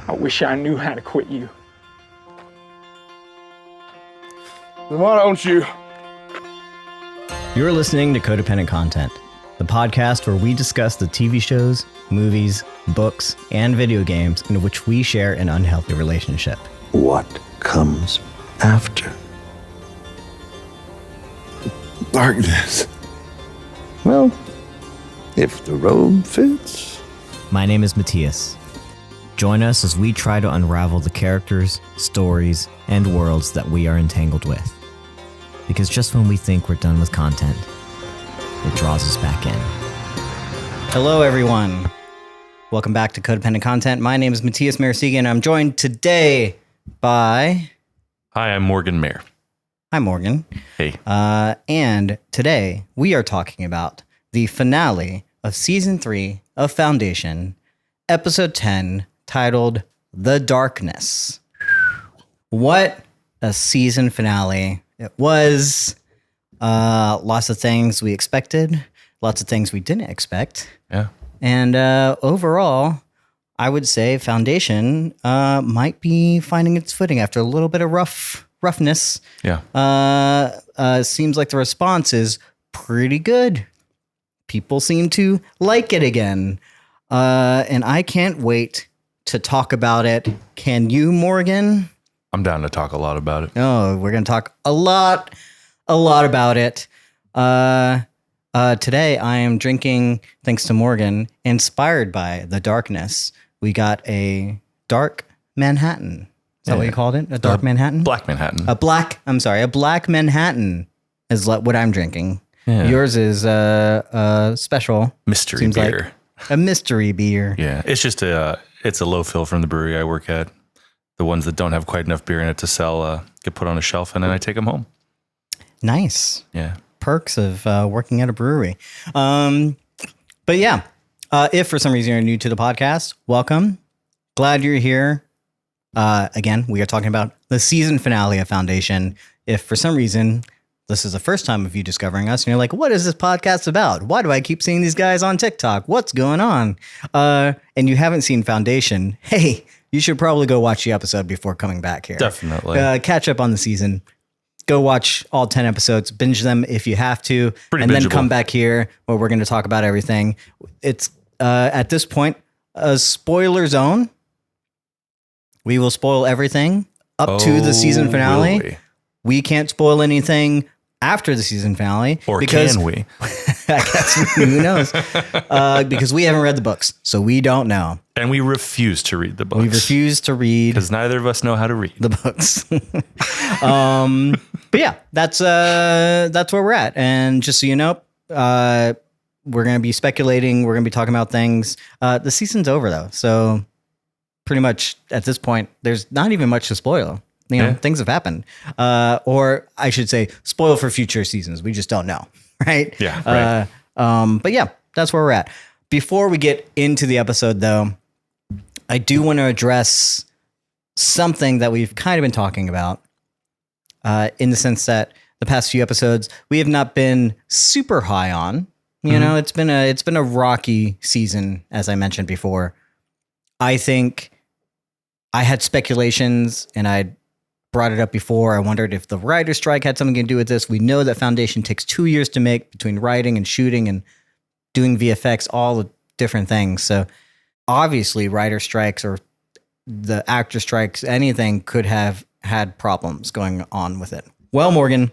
I wish I knew how to quit you. Then why don't you? You're listening to Codependent Content, the podcast where we discuss the TV shows, movies, books, and video games in which we share an unhealthy relationship. What comes after? Darkness. Well, if the robe fits. My name is Mattias. Join us as we try to unravel the characters, stories, and worlds that we are entangled with. Because just when we think we're done with content, it draws us back in. Hello, everyone. Welcome back to Codependent Content. My name is Mattias Marasigan. I'm joined today by... Hi, I'm Morgan Mayer. Hi, Morgan. Hey. And today we are talking about the finale of Season 3 of Foundation, Episode 10, titled The Darkness. What a season finale it was. Lots of things we expected, lots of things we didn't expect. Yeah. And overall, I would say Foundation might be finding its footing after a little bit of roughness. Yeah. Seems like the response is pretty good. People seem to like it again. And I can't wait to talk about it. Can you, Morgan? I'm down to talk a lot about it. Oh, we're going to talk a lot about it. Today I am drinking, thanks to Morgan, inspired by The Darkness. We got a dark Manhattan. Is that what you called it? A dark Manhattan? Black Manhattan. A black Manhattan is what I'm drinking. Yeah. Yours is a special. Mystery seems beer. Like a mystery beer. Yeah. It's just it's a low fill from the brewery I work at. The ones that don't have quite enough beer in it to sell get put on a shelf and then I take them home. Nice. Yeah. Perks of working at a brewery. But yeah, if for some reason you're new to the podcast, welcome. Glad you're here. Again, we are talking about the season finale of Foundation. If for some reason this is the first time of you discovering us and you're like, what is this podcast about? Why do I keep seeing these guys on TikTok? What's going on? And you haven't seen Foundation. Hey, you should probably go watch the episode before coming back here. Definitely. Catch up on the season. Go watch all 10 episodes, binge them if you have to, and then come back here where we're going to talk about everything. It's at this point a spoiler zone. We will spoil everything up to the season finale. We can't spoil anything after the season finale. Or can we? I guess, who knows? Because we haven't read the books, so we don't know. And we refuse to read the books. We refuse to read. Because neither of us know how to read. The books. But yeah, that's where we're at. And just so you know, we're going to be speculating. We're going to be talking about things. The season's over, though. So pretty much at this point, there's not even much to spoil. You know, things have happened. Or I should say, spoil for future seasons. We just don't know. Right? Yeah. Right. But yeah, that's where we're at. Before we get into the episode, though, I do want to address something that we've kind of been talking about in the sense that the past few episodes we have not been super high on. You know, it's been a rocky season, as I mentioned before. I think I had speculations and I brought it up before. I wondered if the writer's strike had something to do with this. We know that Foundation takes 2 years to make between writing and shooting and doing VFX, all the different things. So obviously writer strikes or the actor strikes, anything could have had problems going on with it. Well, Morgan,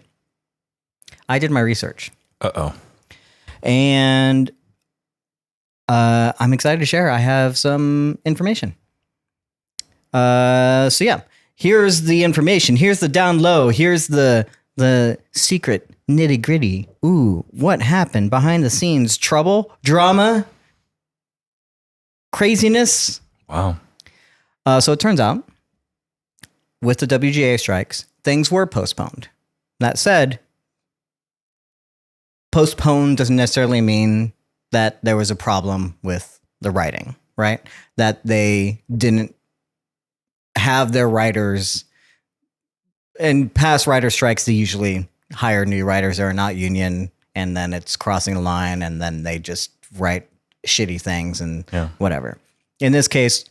I did my research. Uh-oh. And I'm excited to share. I have some information. So yeah, here's the information. Here's the down low. Here's the secret nitty gritty. Ooh, what happened behind the scenes? Trouble, drama, craziness. Wow. So it turns out with the WGA strikes, things were postponed. That said, postponed doesn't necessarily mean that there was a problem with the writing, right? That they didn't have their writers. In past writer strikes, they usually hire new writers that are not union, and then it's crossing the line, and then they just write shitty things and whatever. In this case,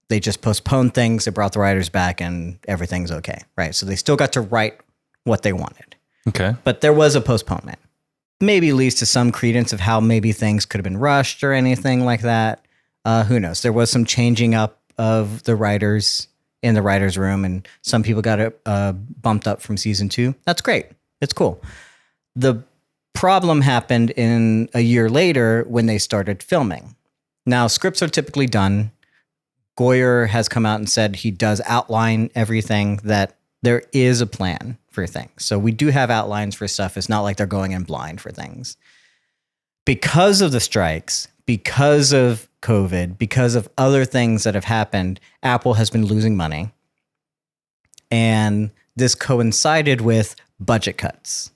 they just postponed things. They brought the writers back and everything's okay. Right. So they still got to write what they wanted. Okay. But there was a postponement. Maybe leads to some credence of how maybe things could have been rushed or anything like that. Who knows? There was some changing up of the writers in the writer's room, and some people got bumped up from season 2. That's great. It's cool. The problem happened in a year later when they started filming. Now, scripts are typically done. Goyer has come out and said he does outline everything, that there is a plan for things. So we do have outlines for stuff. It's not like they're going in blind for things. Because of the strikes, because of COVID, because of other things that have happened, Apple has been losing money. And this coincided with budget cuts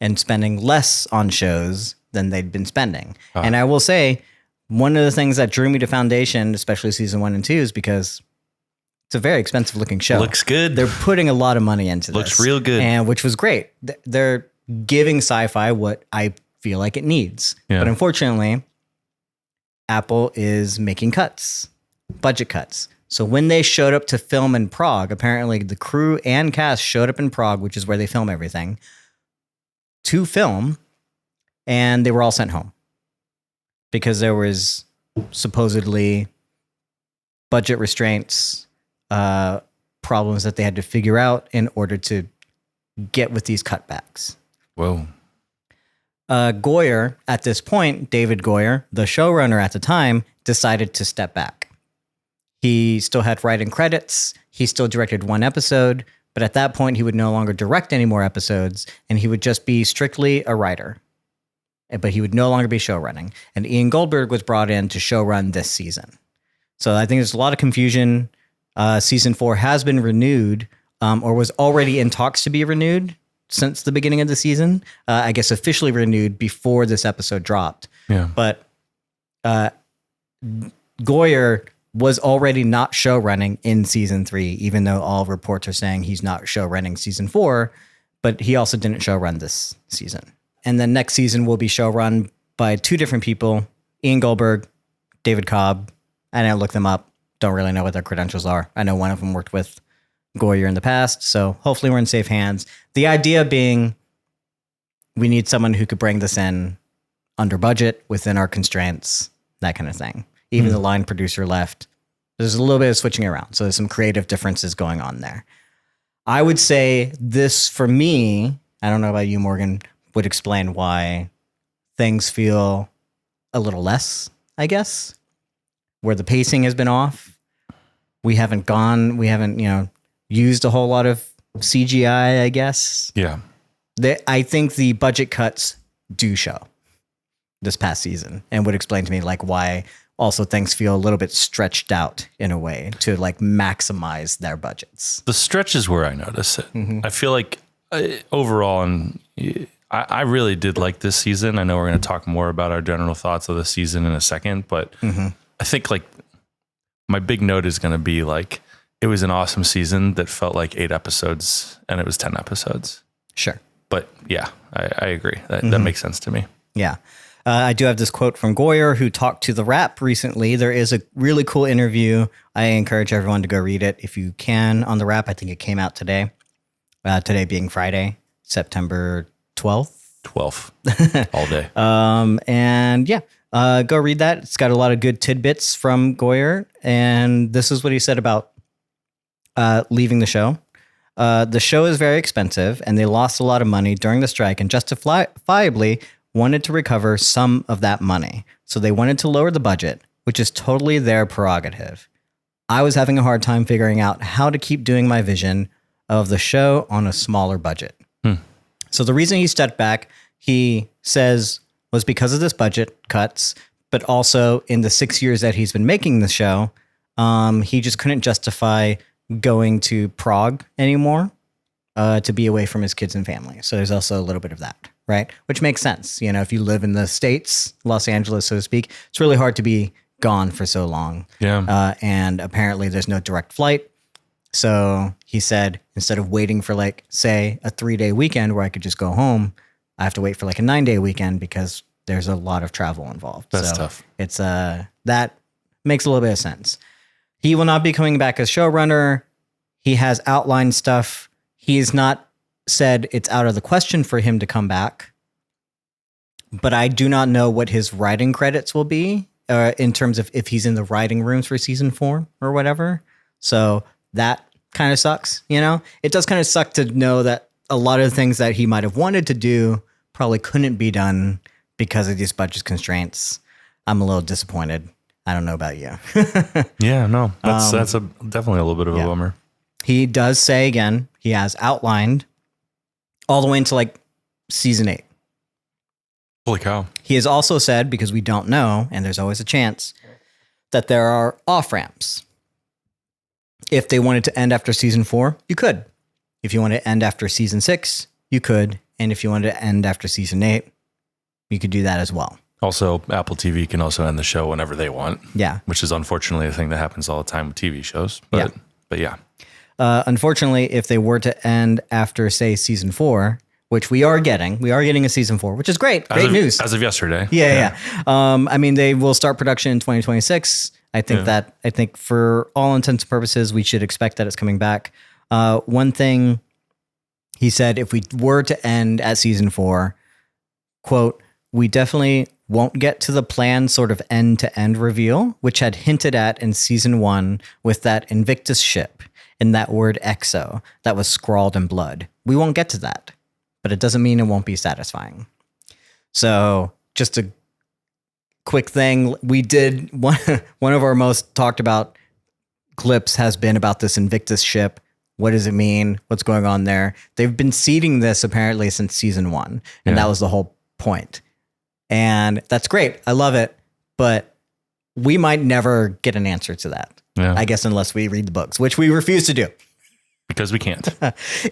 and spending less on shows than they'd been spending. And I will say, one of the things that drew me to Foundation, especially season 1 and 2, is because it's a very expensive looking show. Looks good. They're putting a lot of money into this. Looks real good. And which was great. They're giving sci-fi what I feel like it needs. Yeah. But unfortunately, Apple is making cuts, budget cuts. So when they showed up to film in Prague, apparently the crew and cast showed up in Prague, which is where they film everything, to film, and they were all sent home because there was supposedly budget restraints, problems that they had to figure out in order to get with these cutbacks. Whoa. Goyer, at this point, David Goyer, the showrunner at the time, decided to step back. He still had writing credits. He still directed 1 episode, but at that point, he would no longer direct any more episodes, and he would just be strictly a writer. But he would no longer be showrunning. And Ian Goldberg was brought in to showrun this season. So I think there's a lot of confusion. Season 4 has been renewed, or was already in talks to be renewed since the beginning of the season. I guess officially renewed before this episode dropped. Yeah. But Goyer was already not show running in season 3, even though all reports are saying he's not show running season 4, but he also didn't show run this season. And then next season will be show run by 2 different people, Ian Goldberg, David Cobb. I didn't look them up. Don't really know what their credentials are. I know one of them worked with Goyer in the past, so hopefully we're in safe hands. The idea being we need someone who could bring this in under budget, within our constraints, that kind of thing. Even the line producer left. There's a little bit of switching around, so there's some creative differences going on there. I would say this, for me, I don't know about you, Morgan, would explain why things feel a little less, I guess, where the pacing has been off. We haven't, used a whole lot of CGI, I guess. Yeah. I think the budget cuts do show this past season, and would explain to me like why also things feel a little bit stretched out in a way to like maximize their budgets. The stretch is where I notice it. I feel like overall, and I really did like this season. I know we're going to talk more about our general thoughts of the season in a second, but I think like my big note is going to be like, it was an awesome season that felt like 8 episodes and it was 10 episodes. Sure. But yeah, I agree. That makes sense to me. Yeah. I do have this quote from Goyer, who talked to The Wrap recently. There is a really cool interview. I encourage everyone to go read it if you can on The Wrap. I think it came out today. Today being Friday, September 12th. 12th. All day. And yeah, go read that. It's got a lot of good tidbits from Goyer. And this is what he said about leaving the show. The show is very expensive, and they lost a lot of money during the strike, and justifiably wanted to recover some of that money. So they wanted to lower the budget, which is totally their prerogative. I was having a hard time figuring out how to keep doing my vision of the show on a smaller budget. So the reason he stepped back, he says, was because of this budget cuts, but also in the 6 years that he's been making the show, he just couldn't justify going to Prague anymore to be away from his kids and family. So there's also a little bit of that, right? Which makes sense. You know, if you live in the States, Los Angeles, so to speak, it's really hard to be gone for so long. Yeah. And apparently there's no direct flight. So he said, instead of waiting for like, say, a 3-day weekend where I could just go home, I have to wait for like a 9-day weekend because there's a lot of travel involved. That's tough. It's that makes a little bit of sense. He will not be coming back as showrunner. He has outlined stuff. He has not said it's out of the question for him to come back. But I do not know what his writing credits will be in terms of if he's in the writing rooms for season 4 or whatever. So that kind of sucks, you know? It does kind of suck to know that a lot of the things that he might have wanted to do probably couldn't be done because of these budget constraints. I'm a little disappointed. I don't know about you. Yeah, no, that's definitely a little bit of a bummer. He does say, again, he has outlined all the way into like season 8. Holy cow. He has also said, because we don't know, and there's always a chance, that there are off-ramps. If they wanted to end after season 4, you could. If you want to end after season 6, you could. And if you wanted to end after season 8, you could do that as well. Also, Apple TV can also end the show whenever they want. Yeah. Which is unfortunately a thing that happens all the time with TV shows. But yeah. Unfortunately, if they were to end after, say, season 4, which we are getting a season 4, which is great. Great news. As of yesterday. Yeah. I mean, they will start production in 2026. I think for all intents and purposes, we should expect that it's coming back. One thing he said, if we were to end at season 4, quote, we definitely won't get to the planned sort of end-to-end reveal, which had hinted at in season 1 with that Invictus ship and that word EXO that was scrawled in blood. We won't get to that, but it doesn't mean it won't be satisfying. So just a quick thing. We did one of our most talked about clips has been about this Invictus ship. What does it mean? What's going on there? They've been seeding this apparently since season 1, and that was the whole point. And that's great. I love it. But we might never get an answer to that. Yeah. I guess unless we read the books, which we refuse to do. Because we can't.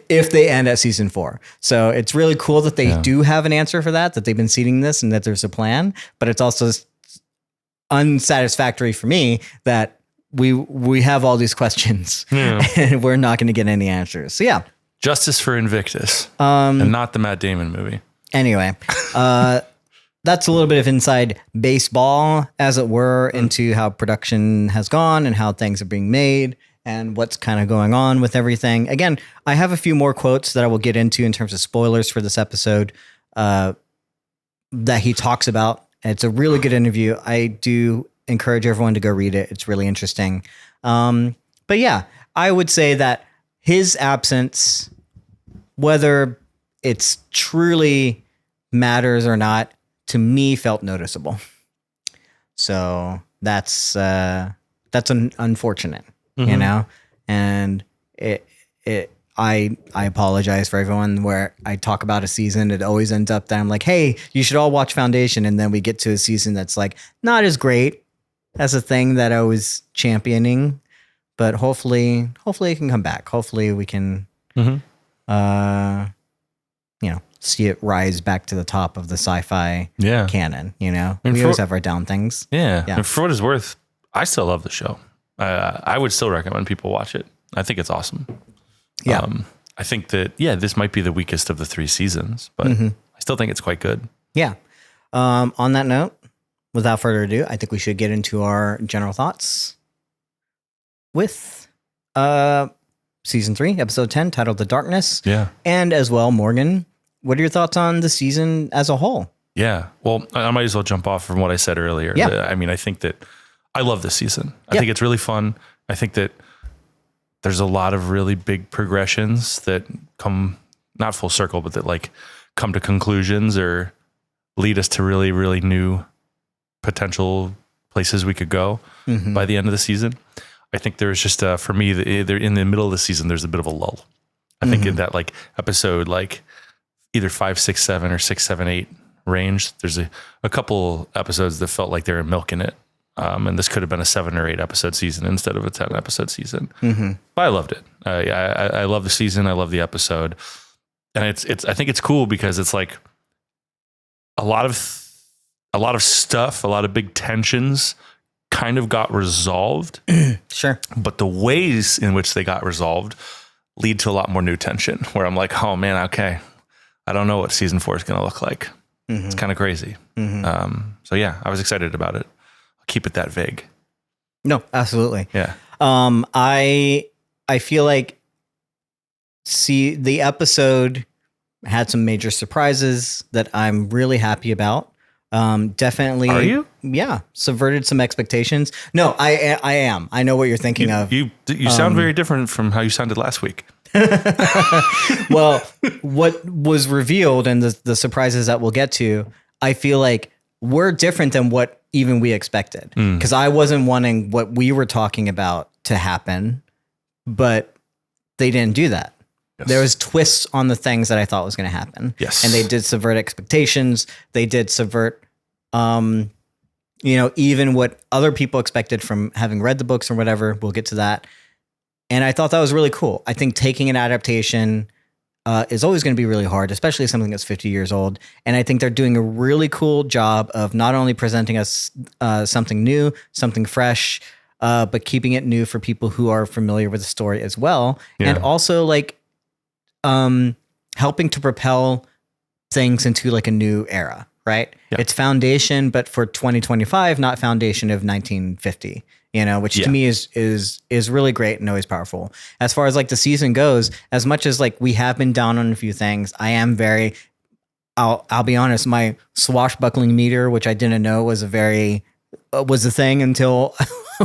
If they end at season 4. So it's really cool that they do have an answer for that they've been seeding this and that there's a plan. But it's also unsatisfactory for me that we have all these questions and we're not going to get any answers. So yeah. Justice for Invictus. And not the Matt Damon movie. Anyway, that's a little bit of inside baseball, as it were, into how production has gone and how things are being made and what's kind of going on with everything. Again, I have a few more quotes that I will get into in terms of spoilers for this episode that he talks about. It's a really good interview. I do encourage everyone to go read it. It's really interesting. But yeah, I would say that his absence, whether it's truly matters or not, to me felt noticeable. So that's unfortunate, you know, and I apologize for everyone where I talk about a season. It always ends up that I'm like, hey, you should all watch Foundation. And then we get to a season that's like not as great as a thing that I was championing, but hopefully it can come back. Hopefully we can, see it rise back to the top of the sci-fi canon, you know? And we always have our down things. Yeah. And for what it's worth, I still love the show. I would still recommend people watch it. I think it's awesome. Yeah. I think that, this might be the weakest of the 3 seasons, but I still think it's quite good. Yeah. On that note, without further ado, I think we should get into our general thoughts with season 3, episode 10, titled The Darkness. Yeah. And as well, Morgan, what are your thoughts on the season as a whole? Yeah. Well, I might as well jump off from what I said earlier. Yeah. I mean, I think that I love this season. I think it's really fun. I think that there's a lot of really big progressions that come, not full circle, but that like come to conclusions or lead us to really, really new potential places we could go by the end of the season. I think there's just, for me, they're in the middle of the season, there's a bit of a lull. I think in that like episode, like either 5, 6, 7 or 6, 7, 8 range, there's a couple episodes that felt like they were milking it. And this could have been a 7 or 8 episode season instead of a 10 episode season. But I loved it. I love the season. I love the episode. And I think it's cool because it's like a lot of stuff, a lot of big tensions kind of got resolved. Sure. But the ways in which they got resolved lead to a lot more new tension where I'm like, oh man, okay, I don't know what season 4 is going to look like. It's kind of crazy. So yeah, I was excited about it. I'll keep it that vague. No, absolutely. Yeah. I feel like the episode had some major surprises that I'm really happy about. Definitely. Are you? Yeah. Subverted some expectations. No, I am. I know what you're thinking of. You sound very different from how you sounded last week. Well, what was revealed and the surprises that we'll get to, I feel like we're different than what even we expected. Because I wasn't wanting what we were talking about to happen, but they didn't do that. Yes. There was twists on the things that I thought was going to happen. Yes. And they did subvert expectations. They did subvert, even what other people expected from having read the books or whatever. We'll get to that. And I thought that was really cool. I think taking an adaptation is always going to be really hard, especially something that's 50 years old. And I think they're doing a really cool job of not only presenting us something new, something fresh, but keeping it new for people who are familiar with the story as well. Yeah. And also like helping to propel things into like a new era, right? Yeah. It's Foundation, but for 2025, not Foundation of 1950. Which to me is really great and always powerful. As far as like the season goes, as much as like we have been down on a few things, I am I'll be honest, my swashbuckling meter, which I didn't know was a thing until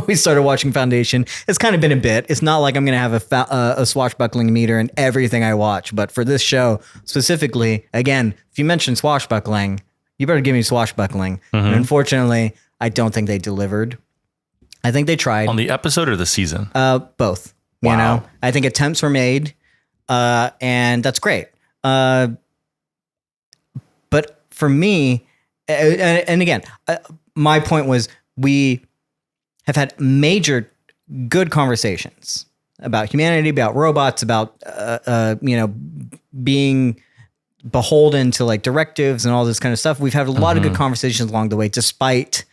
we started watching Foundation. It's kind of been a bit. It's not like I'm going to have a swashbuckling meter in everything I watch, but for this show specifically, again, if you mention swashbuckling, you better give me swashbuckling. And unfortunately, I don't think they delivered. I think they tried. On the episode or the season? Both. Wow. I think attempts were made, and that's great. But for me, and again, my point was we have had major good conversations about humanity, about robots, about being beholden to like directives and all this kind of stuff. We've had a lot of good conversations along the way, despite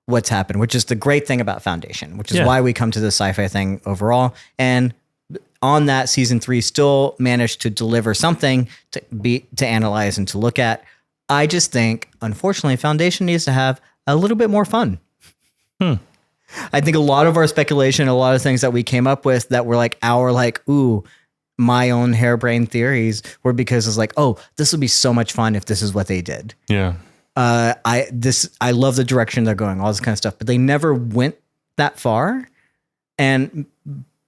what's happened, which is the great thing about Foundation, which is why we come to the sci-fi thing overall. And on that, season 3 still managed to deliver something to analyze and to look at. I just think, unfortunately, Foundation needs to have a little bit more fun. I think a lot of our speculation, a lot of things that we came up with that were like my own harebrained theories were because it's like, oh, this would be so much fun if this is what they did. Yeah. I love the direction they're going, all this kind of stuff, but they never went that far. And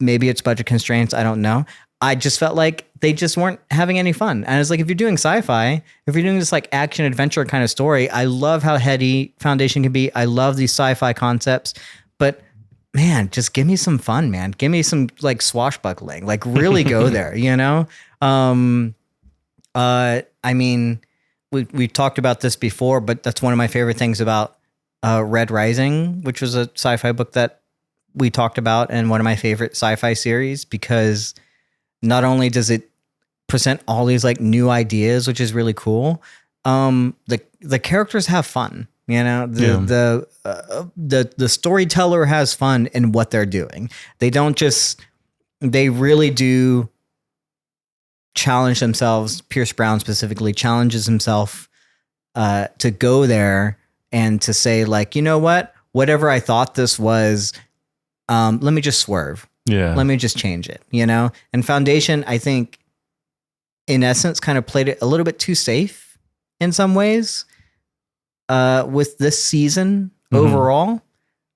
maybe it's budget constraints. I don't know. I just felt like they just weren't having any fun. And it's like, if you're doing sci-fi, if you're doing this like action adventure kind of story, I love how heady Foundation can be. I love these sci-fi concepts, but man, just give me some fun, man. Give me some like swashbuckling, like really go there, I mean, we've talked about this before, but that's one of my favorite things about Red Rising, which was a sci-fi book that we talked about and one of my favorite sci-fi series, because not only does it present all these like new ideas, which is really cool, the characters have fun. The storyteller has fun in what they're doing. They really do challenge themselves. Pierce Brown specifically challenges himself to go there and to say like, you know what, whatever I thought this was, let me just swerve. Yeah. Let me just change it, And Foundation, I think, in essence, kind of played it a little bit too safe in some ways with this season overall.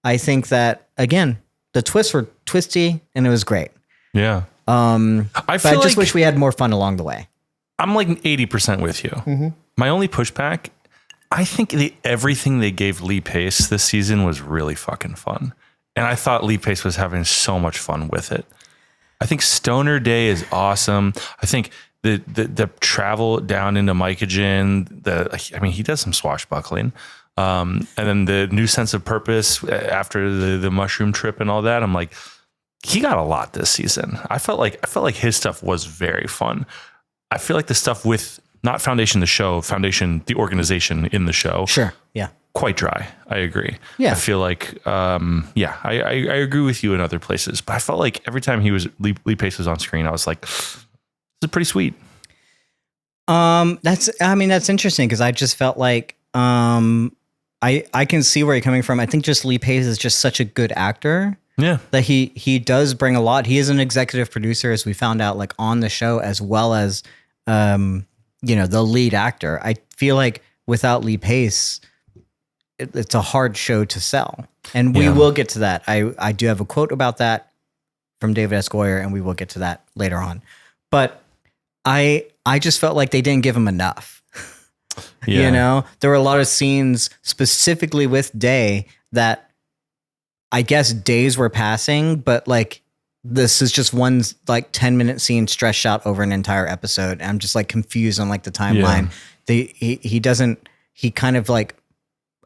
I think that, again, the twists were twisty and it was great. Yeah. I just wish we had more fun along the way. I'm like 80% with you. My only pushback, I think everything they gave Lee Pace this season was really fucking fun. And I thought Lee Pace was having so much fun with it. I think Stoner Day is awesome. I think the travel down into Mycogen, he does some swashbuckling. And then the new sense of purpose after the mushroom trip and all that. I'm like, he got a lot this season. I felt like his stuff was very fun. I feel like the stuff with not Foundation the show, Foundation the organization in the show. Sure. Yeah. Quite dry. I agree. Yeah. I feel like, I agree with you in other places, but I felt like every time Lee Pace was on screen, I was like, this is pretty sweet. That's interesting because I just felt like, I can see where you're coming from. I think just Lee Pace is just such a good actor Yeah. That he does bring a lot. He is an executive producer, as we found out, like on the show, as well as the lead actor. I feel like without Lee Pace, it's a hard show to sell. And we will get to that. I do have a quote about that from David S. Goyer, and we will get to that later on. But I just felt like they didn't give him enough. Yeah. There were a lot of scenes specifically with Day that I guess days were passing, but like this is just one like 10-minute scene stretched out over an entire episode. I'm just like confused on like the timeline. He kind of like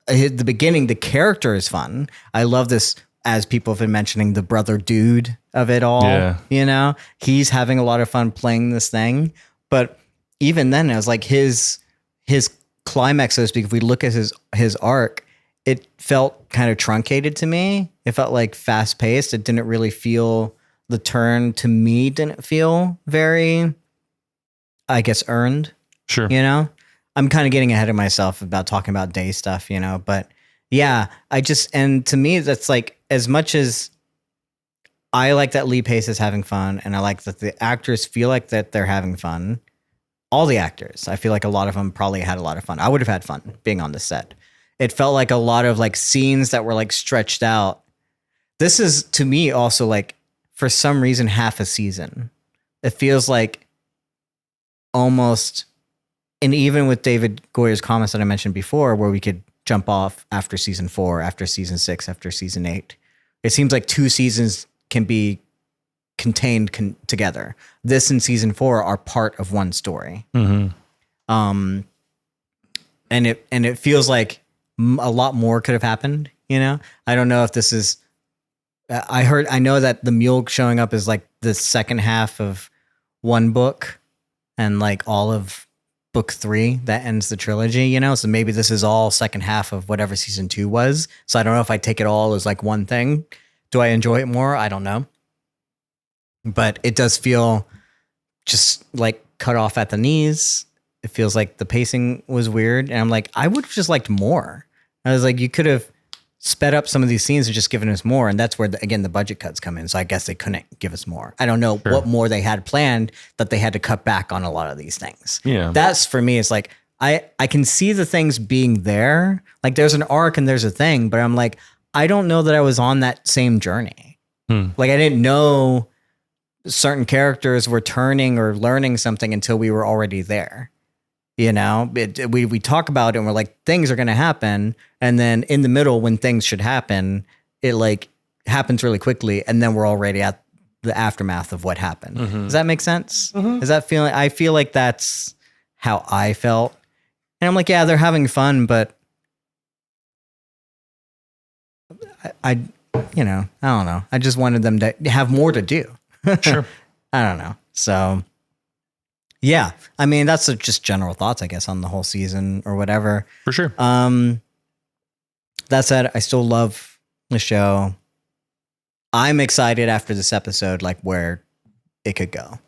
at the beginning, the character is fun. I love this, as people have been mentioning, the brother dude of it all. Yeah. He's having a lot of fun playing this thing. But even then, it was like his climax, so to speak, if we look at his arc, it felt kind of truncated to me. It felt like fast paced. It didn't really feel, the turn to me didn't feel very, I guess, earned. Sure. I'm kind of getting ahead of myself about talking about Day stuff, but yeah, and to me, that's like, as much as I like that Lee Pace is having fun, and I like that the actors feel like that they're having fun. All the actors, I feel like a lot of them probably had a lot of fun. I would have had fun being on the set. It felt like a lot of like scenes that were like stretched out. This is, to me, also like, for some reason, half a season. It feels like almost, and even with David Goyer's comments that I mentioned before, where we could jump off after season 4, after season 6, after season 8. It seems like 2 seasons can be contained together. This and season 4 are part of one story. Mm-hmm. And it feels like a lot more could have happened. I don't know if this is. I know that the Mule showing up is like the second half of one book, and like all of book 3 that ends the trilogy. So maybe this is all second half of whatever season 2 was. So I don't know if I take it all as like one thing. Do I enjoy it more? I don't know. But it does feel just like cut off at the knees. It feels like the pacing was weird. And I'm like, I would have just liked more. I was like, you could have sped up some of these scenes and just given us more. And that's where, again, the budget cuts come in. So I guess they couldn't give us more. I don't know what more they had planned that they had to cut back on a lot of these things. Yeah. That's, for me, it's like, I can see the things being there. Like there's an arc and there's a thing, but I'm like, I don't know that I was on that same journey. Like I didn't know certain characters were turning or learning something until we were already there. We talk about it and we're like, things are going to happen. And then in the middle, when things should happen, it like happens really quickly. And then we're already at the aftermath of what happened. Mm-hmm. Does that make sense? Mm-hmm. Is that feeling? I feel like that's how I felt. And I'm like, yeah, they're having fun, but I don't know. I just wanted them to have more to do. Sure. I don't know. So yeah, I mean, that's just general thoughts, I guess, on the whole season or whatever. For sure. That said, I still love the show. I'm excited after this episode, like where it could go.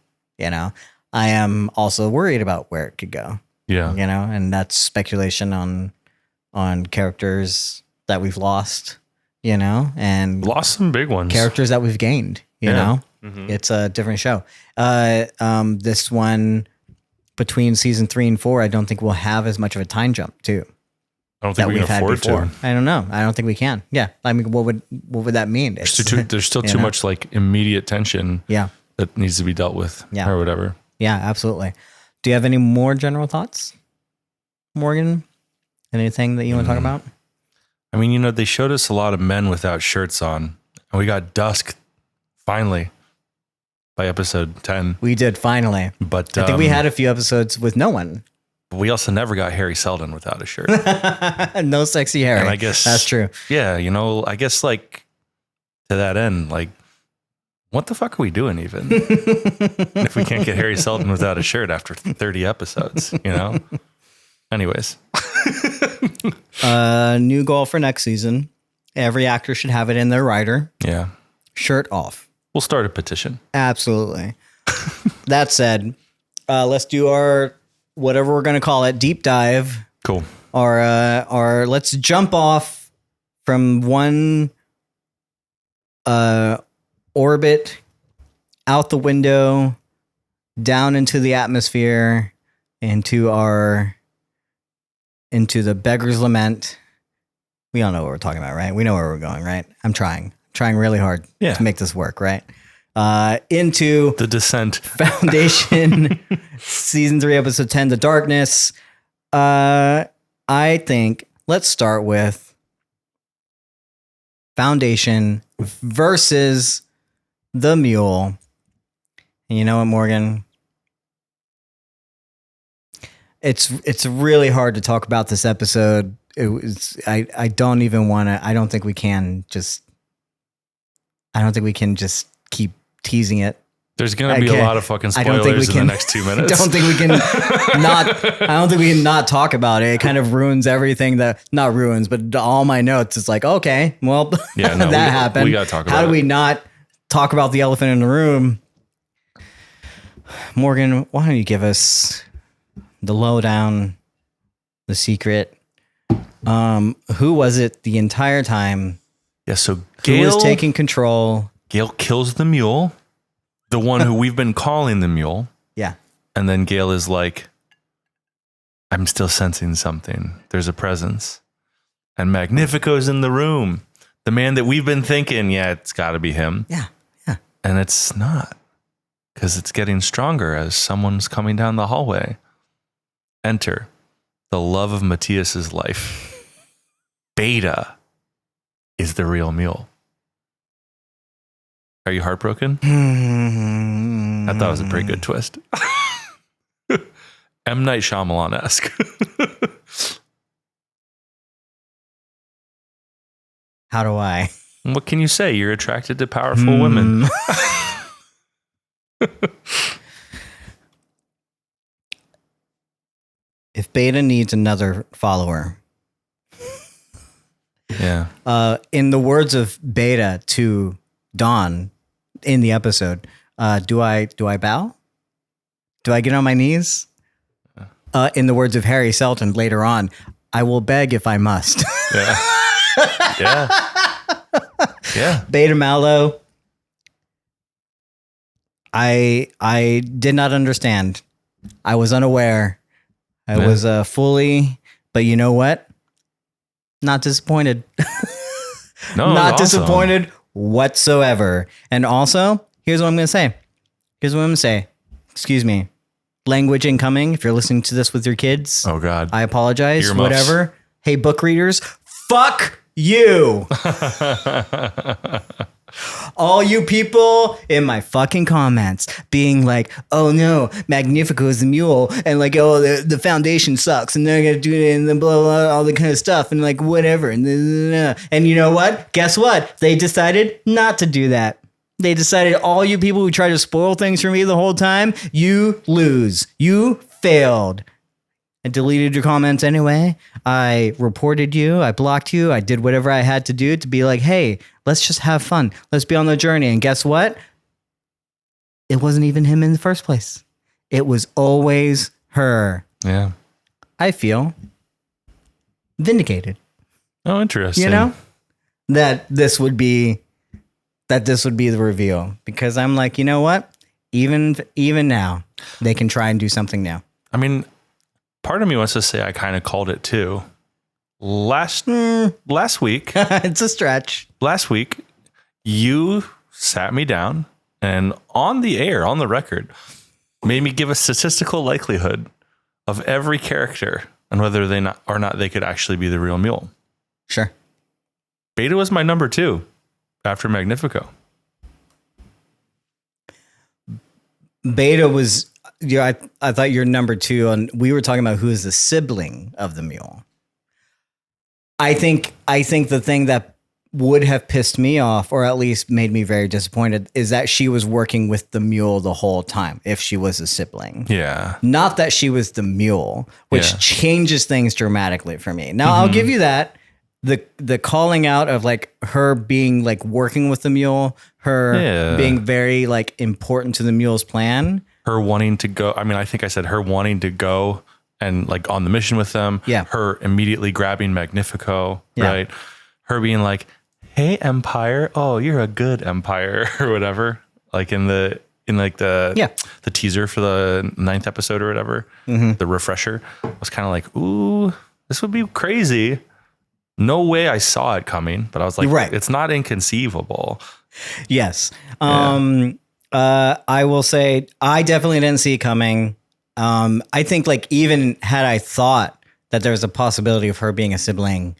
I am also worried about where it could go. Yeah. And that's speculation on characters that we've lost, and lost some big ones. Characters that we've gained, you know. Mm-hmm. It's a different show. This one, between season 3 and 4, I don't think we'll have as much of a time jump too. I don't think we can afford to. I don't know. I don't think we can. Yeah. I mean, what would that mean? There's still too much like immediate tension. Yeah. That needs to be dealt with. Yeah. Or whatever. Yeah, absolutely. Do you have any more general thoughts, Morgan? Anything that you want to talk about? I mean, they showed us a lot of men without shirts on, and we got dusk finally by episode 10. We did finally. But I think we had a few episodes with no one. But we also never got Harry Seldon without a shirt. No sexy Harry. And I guess that's true. Yeah, I guess like to that end, like what the fuck are we doing even? If we can't get Harry Seldon without a shirt after 30 episodes, Anyways. New goal for next season. Every actor should have it in their writer. Yeah. Shirt off. We'll start a petition. Absolutely. That said, let's do our, whatever we're going to call it, deep dive. Cool. Or, let's jump off from one orbit out the window, down into the atmosphere, into the Beggar's Lament. We all know what we're talking about, right? We know where we're going, right? I'm trying really hard to make this work, right? Into The Descent. Foundation, season 3, episode 10, The Darkness. I think let's start with Foundation versus the Mule. And you know what, Morgan? It's really hard to talk about this episode. I don't even want to. I don't think we can just keep teasing it. There's going to be a lot of fucking spoilers in the next 2 minutes. I don't think we can not talk about it. It kind of ruins everything not ruins, but all my notes. It's like, okay, well, that happened. We got to talk about it. How do we not talk about the elephant in the room? Morgan, why don't you give us the lowdown, the secret? Who was it the entire time? Yeah, so Who was taking control? Gale kills the mule, the one who we've been calling the mule. Yeah. And then Gale is like, I'm still sensing something. There's a presence. And Magnifico's in the room. The man that we've been thinking, it's got to be him. Yeah. And it's not. Because it's getting stronger as someone's coming down the hallway. Enter the love of Mattias's life. Beta is the real mule. Are you heartbroken? I thought it was a pretty good twist. M. Night Shyamalan-esque. How do I? What can you say? You're attracted to powerful women. If Beta needs another follower, in the words of Beta to Dawn in the episode, do I bow? Do I get on my knees? In the words of Harry Selton later on, I will beg if I must. Yeah. Beta Mallow. I did not understand. I was unaware. I was fully, but you know what? Not disappointed. Not disappointed whatsoever. And also, here's what I'm going to say. Excuse me. Language incoming. If you're listening to this with your kids. Oh, God. I apologize. Earmuffs. Whatever. Hey, book readers. Fuck you. All you people in my fucking comments being like, oh no, Magnifico is the mule, and like, oh, the foundation sucks, and they're gonna do it, and then blah, blah, all the kind of stuff, and like, whatever. And you know what? Guess what? They decided not to do that. They decided all you people who try to spoil things for me the whole time, you lose. You failed. I deleted your comments anyway. I reported you. I blocked you. I did whatever I had to do to be like, hey, let's just have fun. Let's be on the journey. And guess what? It wasn't even him in the first place. It was always her. Yeah. I feel vindicated. Oh, interesting. You know? That this would be the reveal. Because I'm like, you know what? Even now, they can try and do something now. I mean, part of me wants to say I kind of called it too. Last week. It's a stretch. Last week, you sat me down and on the air, on the record, made me give a statistical likelihood of every character and whether or not they could actually be the real mule. Sure. Beta was my number 2 after Magnifico. Beta was... Yeah, I thought you're number 2, and we were talking about who is the sibling of the mule. I think the thing that would have pissed me off, or at least made me very disappointed, is that she was working with the mule the whole time, if she was a sibling. Yeah. Not that she was the mule, which changes things dramatically for me. Now, I'll give you that. The calling out of like her being like working with the mule, her being very like important to the mule's plan. Her wanting to go. I mean, I think I said her wanting to go and like on the mission with them. Yeah. Her immediately grabbing Magnifico. Yeah. Right. Her being like, hey, Empire. Oh, you're a good Empire or whatever. Like in the teaser for the 9th episode or whatever, the refresher, I was kind of like, ooh, this would be crazy. No way I saw it coming, but I was like, right. It's not inconceivable. Yes. I will say I definitely didn't see it coming. I think like even had I thought that there was a possibility of her being a sibling,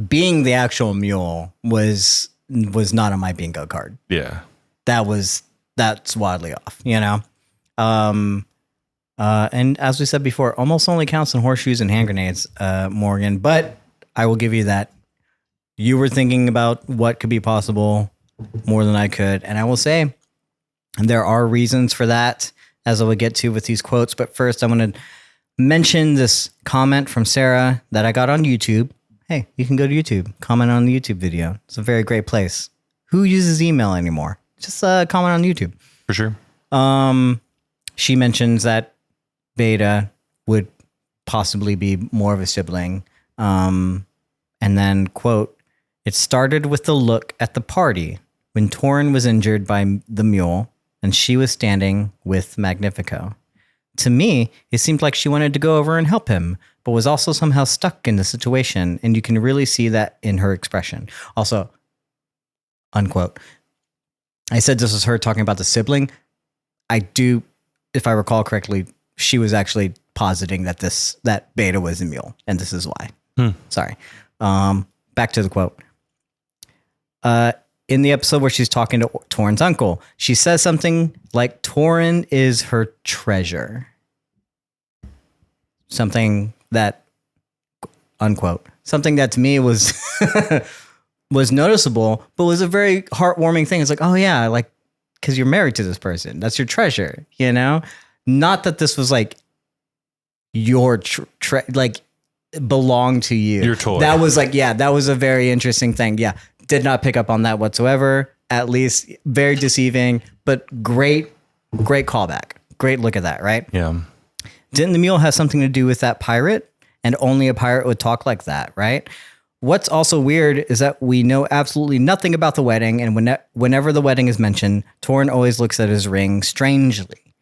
being the actual Mule was not on my bingo card. Yeah. That's wildly off, you know? And as we said before, almost only counts in horseshoes and hand grenades, Morgan, but I will give you that. You were thinking about what could be possible more than I could. And I will say there are reasons for that, as I will get to with these quotes. But first, I want to mention this comment from Sarah that I got on YouTube. Hey, you can go to YouTube, comment on the YouTube video. It's a very great place. Who uses email anymore? Just comment on YouTube. For sure. She mentions that Beta would possibly be more of a sibling. And then, quote, it started with the look at the party when Torin was injured by the Mule and she was standing with Magnifico. To me, it seemed like she wanted to go over and help him, but was also somehow stuck in the situation, and you can really see that in her expression. Also, unquote. I said this was her talking about the sibling. I do, if I recall correctly, she was actually positing that Beta was a Mule, and this is why. Sorry. Back to the quote. In the episode where she's talking to Torin's uncle, she says something like Torin is her treasure. Something that, unquote, something that to me was was noticeable, but was a very heartwarming thing. It's like, oh yeah, like, because you're married to this person. That's your treasure, you know? Not that this was like your like belonged to you. Your toy. That was like, yeah, that was a very interesting thing. Yeah. Did not pick up on that whatsoever. At least very deceiving, but great callback. Great look at that, right? Yeah. Didn't the Mule have something to do with that pirate? And only a pirate would talk like that, right? What's also weird is that we know absolutely nothing about the wedding, and whenever the wedding is mentioned, Torin always looks at his ring strangely.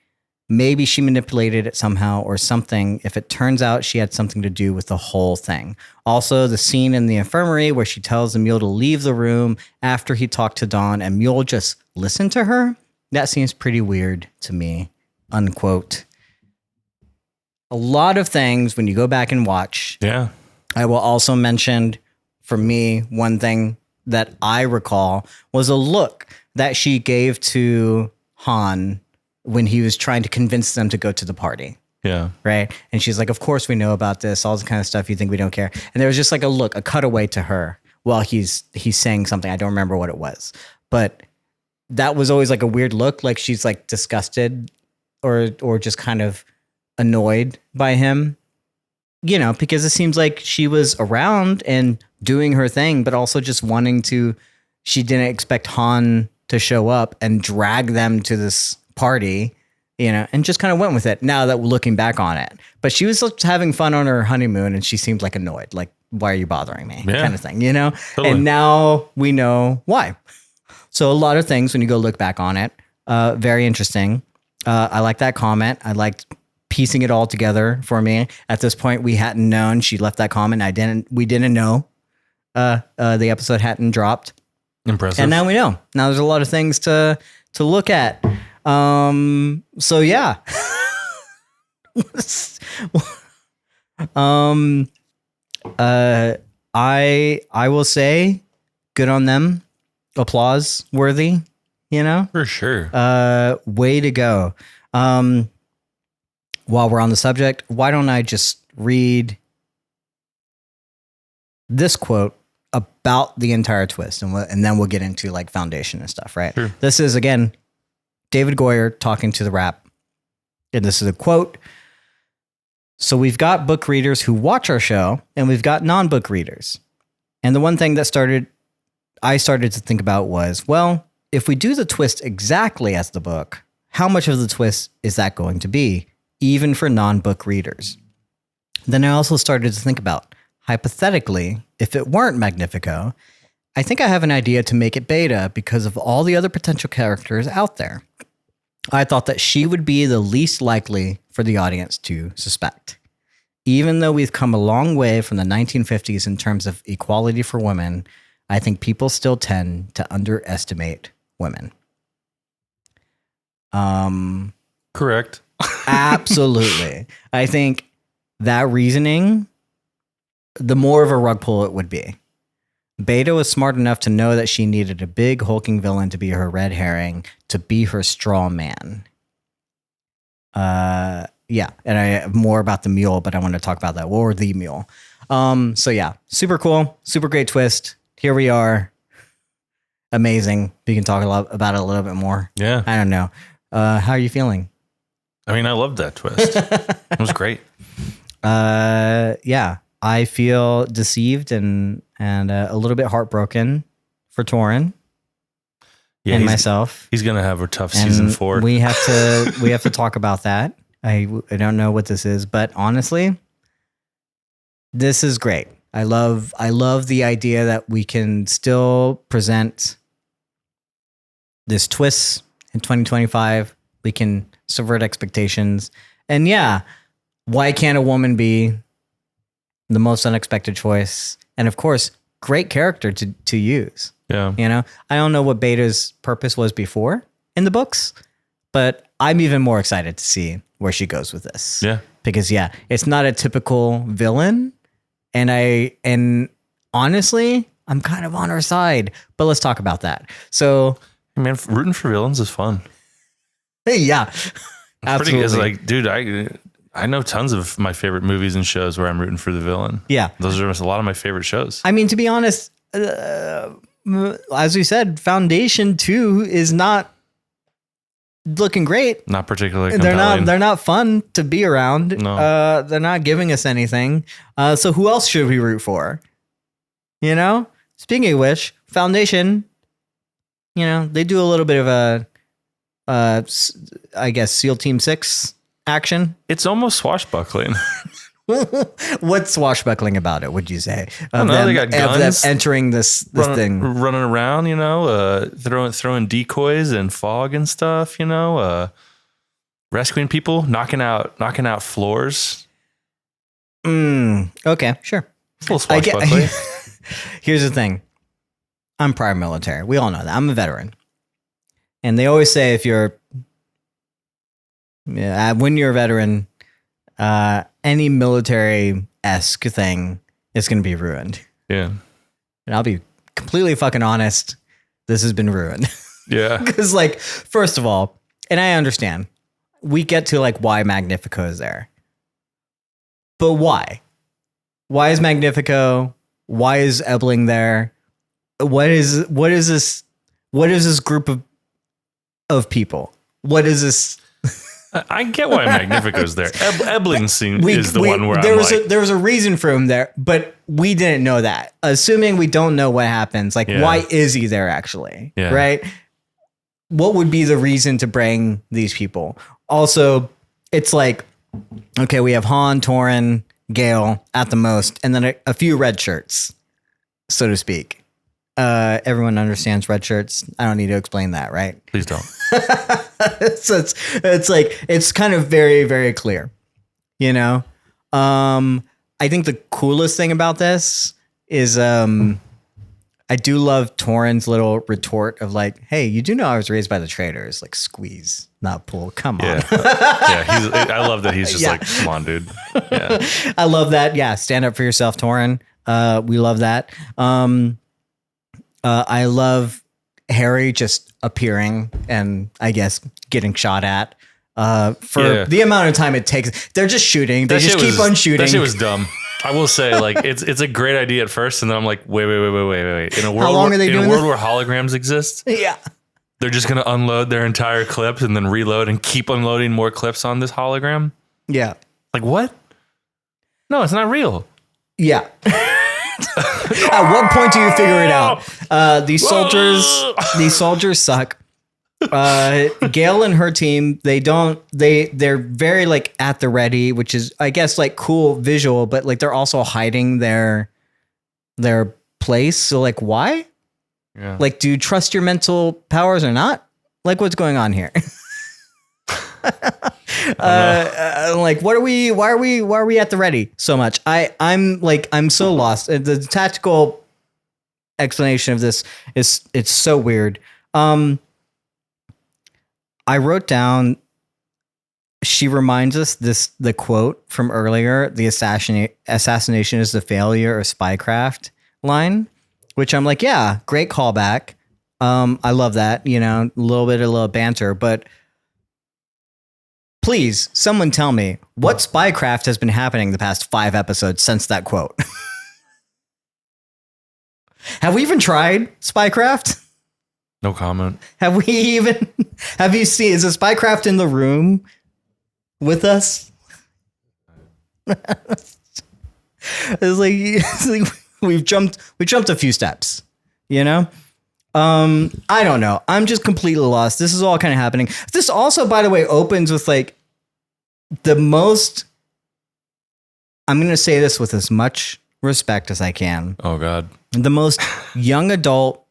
Maybe she manipulated it somehow or something if it turns out she had something to do with the whole thing. Also, the scene in the infirmary where she tells the Mule to leave the room after he talked to Dawn and Mule just listened to her, that seems pretty weird to me, unquote. A lot of things when you go back and watch. Yeah. I will also mention, for me, one thing that I recall was a look that she gave to Han when he was trying to convince them to go to the party. Yeah. Right. And she's like, of course we know about this, all the kind of stuff you think we don't care. And there was just like a look, a cutaway to her while he's saying something. I don't remember what it was, but that was always like a weird look. Like she's like disgusted or just kind of annoyed by him, you know, because it seems like she was around and doing her thing, but also just she didn't expect Han to show up and drag them to this party, you know, and just kind of went with it now that we're looking back on it. But she was just having fun on her honeymoon and she seemed like annoyed, like, why are you bothering me? Yeah. Kind of thing, you know? Totally. And now we know why. So a lot of things when you go look back on it, very interesting. I like that comment. I liked piecing it all together for me. At this point, we hadn't known. She left that comment. We didn't know the episode hadn't dropped. Impressive. And now we know. Now there's a lot of things to look at. So yeah. I will say good on them. Applause worthy, you know? For sure. Way to go. While we're on the subject, why don't I just read this quote about the entire twist, and then we'll get into like foundation and stuff, right? Sure. This is, again, David Goyer talking to the Wrap, and this is a quote. So we've got book readers who watch our show, and we've got non-book readers. And the one thing that I started to think about was, well, if we do the twist exactly as the book, how much of the twist is that going to be, even for non-book readers? Then I also started to think about, hypothetically, if it weren't Magnifico, I think I have an idea to make it Beta because of all the other potential characters out there. I thought that she would be the least likely for the audience to suspect. Even though we've come a long way from the 1950s in terms of equality for women, I think people still tend to underestimate women. Correct. Absolutely. I think that reasoning, the more of a rug pull it would be. Beta was smart enough to know that she needed a big hulking villain to be her red herring, to be her straw man. Yeah, and I have more about the Mule, but I want to talk about that, or the Mule. So yeah, super cool, super great twist. Here we are. Amazing. We can talk about it a little bit more. Yeah. I don't know. How are you feeling? I mean, I loved that twist. It was great. Yeah, I feel deceived and a little bit heartbroken for Torin and myself. He's gonna have a tough And season 4. We have to talk about that. I don't know what this is, but honestly, this is great. I love the idea that we can still present this twist in 2025. We can subvert expectations. And yeah, why can't a woman be the most unexpected choice? And of course, great character to use. Yeah. You know, I don't know what Beta's purpose was before in the books, but I'm even more excited to see where she goes with this. Yeah. Because yeah, it's not a typical villain. And honestly, I'm kind of on her side, but let's talk about that. So, Hey man, rooting for villains is fun. yeah, It's absolutely. It's like, dude, I know tons of my favorite movies and shows where I'm rooting for the villain. Yeah. Those are a lot of my favorite shows. I mean, to be honest, as we said, Foundation 2 is not looking great. Not particularly compelling. They're not fun to be around. No. They're not giving us anything. So who else should we root for? You know? Speaking of which, Foundation, you know, they do a little bit of I guess SEAL Team 6 action. It's almost swashbuckling. What's swashbuckling about it, would you say? I don't know, they got guns. Of them entering this thing. Running around, you know, throwing decoys and fog and stuff, you know, rescuing people, knocking out floors. Okay, sure. It's a little swashbuckling. Here's the thing. I'm prior military. We all know that. I'm a veteran. And they always say when you're a veteran, any military-esque thing is going to be ruined. Yeah. And I'll be completely fucking honest. This has been ruined. Yeah. Because, like, first of all, and I understand, we get to, like, why Magnifico is there. But why? Why is Magnifico? Why is Ebling there? What is this group of people? What is this? I get why Magnifico's there. Ebling is the one where there was a reason for him there, but we didn't know that. Assuming we don't know what happens, like why is he there actually? Yeah. Right? What would be the reason to bring these people? Also, it's like, okay, we have Han, Torin, Gale at the most, and then a few red shirts, so to speak. Everyone understands red shirts. I don't need to explain that, right? Please don't. So it's like, it's kind of very, very clear, you know? I think the coolest thing about this is, I do love Torin's little retort of like, hey, you do know I was raised by the traders, like squeeze, not pull. Come on. Yeah. I love that. He's just like, come on, dude. Yeah. I love that. Yeah. Stand up for yourself, Torin. We love that. I love Harry just appearing and I guess getting shot at for the amount of time it takes. They're just shooting. They just keep on shooting. That shit was dumb. I will say, like, it's a great idea at first, and then I'm like, wait. In a world, where holograms exist, they're just gonna unload their entire clips and then reload and keep unloading more clips on this hologram. Yeah. Like what? No, it's not real. Yeah. At what point do you figure it out? These soldiers suck. Gale and her team, they're very like at the ready, which is I guess like cool visual, but like they're also hiding their place. So like why? Yeah. Like, do you trust your mental powers or not? Like, what's going on here? Like, why are we at the ready so much? I'm so lost. The tactical explanation of this it's so weird. I wrote down, she reminds us the quote from earlier, the assassination is the failure of spycraft line, which I'm like, yeah, great callback. I love that, a little banter, but please, someone tell me what spycraft has been happening the past 5 episodes since that quote. Have we even tried spycraft? No comment. Have you seen, is a spycraft in the room with us? It's like we jumped a few steps, I don't know. I'm just completely lost. This is all kind of happening. This also, by the way, opens with like the most, I'm going to say this with as much respect as I can. Oh God. The most young adult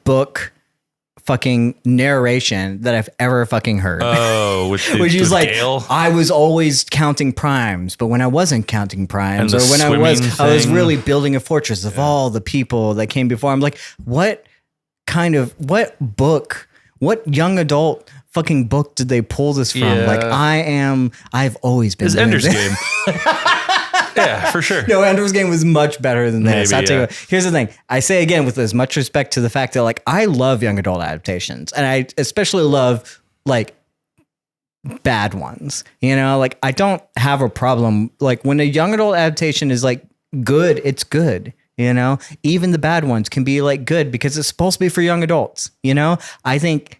book fucking narration that I've ever fucking heard. Oh, which is like, Gale? I was always counting primes, but when I wasn't counting primes, And or the when I was thing. really building a fortress of all the people that came before. I'm like, what book, what young adult fucking book did they pull this from? Yeah. Like, I've always been It's doing Ender's this. Game. Yeah, for sure. No, Ender's Game was much better than this. Maybe, I'll tell you yeah. what, here's the thing. I say again with as much respect to the fact that like I love young adult adaptations, and I especially love like bad ones. Like I don't have a problem like when a young adult adaptation is like good, it's good. Even the bad ones can be like good because it's supposed to be for young adults. I think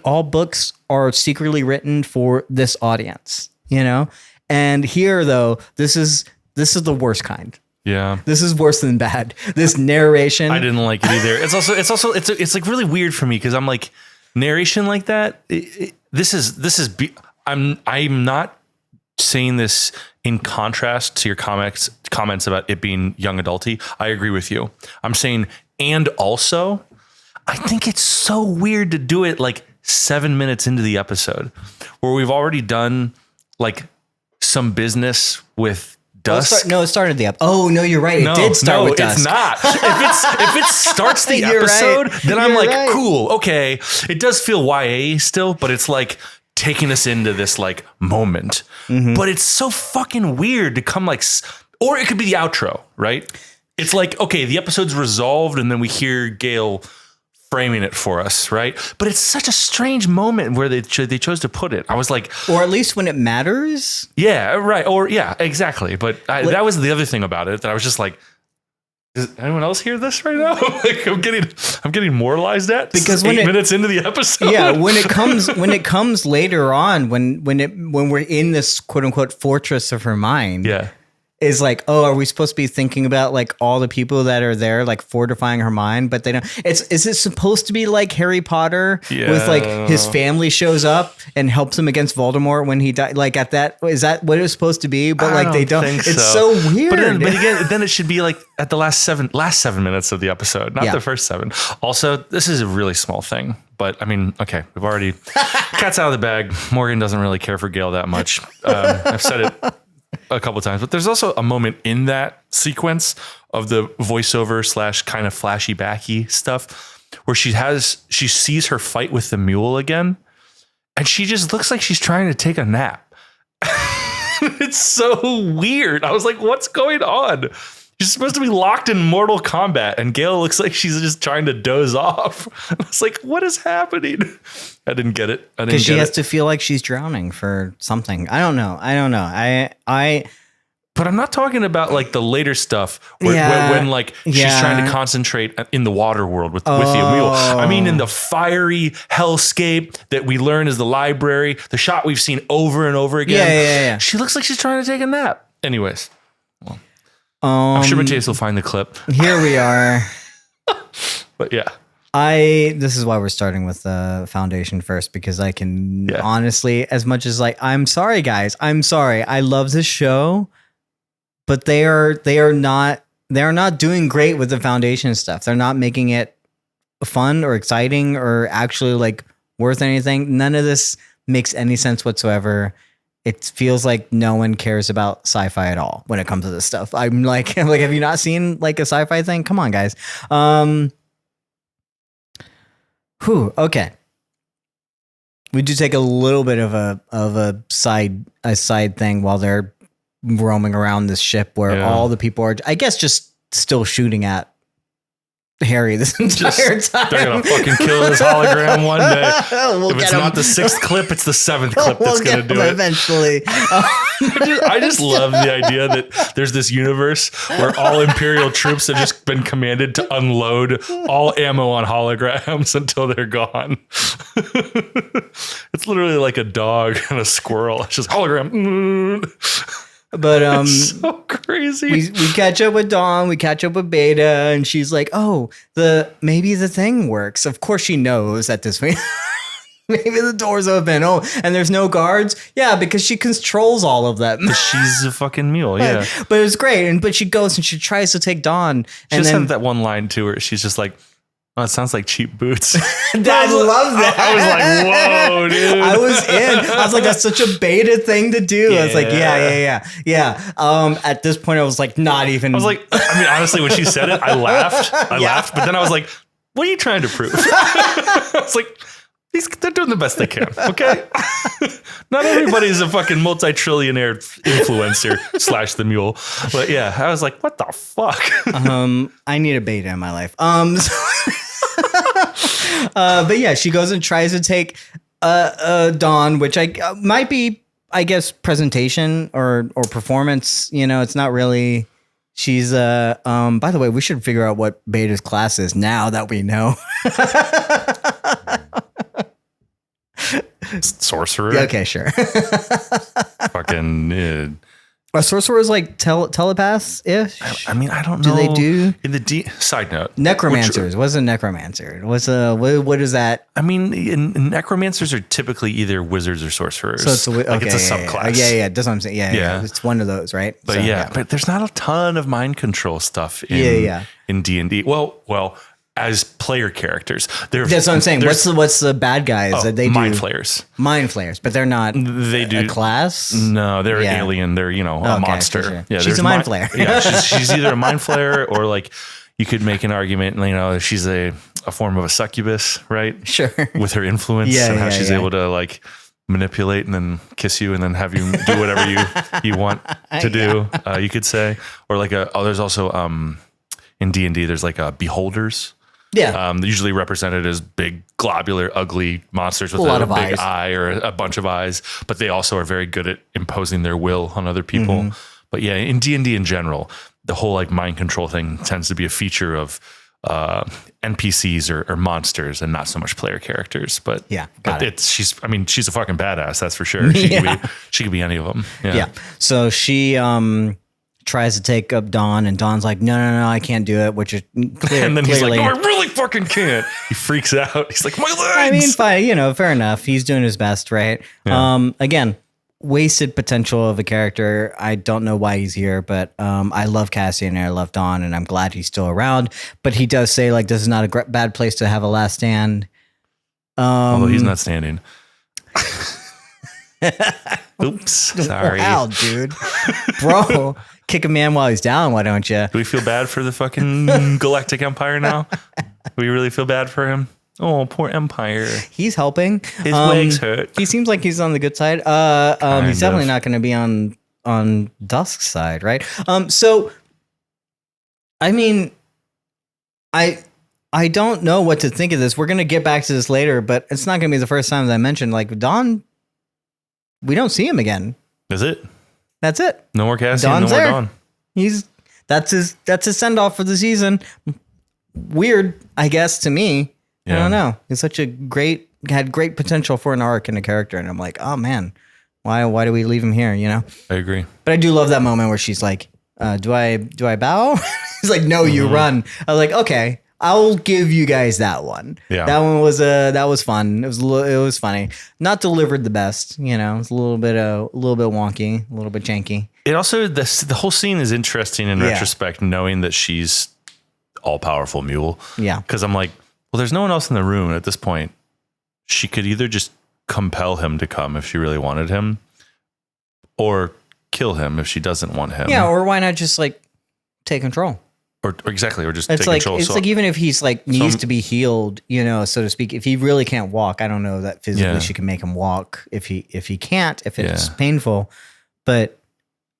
all books are secretly written for this audience. And here, though, this is the worst kind. Yeah. This is worse than bad. This narration. I didn't like it either. It's like really weird for me because I'm like, narration like that. I'm not saying this in contrast to your comments about it being young adulty. I agree with you. I'm saying, and also, I think it's so weird to do it like 7 minutes into the episode where we've already done like some business with Dusk. It started the episode. Oh, no, you're right. It did start with Dusk. It's not. If it starts the You're episode, right. then I'm You're like, right. cool, okay. It does feel YA still, but it's like taking us into this like moment. Mm-hmm. But it's so fucking weird to come like, or it could be the outro, right? It's like, okay, the episode's resolved and then we hear Gale framing it for us, right? But it's such a strange moment where they chose to put it. I was like, Or at least when it matters. yeah, right. Or yeah, exactly. But that was the other thing about it that I was just like, does anyone else hear this right now? Like I'm getting moralized at Because because when 8 minutes into the episode. Yeah, when it comes later on, when we're in this quote unquote fortress of her mind. Yeah. Is like, oh, are we supposed to be thinking about like all the people that are there, like fortifying her mind? But they don't. Is it supposed to be like Harry Potter with like his family shows up and helps him against Voldemort when he died? Like at that, is that what it was supposed to be? But like they don't. think It's so weird. But again, then it should be like at the last 7 minutes of the episode, not Yeah. the first 7. Also, this is a really small thing. But I mean, okay, we've already cat's out of the bag. Morgan doesn't really care for Gale that much. I've said it a couple of times, but there's also a moment in that sequence of the voiceover / kind of flashy backy stuff where she sees her fight with the mule again, and she just looks like she's trying to take a nap. It's so weird. I was like, what's going on? She's supposed to be locked in Mortal Kombat, and Gale looks like she's just trying to doze off. I was like, what is happening? I didn't get it. Because she has to feel like she's drowning for something. I don't know. But I'm not talking about like the later stuff when like she's trying to concentrate in the water world with the mule. I mean, in the fiery hellscape that we learn is the library, the shot we've seen over and over again. Yeah. She looks like she's trying to take a nap. Anyways, I'm sure Mattias will find the clip. Here we are. But yeah. This is why we're starting with the foundation first, because I can honestly, as much as like, I'm sorry guys, I'm sorry. I love this show, but they are not they're not doing great with the foundation stuff. They're not making it fun or exciting or actually like worth anything. None of this makes any sense whatsoever. It feels like no one cares about sci-fi at all when it comes to this stuff. I'm like, have you not seen like a sci-fi thing? Come on, guys. Okay. We do take a little bit of a side thing while they're roaming around this ship where all the people are, I guess, just still shooting at Harry this entire time. They're gonna fucking kill this hologram one day. If it's not the 6th clip, it's the 7th clip that's gonna do it eventually. I just love the idea that there's this universe where all Imperial troops have just been commanded to unload all ammo on holograms until they're gone. It's literally like a dog and a squirrel. It's just hologram. But it's so crazy. We catch up with Dawn, we catch up with Beta, and she's like, "Oh, maybe the thing works." Of course, she knows at this point. Maybe the door's open. Oh, and there's no guards. Yeah, because she controls all of them. She's a fucking mule. Yeah, but it was great. But she goes and she tries to take Dawn. She just had that one line to her. She's just like, "Oh, it sounds like cheap boots." I love that. I was like, "Whoa, dude!" I was in. I was like, "That's such a Beta thing to do." I was like, "Yeah." At this point, I was like, not even. I was like, I mean, honestly, when she said it, I laughed. I laughed, but then I was like, "What are you trying to prove?" I was like, they're doing the best they can. Okay, not everybody's a fucking multi-trillionaire influencer / the mule, but yeah, I was like, "What the fuck?" I need a Beta in my life. But yeah, she goes and tries to take Dawn, which might be, I guess, presentation or performance. You know, it's not really. She's by the way, we should figure out what Beta's class is now that we know. Sorcerer. Okay, sure. Fucking. Are sorcerers like telepaths-ish? I mean, I don't know. Do they do? In the side note, Necromancers. What's a necromancer? What is that? I mean, necromancers are typically either wizards or sorcerers. So it's a subclass. Yeah. That's what I'm saying. Yeah. It's one of those, right? But but there's not a ton of mind control stuff in D&D. Well, as player characters, that's what I'm saying. What's the bad guys that they do? Mind flayers. Mind flayers, but they're not. They do a class. No, they're alien. They're a monster. Sure. Yeah, she's a mind flayer. Yeah, she's either a mind flayer or like you could make an argument. She's a form of a succubus, right? Sure. With her influence and how she's able to like manipulate and then kiss you and then have you do whatever you want to do. You could say, or like there's also in D&D there's like beholders. Yeah. Usually represented as big, globular, ugly monsters with a big eye or a bunch of eyes, but they also are very good at imposing their will on other people. Mm-hmm. But yeah, in D&D in general, the whole like mind control thing tends to be a feature of NPCs or monsters and not so much player characters. But she's a fucking badass, that's for sure. She could be any of them. Yeah. So she tries to take up Dawn, and Dawn's like, no, I can't do it, which is clear. And then he's like, no, I really fucking can't. He freaks out. He's like, my legs. I mean, fine, fair enough. He's doing his best, right? Yeah. Again, wasted potential of a character. I don't know why he's here, but I love Cassian and I love Dawn, and I'm glad he's still around. But he does say, like, this is not a bad place to have a last stand. Although he's not standing. Oops, sorry. Wow, dude. Bro, kick a man while he's down, why don't you? Do we feel bad for the fucking Galactic Empire now? Do we really feel bad for him? Oh, poor Empire. He's helping. His legs hurt. He seems like he's on the good side. He's definitely not going to be on Dusk's side, right? So, I mean, I don't know what to think of this. We're going to get back to this later, but it's not going to be the first time that I mentioned, like, Dawn, we don't see him again. Is it? That's it. No more Cassian, Dawn's no more there. Dawn. That's his send-off for the season. Weird, I guess, to me. Yeah. I don't know. He's had great potential for an arc and a character, and I'm like, oh man, why do we leave him here? I agree. But I do love that moment where she's like, do I bow? He's like, no, you run. I was like, okay, I'll give you guys that one. Yeah. That one was fun. It was funny. Not delivered the best, you know. It's a little bit wonky, a little bit janky. It also the whole scene is interesting in retrospect, knowing that she's all powerful Mule. Yeah. Because I'm like, well, there's no one else in the room at this point. She could either just compel him to come if she really wanted him, or kill him if she doesn't want him. Yeah, or why not just like take control? Or exactly, or just It's take like control. it's like even if he's like needs to be healed, you know, so to speak. If he really can't walk, I don't know that physically she can make him walk. If he can't, if it's painful, but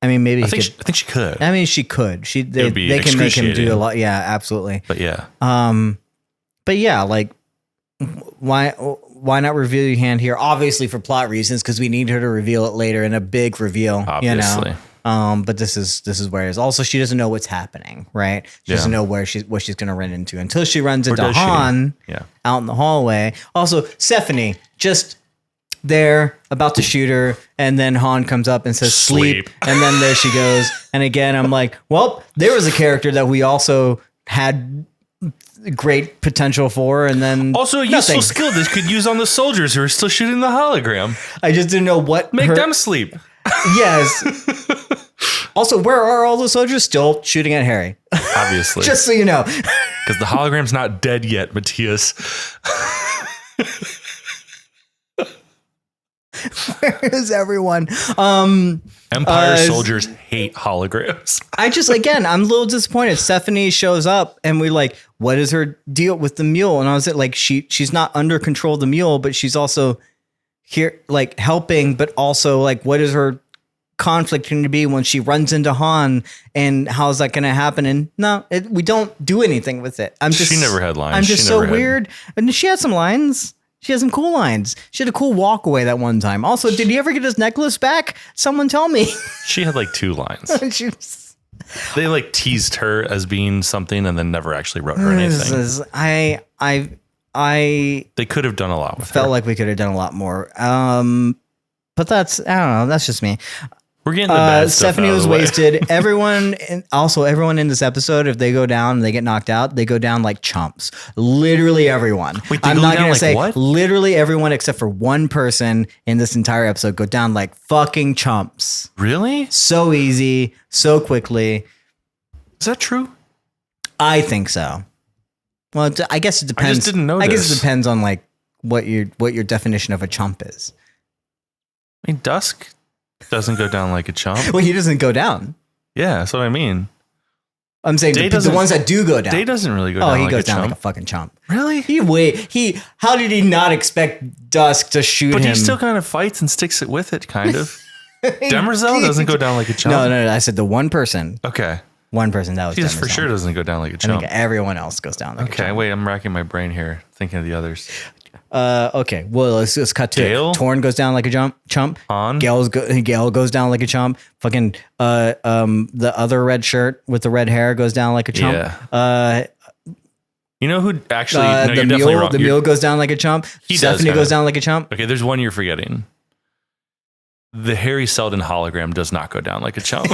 I mean, maybe I think she could. I mean, she could. They can make him do a lot. Yeah, absolutely. But yeah, like why not reveal your hand here? Obviously for plot reasons, because we need her to reveal it later in a big reveal. Obviously. You know. But this is where it is. Also, she doesn't know what's happening, right? She doesn't know what she's going to run into until she runs into Han out in the hallway. Also, Stephanie just there about to shoot her, and then Han comes up and says sleep, and then there she goes. And again, I'm like, well, there was a character that we also had great potential for, and then also a useful skill this could use on the soldiers who are still shooting the hologram. I just didn't know what make them sleep. Yes. Also, where are all the soldiers? Still shooting at Harry. Obviously. Just so you know. Because the hologram's not dead yet, Mattias. Where is everyone? Empire soldiers hate holograms. I'm a little disappointed. Stephanie shows up and we like, what is her deal with the mule? And I was like, she's not under control of the mule, but she's also here like helping, but also like, what is her conflict going to be when she runs into Han, and how's that going to happen? And no, we don't do anything with it. She never had lines. I'm just so weird. And she had some lines. She had some cool lines. She had a cool walk away that one time. Also, did he ever get his necklace back? Someone tell me. She had like 2 lines. They like teased her as being something and then never actually wrote her anything. They could have done a lot with her. Felt like we could have done a lot more. But that's, I don't know. That's just me. We're getting the bad stuff Stephanie out of was the way. wasted. Everyone in this episode, if they go down and they get knocked out, they go down like chumps. Literally everyone. Wait, I'm not going to say what? Literally everyone except for one person in this entire episode go down like fucking chumps. Really? So easy, so quickly. Is that true? I think so. Well, I guess it depends. I just didn't know I guess this. it depends on like what your definition of a chump is. I mean, Dusk doesn't go down like a chump. Well, he doesn't go down. Yeah, that's what I mean. I'm saying the ones that do go down. Day doesn't really go down. Oh, he like goes a down chump. like a fucking chump. Really? How did he not expect Dusk to shoot him? But he still kind of fights and sticks it with it, kind of. Demerzel doesn't go down like a chump. No. I said the one person. Okay. One person that was. He just for Demerzel. sure doesn't go down like a chump. I think everyone else goes down like a chump. Okay, wait, I'm racking my brain here, thinking of the others. Okay. Well, let's cut to Gale? it. Torn goes down like a chump. Han? Gale goes down like a chump. Fucking the other red shirt with the red hair goes down like a chump. Yeah. You know who actually? No, the you're mule. definitely wrong. The mule goes down like a chump. Stephanie goes down like a chump. Okay, there's one you're forgetting. The Harry Seldon hologram does not go down like a chump.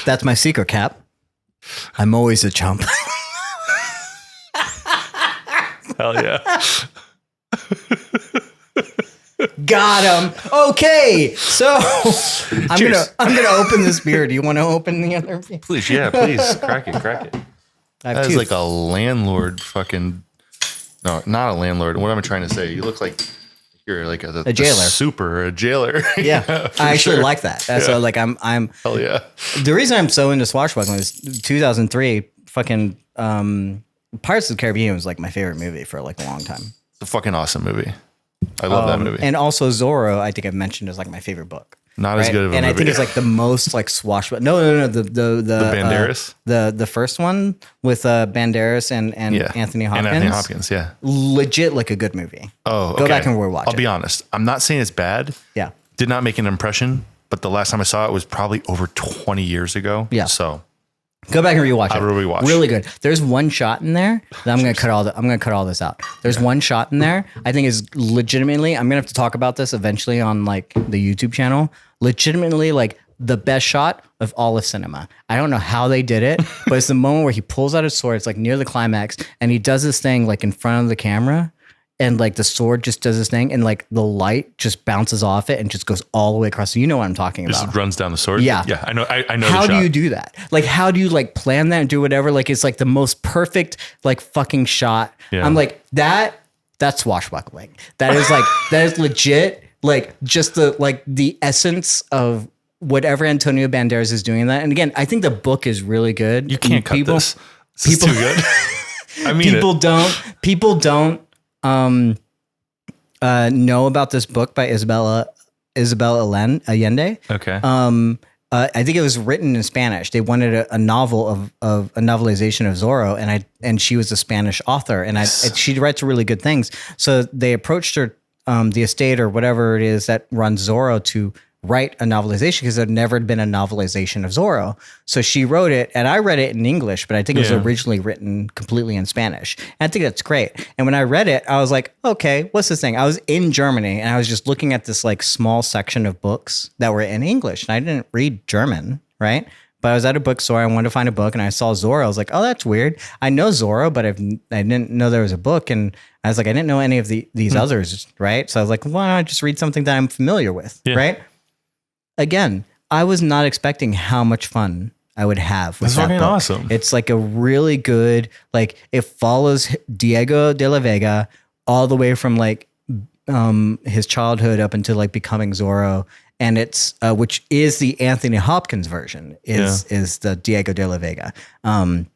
That's my secret, Cap. I'm always a chump. Hell yeah. Got him. Okay, so I'm gonna open this beer. Do you want to open the other beer? Please, yeah, please. Crack it. That is like a landlord fucking... No, not a landlord. What am I trying to say? You look like you're like a jailer. A jailer. Yeah, I actually like that. That's like I'm hell yeah. The reason I'm so into swashbuckling is 2003 fucking Pirates of the Caribbean was like my favorite movie for like a long time. It's a fucking awesome movie. I love that movie. And also Zorro, I think I've mentioned, is like my favorite book. Not as good of a movie. And I think it's like the most like swashbuckling. No. The Banderas? The first one with Banderas and Anthony Hopkins. And Anthony Hopkins, yeah. Legit like a good movie. Oh, okay. Go back and rewatch it. I'll be honest. I'm not saying it's bad. Yeah. Did not make an impression, but the last time I saw it was probably over 20 years ago. Yeah. So go back and rewatch it. I will rewatch. Really good. There's one shot in there that I'm gonna cut all this out. There's one shot in there I think is legitimately. I'm gonna have to talk about this eventually on like the YouTube channel. Legitimately like the best shot of all of cinema. I don't know how they did it, but it's the moment where he pulls out his sword. It's like near the climax, and he does this thing like in front of the camera, and like the sword just does this thing, and like the light just bounces off it and just goes all the way across. So you know what I'm talking about. Just runs down the sword. Yeah. Yeah. I know. I know. How the do shot. you do that? Like, how do you like plan that and do whatever? Like, it's like the most perfect like fucking shot. Yeah. I'm like, that's swashbuckling. That is legit. Like just the essence of whatever Antonio Banderas is doing in that. And again, I think the book is really good. You can't cut this. This is too good. I mean, people don't know about this book by Isabel Allende. Okay. I think it was written in Spanish. They wanted a novel of a novelization of Zorro, and she was a Spanish author, and she writes really good things. So they approached her, the estate or whatever it is that runs Zorro, to write a novelization because there had never been a novelization of Zorro. So she wrote it, and I read it in English, but I think it was originally written completely in Spanish. And I think that's great. And when I read it, I was like, okay, what's this thing? I was in Germany, and I was just looking at this like small section of books that were in English, and I didn't read German, right? But I was at a bookstore. I wanted to find a book, and I saw Zorro. I was like, oh, that's weird. I know Zorro, but I didn't know there was a book. And I was like, I didn't know any of these others, right? So I was like, why don't I just read something that I'm familiar with, right? Again, I was not expecting how much fun I would have with that book. Awesome. It's like a really good, like it follows Diego de la Vega all the way from like his childhood up until like becoming Zorro. And it's which is the Anthony Hopkins version is the Diego de la Vega. And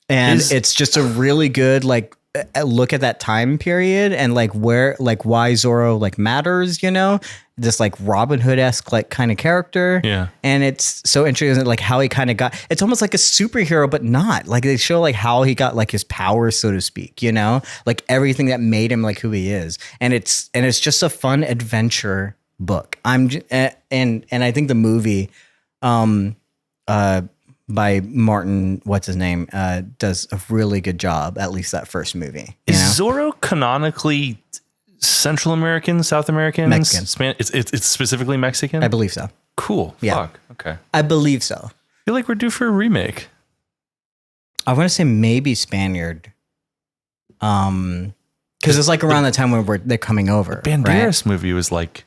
it's just a really good like look at that time period and like where like why Zorro like matters, you know, this like Robin Hood-esque like kind of character. Yeah. And it's so interesting like how he kind of got, it's almost like a superhero, but not like they show like how he got like his powers, so to speak, you know, like everything that made him like who he is. And it's just a fun adventure book. And I think the movie, by Martin, what's his name, does a really good job, at least that first movie. Is Zorro canonically Central American, South American? Mexican. It's specifically Mexican? I believe so. Cool. Yeah. Fuck. Okay. I believe so. I feel like we're due for a remake. I want to say maybe Spaniard. Because it's like around the time when they're coming over. Banderas movie was like,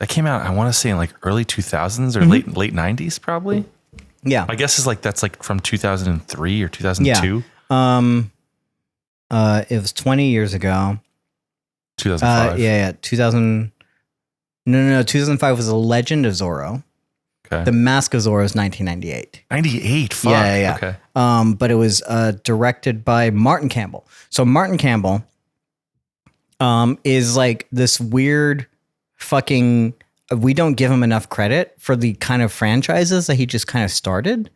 that came out, I want to say in like early 2000s or late 90s probably. Yeah. I guess it's like that's like from 2003 or 2002. It was 20 years ago. 2005. 2005 was The Legend of Zorro. Okay. The Mask of Zorro is 1998. 98. Fuck. Yeah. Okay. But it was directed by Martin Campbell. So Martin Campbell is like this weird fucking, we don't give him enough credit for the kind of franchises that he just kind of started.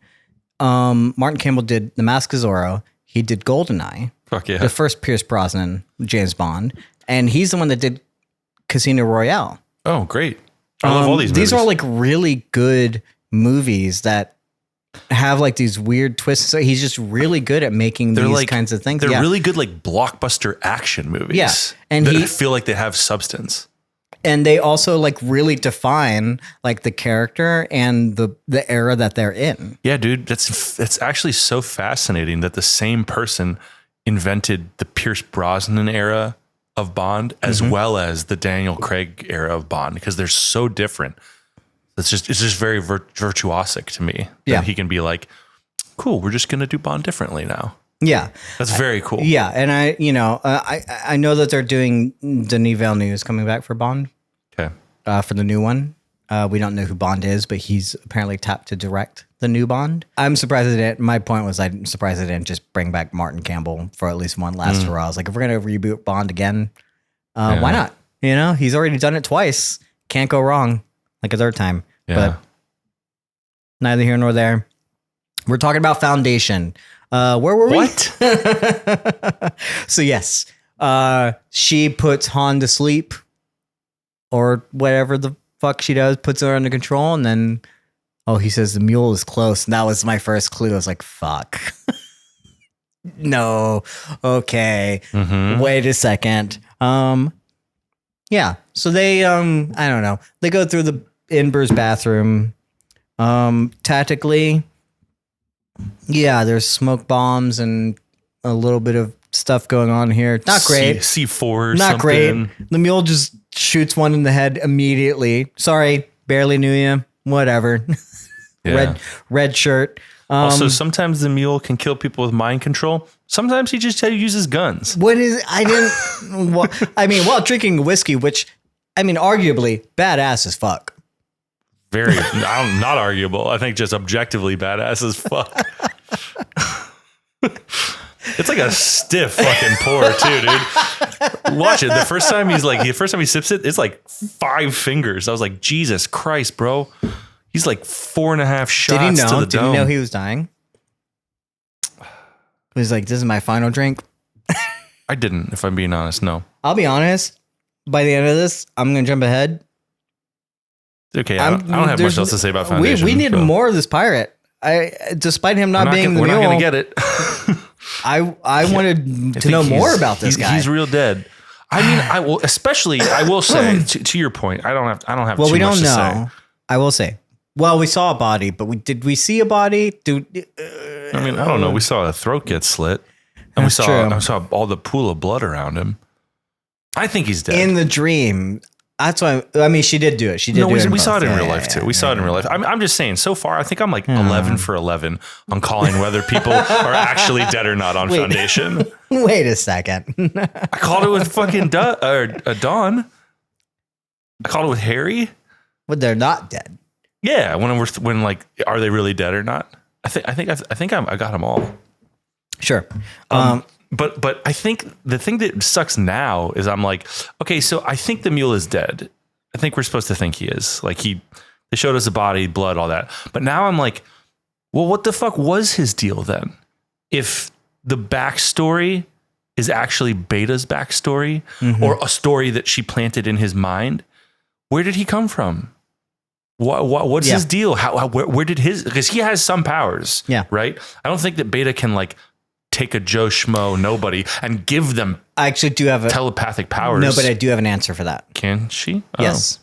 Martin Campbell did The Mask of Zorro. He did GoldenEye. Fuck yeah. The first Pierce Brosnan, James Bond. And he's the one that did Casino Royale. Oh, great. I love all these movies. These are like really good movies that have like these weird twists. So he's just really good at making these like, kinds of things. They're really good like blockbuster action movies. Yeah. And I feel like they have substance. And they also like really define like the character and the era that they're in. Yeah, dude, that's actually so fascinating that the same person invented the Pierce Brosnan era of Bond as well as the Daniel Craig era of Bond, because they're so different. It's just very virtuosic to me. That he can be like, cool, we're just gonna do Bond differently now. Yeah, that's very cool. Yeah, and I know that they're doing Denis Villeneuve coming back for Bond. Okay, for the new one. We don't know who Bond is, but he's apparently tapped to direct the new Bond. I'm surprised they didn't. My point was, I'm surprised they didn't just bring back Martin Campbell for at least one last hurrah. I was like, if we're gonna reboot Bond again, why not? You know, he's already done it twice. Can't go wrong. Like a third time. Yeah. But neither here nor there. We're talking about Foundation. Where were we? What? So yes, she puts Han to sleep, or whatever the fuck she does, puts her under control, and then he says the mule is close, and that was my first clue. I was like, fuck. No. Okay. Wait a second. Yeah. So they I don't know. They go through the Inver's bathroom. Tactically, yeah, there's smoke bombs and a little bit of stuff going on here. Not great. C4 or Not something. great. The mule just shoots one in the head immediately. Sorry, barely knew you. Whatever. Yeah. Red shirt. Also, sometimes the mule can kill people with mind control. Sometimes he just uses guns. What is? I didn't. While drinking whiskey, which, arguably badass as fuck. Very not arguable. I think just objectively badass as fuck. It's like a stiff fucking pour too, dude. Watch it. The first time he sips it, it's like 5 fingers. I was like, Jesus Christ, bro. He's like 4.5 shots Did he know? to the Did dome. he know he was dying? He was like, this is my final drink. I didn't, if I'm being honest. No. I'll be honest. By the end of this, I'm going to jump ahead. Okay, I don't have much else to say about Foundation. We need more of this pirate. Despite him not being the mule, we're not going to get it. I wanted to know more about this guy. He's real dead. I will say to your point, I don't have too much to say. Well, we don't know. I will say. Well, we saw a body, but did we see a body? I don't know. We saw a throat get slit, and I saw all the pool of blood around him. I think he's dead. In the dream. That's why. She did do it. She did. We saw it in real life too. We saw it in real life. I'm just saying. So far, I think I'm like 11 for 11 on calling whether people are actually dead or not on Foundation. Wait a second. I called it with fucking Dawn. I called it with Harry. But they're not dead. Yeah, when are they really dead or not? I think I got them all. Sure. But I think the thing that sucks now is I'm like, okay, so I think the mule is dead. I think we're supposed to think he is. Like they showed us a body, blood, all that. But now I'm like, well, what the fuck was his deal then? If the backstory is actually Beta's backstory or a story that she planted in his mind, where did he come from? What's his deal? Where did because he has some powers, right? I don't think that Beta can take a Joe Schmo nobody and give them. I actually do have telepathic powers. No, but I do have an answer for that. Can she? Oh. Yes.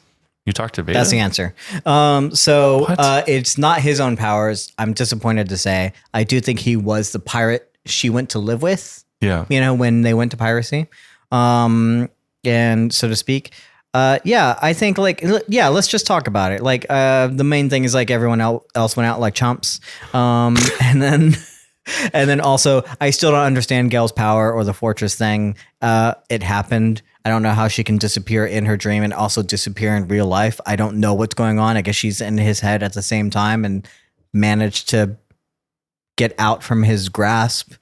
You talked to Beta? That's the answer. It's not his own powers. I'm disappointed to say. I do think he was the pirate she went to live with. Yeah. When they went to piracy, and so to speak. I think let's just talk about it. The main thing is everyone else went out like chumps. And then also I still don't understand Gail's power or the fortress thing. It happened. I don't know how she can disappear in her dream and also disappear in real life. I don't know what's going on. I guess she's in his head at the same time and managed to get out from his grasp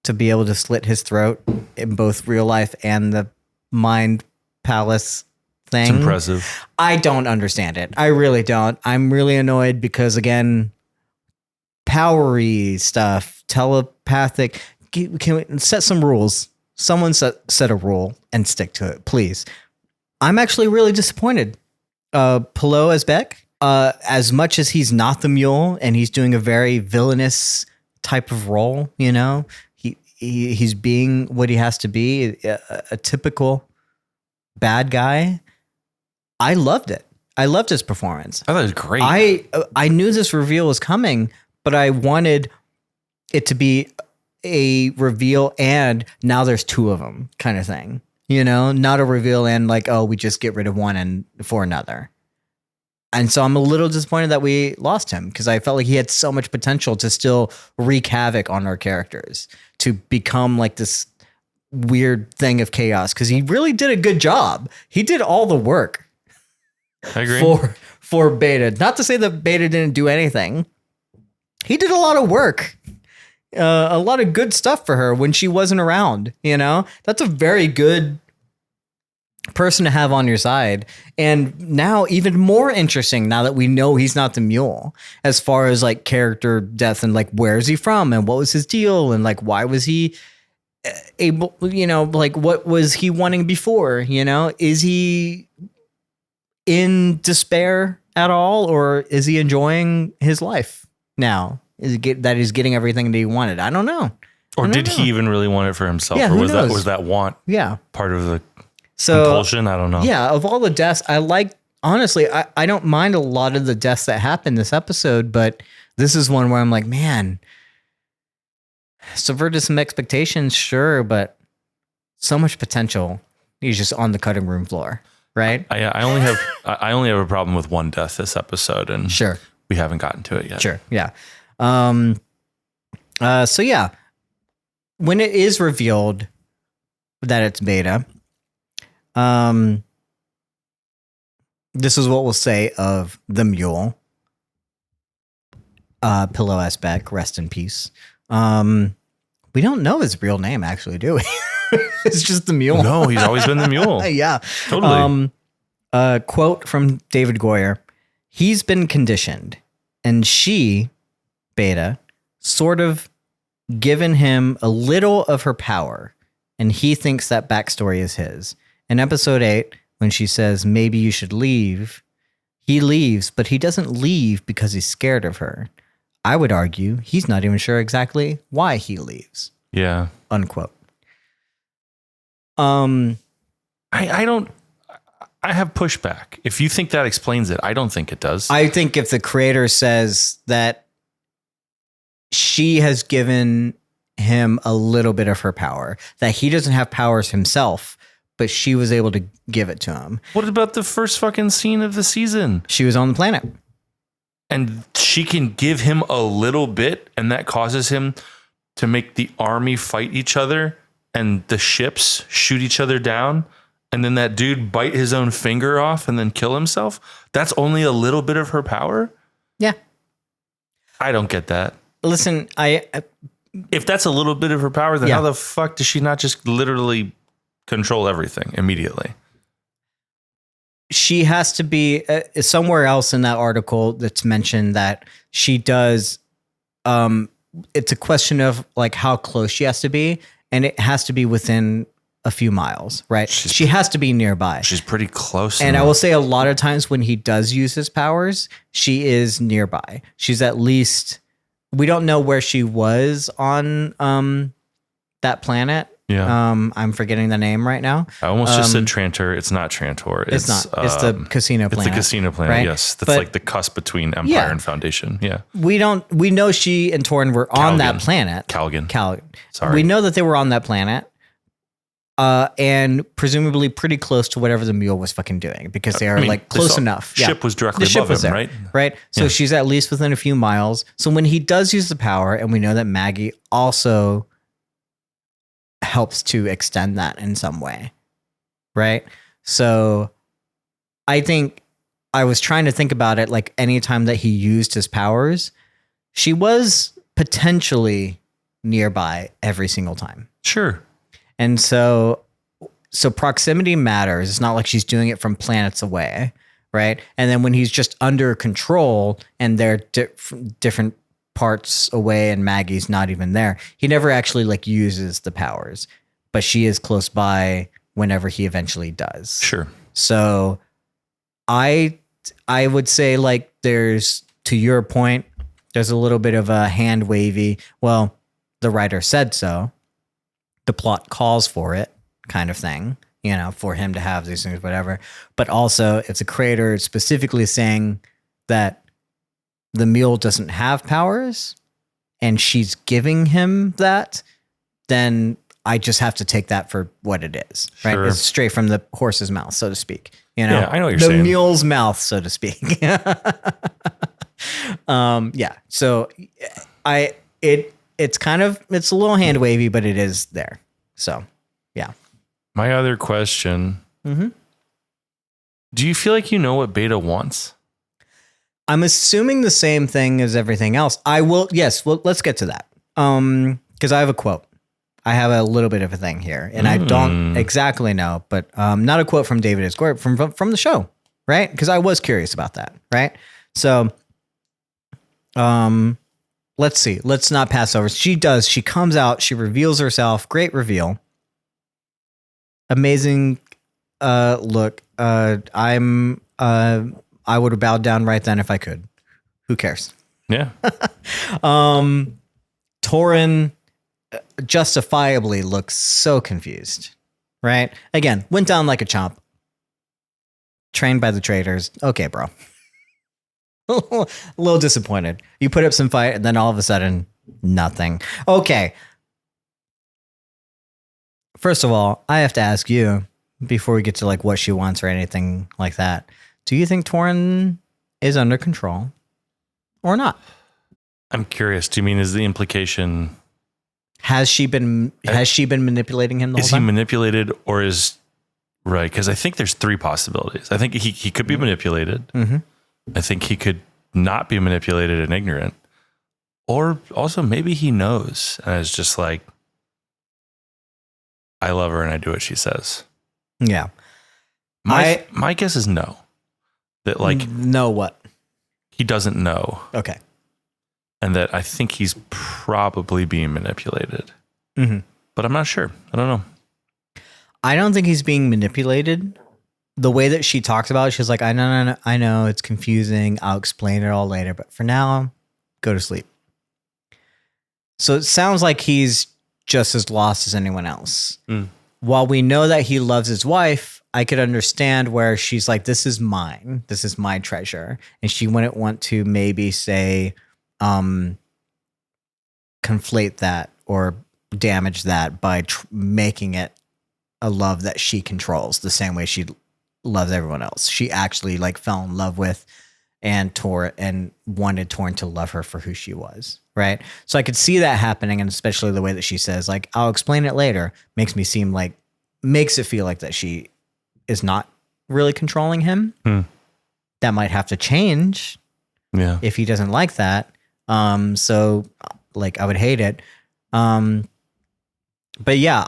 to be able to slit his throat in both real life and the mind palace thing. It's impressive. I don't understand it. I really don't. I'm really annoyed because, again, powery stuff, telepathic. Can we set some rules? Someone set a rule and stick to it, please. I'm actually really disappointed. Pillow as Beck, as much as he's not the mule and he's doing a very villainous type of role, he's being what he has to be, a typical bad guy. I loved it. I loved his performance. I thought it was great. I knew this reveal was coming, but I wanted it to be a reveal and now there's 2 of them kind of thing. Not a reveal and we just get rid of one and for another. And so I'm a little disappointed that we lost him because I felt like he had so much potential to still wreak havoc on our characters, to become this weird thing of chaos, because he really did a good job. He did all the work. I agree. For Beta. Not to say that Beta didn't do anything. He did a lot of work. A lot of good stuff for her when she wasn't around, That's a very good person to have on your side. And now even more interesting now that we know he's not the mule, as far as character depth and where is he from and what was his deal and why was he able, what was he wanting before, Is he in despair at all, or is he enjoying his life now? That he's getting everything that he wanted? I don't know. Or did he even really want it for himself? Yeah, or was that want part of the compulsion? I don't know. Yeah, of all the deaths, I like honestly, I don't mind a lot of the deaths that happened this episode, but this is one where I'm like, man, subverted some expectations, sure, but so much potential. He's just on the cutting room floor, right? I only have a problem with one death this episode, and Sure. we haven't gotten to it yet. Sure, yeah. So yeah, when it is revealed that it's Beta, this is what we'll say of the Mule. Pillow S. Beck, rest in peace. We don't know his real name, actually, do we? It's just the Mule. No, he's always been the Mule. Yeah. Totally. Quote from David Goyer. He's been conditioned, and she, Beta, sort of given him a little of her power, and he thinks that backstory is his. In episode 8, when she says, maybe you should leave, he leaves, but he doesn't leave because he's scared of her. I would argue he's not even sure exactly why he leaves. Yeah. Unquote. I have pushback. If you think that explains it, I don't think it does. I think if the creator says that she has given him a little bit of her power, that he doesn't have powers himself, but she was able to give it to him. What about the first fucking scene of the season? She was on the planet. And she can give him a little bit, and that causes him to make the army fight each other and the ships shoot each other down. And then that dude bite his own finger off and then kill himself. That's only a little bit of her power. Yeah. I don't get that. Listen, If that's a little bit of her power, then Yeah. how the fuck does she not just literally control everything immediately? she has to be somewhere else in that article that's mentioned that she does. It's a question of like how close she has to be, and it has to be within a few miles, right? She has to be nearby. She's pretty close. And I will say a lot of times when he does use his powers, she is nearby. She's at least, we don't know where she was on that planet. Yeah. I'm forgetting the name right now. I almost just said Trantor. It's not Trantor. It's not. It's the casino planet. It's the casino planet. right? Yes. That's But like the cusp between Empire Yeah. and Foundation. Yeah. we know she and Torin were on that planet. Calgan. Sorry. We know that they were on that planet. And presumably pretty close to whatever the Mule was fucking doing because they are like close enough. Ship was directly above him, right? Right. So Yeah. she's at least within a few miles. So when he does use the power, and we know that Maggie also helps to extend that in some way. Right. So I think I was trying to think about it like anytime that he used his powers, she was potentially nearby every single time. Sure. And so proximity matters. It's not like she's doing it from planets away, right? And then when he's just under control and they're different parts away and Maggie's not even there, he never actually like uses the powers, but she is close by whenever he eventually does. Sure. So I would say like there's, to your point, there's a little bit of a hand wavy. Well, the writer said so. The plot calls for it kind of thing, you know, for him to have these things, whatever. But also if the creator is specifically saying that the Mule doesn't have powers and she's giving him that, then I just have to take that for what it is, right? Sure. It's straight from the horse's mouth, so to speak. You know, Yeah, I know what you're the saying. mule's mouth, so to speak. Yeah. So it's kind of, it's a little hand wavy, but it is there. So, yeah. My other question. Mm-hmm. Do you feel like you know what Beta wants? I'm assuming the same thing as everything else. I will. Yes. Well, let's get to that. Because I have a quote. I have a little bit of a thing here, and I don't exactly know, but not a quote from David S. Goyer from the show, right? Because I was curious about that, right? So, let's see. Let's not pass over. She comes out. She reveals herself. Great reveal. Amazing look. I would have bowed down right then if I could. Who cares? Yeah. Torin justifiably looks so confused, right? Again, went down like a chomp. trained by the traitors. Okay, bro. A little disappointed. You put up some fight, and then all of a sudden, nothing. Okay. First of all, I have to ask you, before we get to like what she wants or anything like that, do you think Torrin is under control or not? I'm curious. Do you mean is the implication? Has she been manipulating him the whole Is time? he manipulated or is right? Because I think there's three possibilities. I think he could be manipulated. Mm-hmm. I think he could not be manipulated and ignorant, or also maybe he knows and is just like, I love her and I do what she says. Yeah. My guess is no. That like know what? he doesn't know, Okay. and that I think he's probably being manipulated. Mm-hmm. But I'm not sure. I don't know. I don't think he's being manipulated. The way that she talks about it, she's like, I know, it's confusing. I'll explain it all later. But for now, go to sleep. So it sounds like he's just as lost as anyone else. Mm. While we know that he loves his wife, I could understand where she's like, this is mine. This is my treasure. And she wouldn't want to maybe say, conflate that or damage that by making it a love that she controls the same way she loves everyone else. She actually like fell in love with and wanted Torrin to love her for who she was. Right. So I could see that happening. And especially the way that she says, like, I'll explain it later, makes it feel like that she is not really controlling him. That might have to change. Yeah. If he doesn't like that. So like I would hate it. But yeah,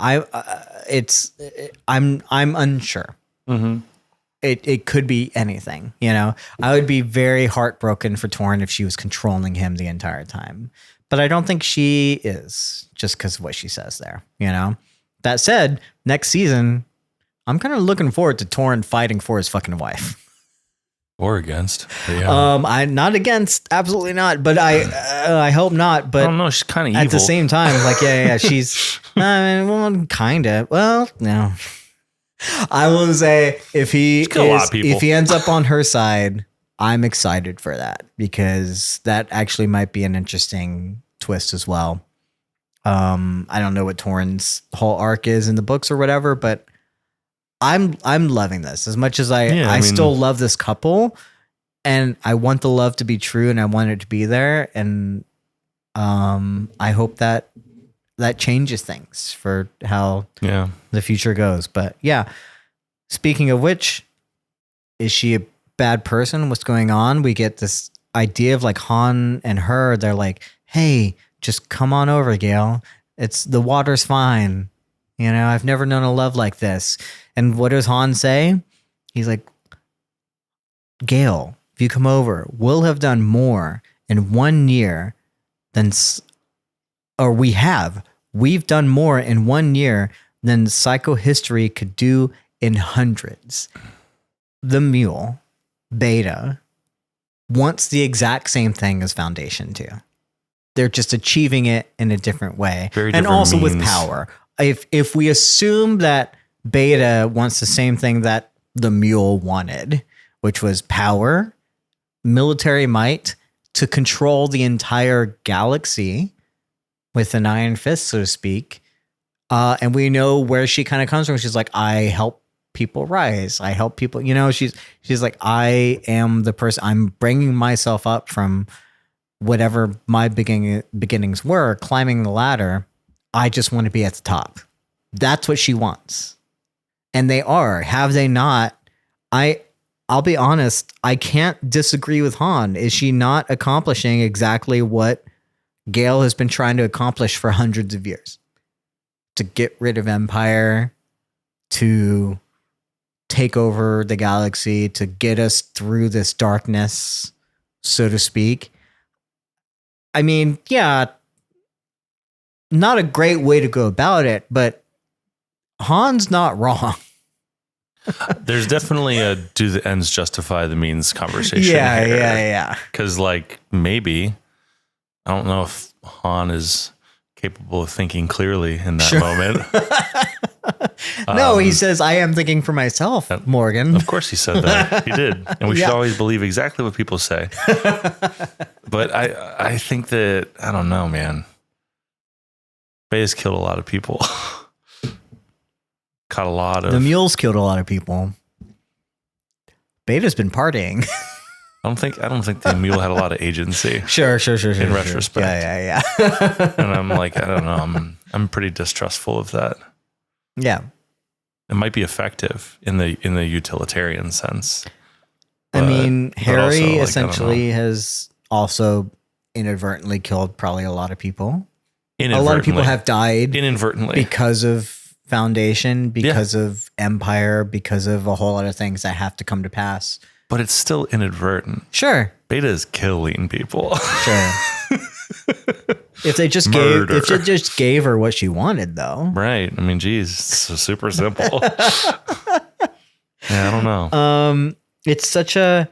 I'm unsure. Mm-hmm. It could be anything, you know. I would be very heartbroken for Torrin if she was controlling him the entire time. But I don't think she is, just because of what she says there, you know. That said, next season, I'm kind of looking forward to Torrin fighting for his fucking wife. Or against. Yeah. I'm not against, absolutely not. But I hope not. But I don't know. She's kind of evil. at the same time, like yeah, she's kind of. Well, no. I will say if he ends up on her side, I'm excited for that because that actually might be an interesting twist as well. I don't know what Torrin's whole arc is in the books or whatever, but I'm loving this as much as I still love this couple and I want the love to be true and I want it to be there. And I hope that changes things for how the future goes. But yeah, speaking of which, is she a bad person? What's going on? We get this idea of like Han and her. They're like, hey, just come on over, Gale. The water's fine. You know, I've never known a love like this. And what does Han say? He's like, Gale, if you come over, we'll have done more in 1 year we've done more in 1 year than psychohistory could do in hundreds. The Mule, Beta, wants the exact same thing as Foundation too. They're just achieving it in a different way. And also means. With power. If we assume that Beta wants the same thing that the Mule wanted, which was power, military might to control the entire galaxy with an iron fist, so to speak. And we know where she kind of comes from. She's like, I help people rise. I help people, you know, she's like, I am the person, I'm bringing myself up from whatever my beginnings were, climbing the ladder. I just want to be at the top. That's what she wants. And they are. Have they not? I'll be honest, I can't disagree with Han. Is she not accomplishing exactly what Gale has been trying to accomplish for hundreds of years? To get rid of Empire, to take over the galaxy, to get us through this darkness, so to speak. I mean, yeah, not a great way to go about it, but Han's not wrong. There's definitely a do the ends justify the means conversation. Yeah. Because like maybe, I don't know if Han is capable of thinking clearly in that Sure. moment. No, he says, I am thinking for myself, Morgan. Of course he said that. He did. And we should Yeah. always believe exactly what people say. But I think that, I don't know, man. Beda's killed a lot of people. Caught a lot of... The mules killed a lot of people. Beta's been partying. I don't think the mule had a lot of agency. Sure. In retrospect. Yeah. And I'm like, I don't know. I'm pretty distrustful of that. Yeah. It might be effective in the utilitarian sense. I mean, but Harry also, like, I don't essentially has also inadvertently killed probably a lot of people. A lot of Inadvertently. people have died Inadvertently. because of Foundation, because of Empire, because of a whole lot of things that have to come to pass. But it's still inadvertent. Sure. Beta is killing people. Sure. If they just gave her what she wanted, though. Right. I mean, geez, it's so super simple. Yeah, I don't know. It's such an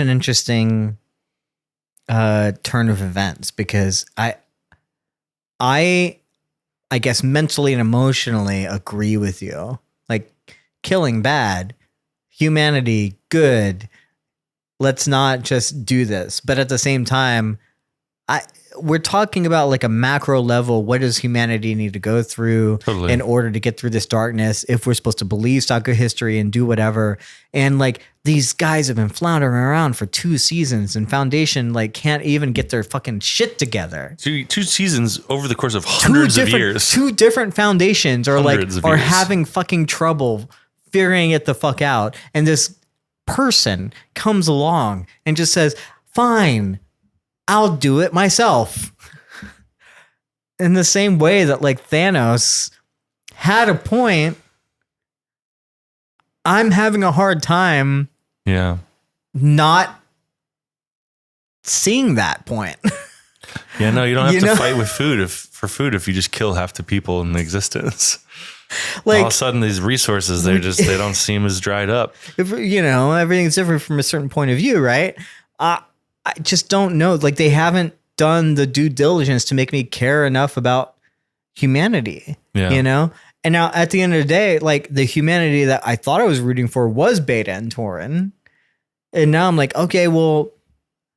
interesting turn of events, because I guess mentally and emotionally agree with you. Like, killing bad, humanity good. Let's not just do this. But at the same time, we're talking about like a macro level. What does humanity need to go through in order to get through this darkness? If we're supposed to believe stock of history and do whatever. And like, these guys have been floundering around for 2 seasons, and Foundation like can't even get their fucking shit together. 2 seasons over the course of hundreds of years. 2 different foundations are Hundreds of are years. having fucking trouble figuring it the fuck out. And this person comes along and just says, fine, I'll do it myself. In the same way that like Thanos had a point, I'm having a hard time not seeing that point. Yeah, no, you don't have You to know? fight with food if you just kill half the people in existence. Like, all of a sudden these resources, they don't seem as dried up. if, everything's different from a certain point of view, right? I just don't know. Like, they haven't done the due diligence to make me care enough about humanity, Yeah. And now at the end of the day, like, the humanity that I thought I was rooting for was Beta and Tauren. And now I'm like, okay, well,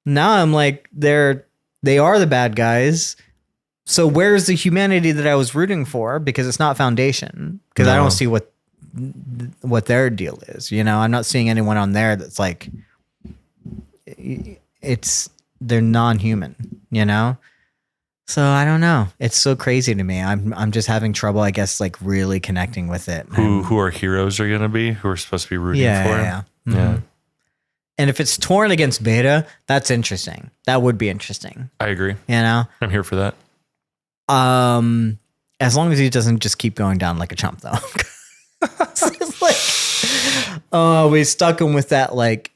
now I'm like, they are the bad guys. So where's the humanity that I was rooting for? Because it's not Foundation. Because I don't see what their deal is. I'm not seeing anyone on there that's like, they're non-human, So I don't know. It's so crazy to me. I'm just having trouble, I guess, like really connecting with it. Who our heroes are going to be, who we're supposed to be rooting for. Yeah. Mm-hmm. And if it's Tauren against Beta, that's interesting. That would be interesting. I agree. I'm here for that. As long as he doesn't just keep going down like a chump, though. It's like, we stuck him with that like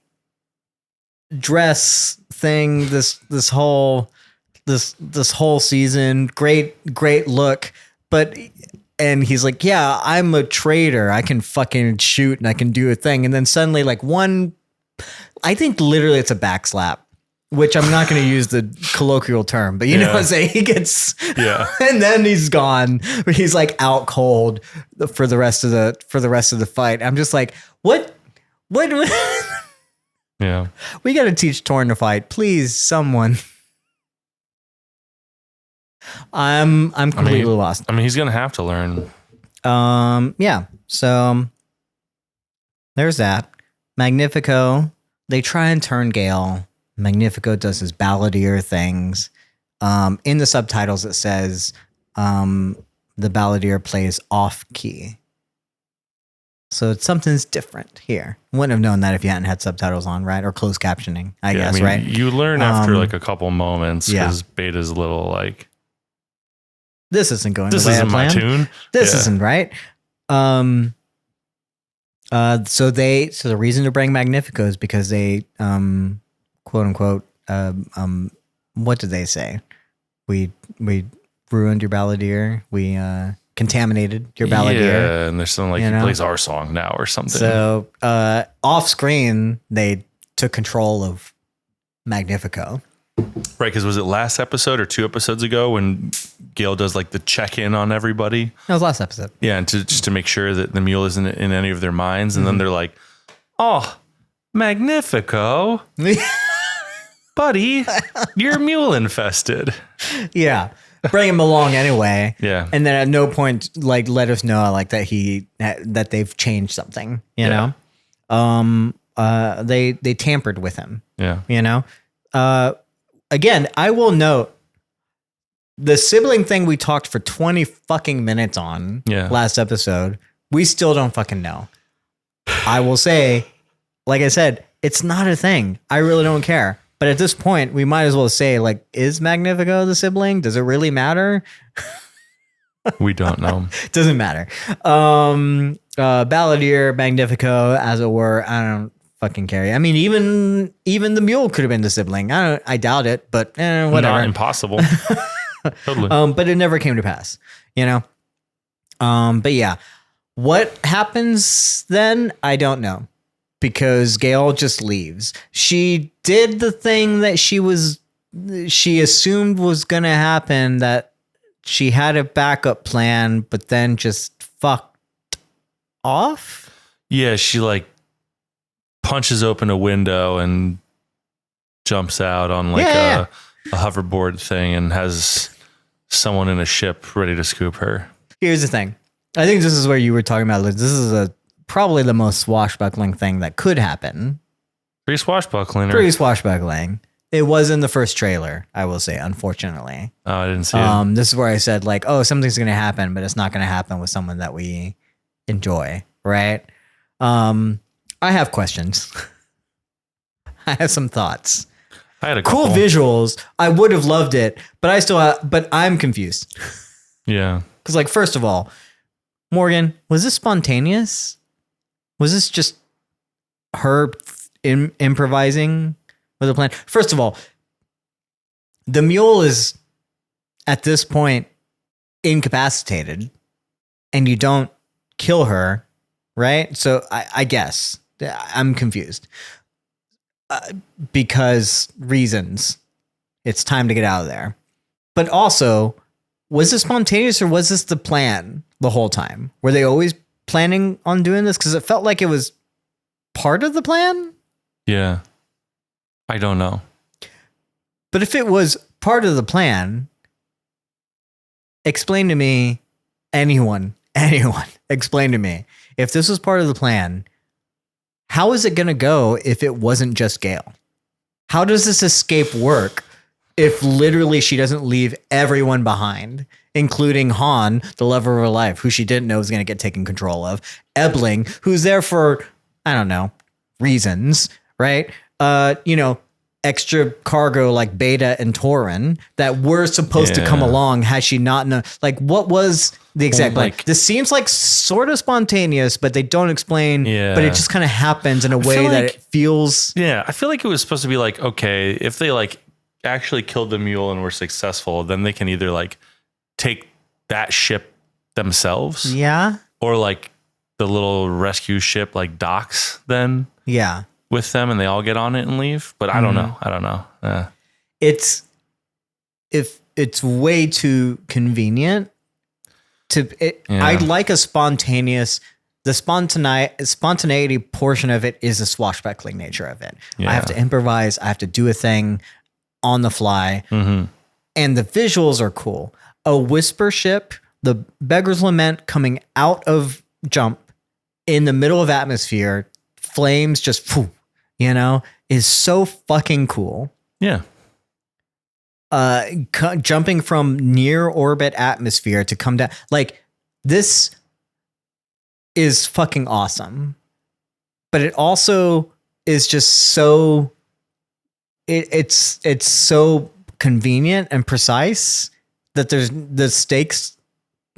dress thing. This whole season, great look, and he's like, yeah, I'm a traitor. I can fucking shoot and I can do a thing. And then suddenly, like, I think literally it's a backslap, which I'm not going to use the colloquial term, but you know what I'm saying? He gets, and then he's gone. He's like out cold for the rest of the fight. I'm just like, what? Yeah. We got to teach Tauren to fight, please, someone. I'm completely lost. I mean, he's going to have to learn. Yeah. So there's that. Magnifico. They try and turn Gale. Magnifico does his balladeer things. In the subtitles, it says the balladeer plays off key. So something's different here. Wouldn't have known that if you hadn't had subtitles on, right? Or closed captioning, I guess, right? You learn after like a couple moments because Beta's a little like, this isn't going this the way isn't I my planned. tune. This isn't right. So the reason to bring Magnifico is because they, quote unquote, what did they say? We ruined your balladeer. We contaminated your balladeer. Yeah, and there's something like he plays our song now or something. So off screen, they took control of Magnifico. Right, because was it last episode or 2 episodes ago when Gale does like the check-in on everybody? That was last episode. Yeah, and just to make sure that the mule isn't in any of their minds. And then they're like, oh, Magnifico. Buddy, you're mule infested. Yeah. Bring him along anyway. Yeah. And then at no point, like, let us know, like, that they've changed something, you know? They tampered with him. Yeah. You know? Again, I will note the sibling thing we talked for 20 fucking minutes on last episode. We still don't fucking know. I will say, like I said, it's not a thing. I really don't care. But at this point, we might as well say, like, is Magnifico the sibling? Does it really matter? We don't know. Doesn't matter. Balladeer, Magnifico, as it were. I don't fucking care. I mean, even the mule could have been the sibling. I doubt it, but whatever. Not impossible. Totally. But it never came to pass, you know? But yeah, what happens then? I don't know, because Gale just leaves. She did the thing that she assumed was going to happen, that she had a backup plan, but then just fucked off. Yeah, she like punches open a window and jumps out on like a hoverboard thing and has someone in a ship ready to scoop her. Here's the thing. I think this is where you were talking about, Liz. This is probably the most swashbuckling thing that could happen. Pretty swashbuckling. It was in the first trailer, I will say, unfortunately. Oh, I didn't see it. This is where I said, like, oh, something's going to happen, but it's not going to happen with someone that we enjoy, right? I have questions. I have some thoughts. I had a cool visuals. I would have loved it, but I'm confused. Yeah. Because, like, first of all, Morgan, was this spontaneous? Was this just her improvising with a plan? First of all, the mule is at this point incapacitated, and you don't kill her, right? So I guess I'm confused because reasons. It's time to get out of there. But also, was this spontaneous or was this the plan the whole time? Were they always planning on doing this? Because it felt like it was part of the plan. Yeah. I don't know. But if it was part of the plan, explain to me, anyone, explain to me, if this was part of the plan, how is it going to go if it wasn't just Gale? How does this escape work if literally she doesn't leave everyone behind, including Han, the lover of her life, who she didn't know was going to get taken control of, Ebling, who's there for, I don't know, reasons, right? Extra cargo like Beta and Tauren that were supposed to come along had she not known. Like, what was the exact plan? This seems like sort of spontaneous, but they don't explain. Yeah. But it just kind of happens in a way that it feels. Yeah, I feel like it was supposed to be like, okay, if they like actually killed the mule and were successful, then they can either like take that ship themselves. Yeah. Or like the little rescue ship like docks then. Yeah. With them and they all get on it and leave. But I don't know. It's way too convenient I'd like a spontaneous, the spontaneity portion of it is the swashbuckling nature of it. Yeah. I have to improvise. I have to do a thing on the fly. Mm-hmm. And the visuals are cool. A whisper ship, the Beggar's Lament coming out of jump in the middle of atmosphere, flames just, is so fucking cool. Yeah. Jumping from near orbit atmosphere to come down. Like, this is fucking awesome. But it also is just so, it's so convenient and precise that the stakes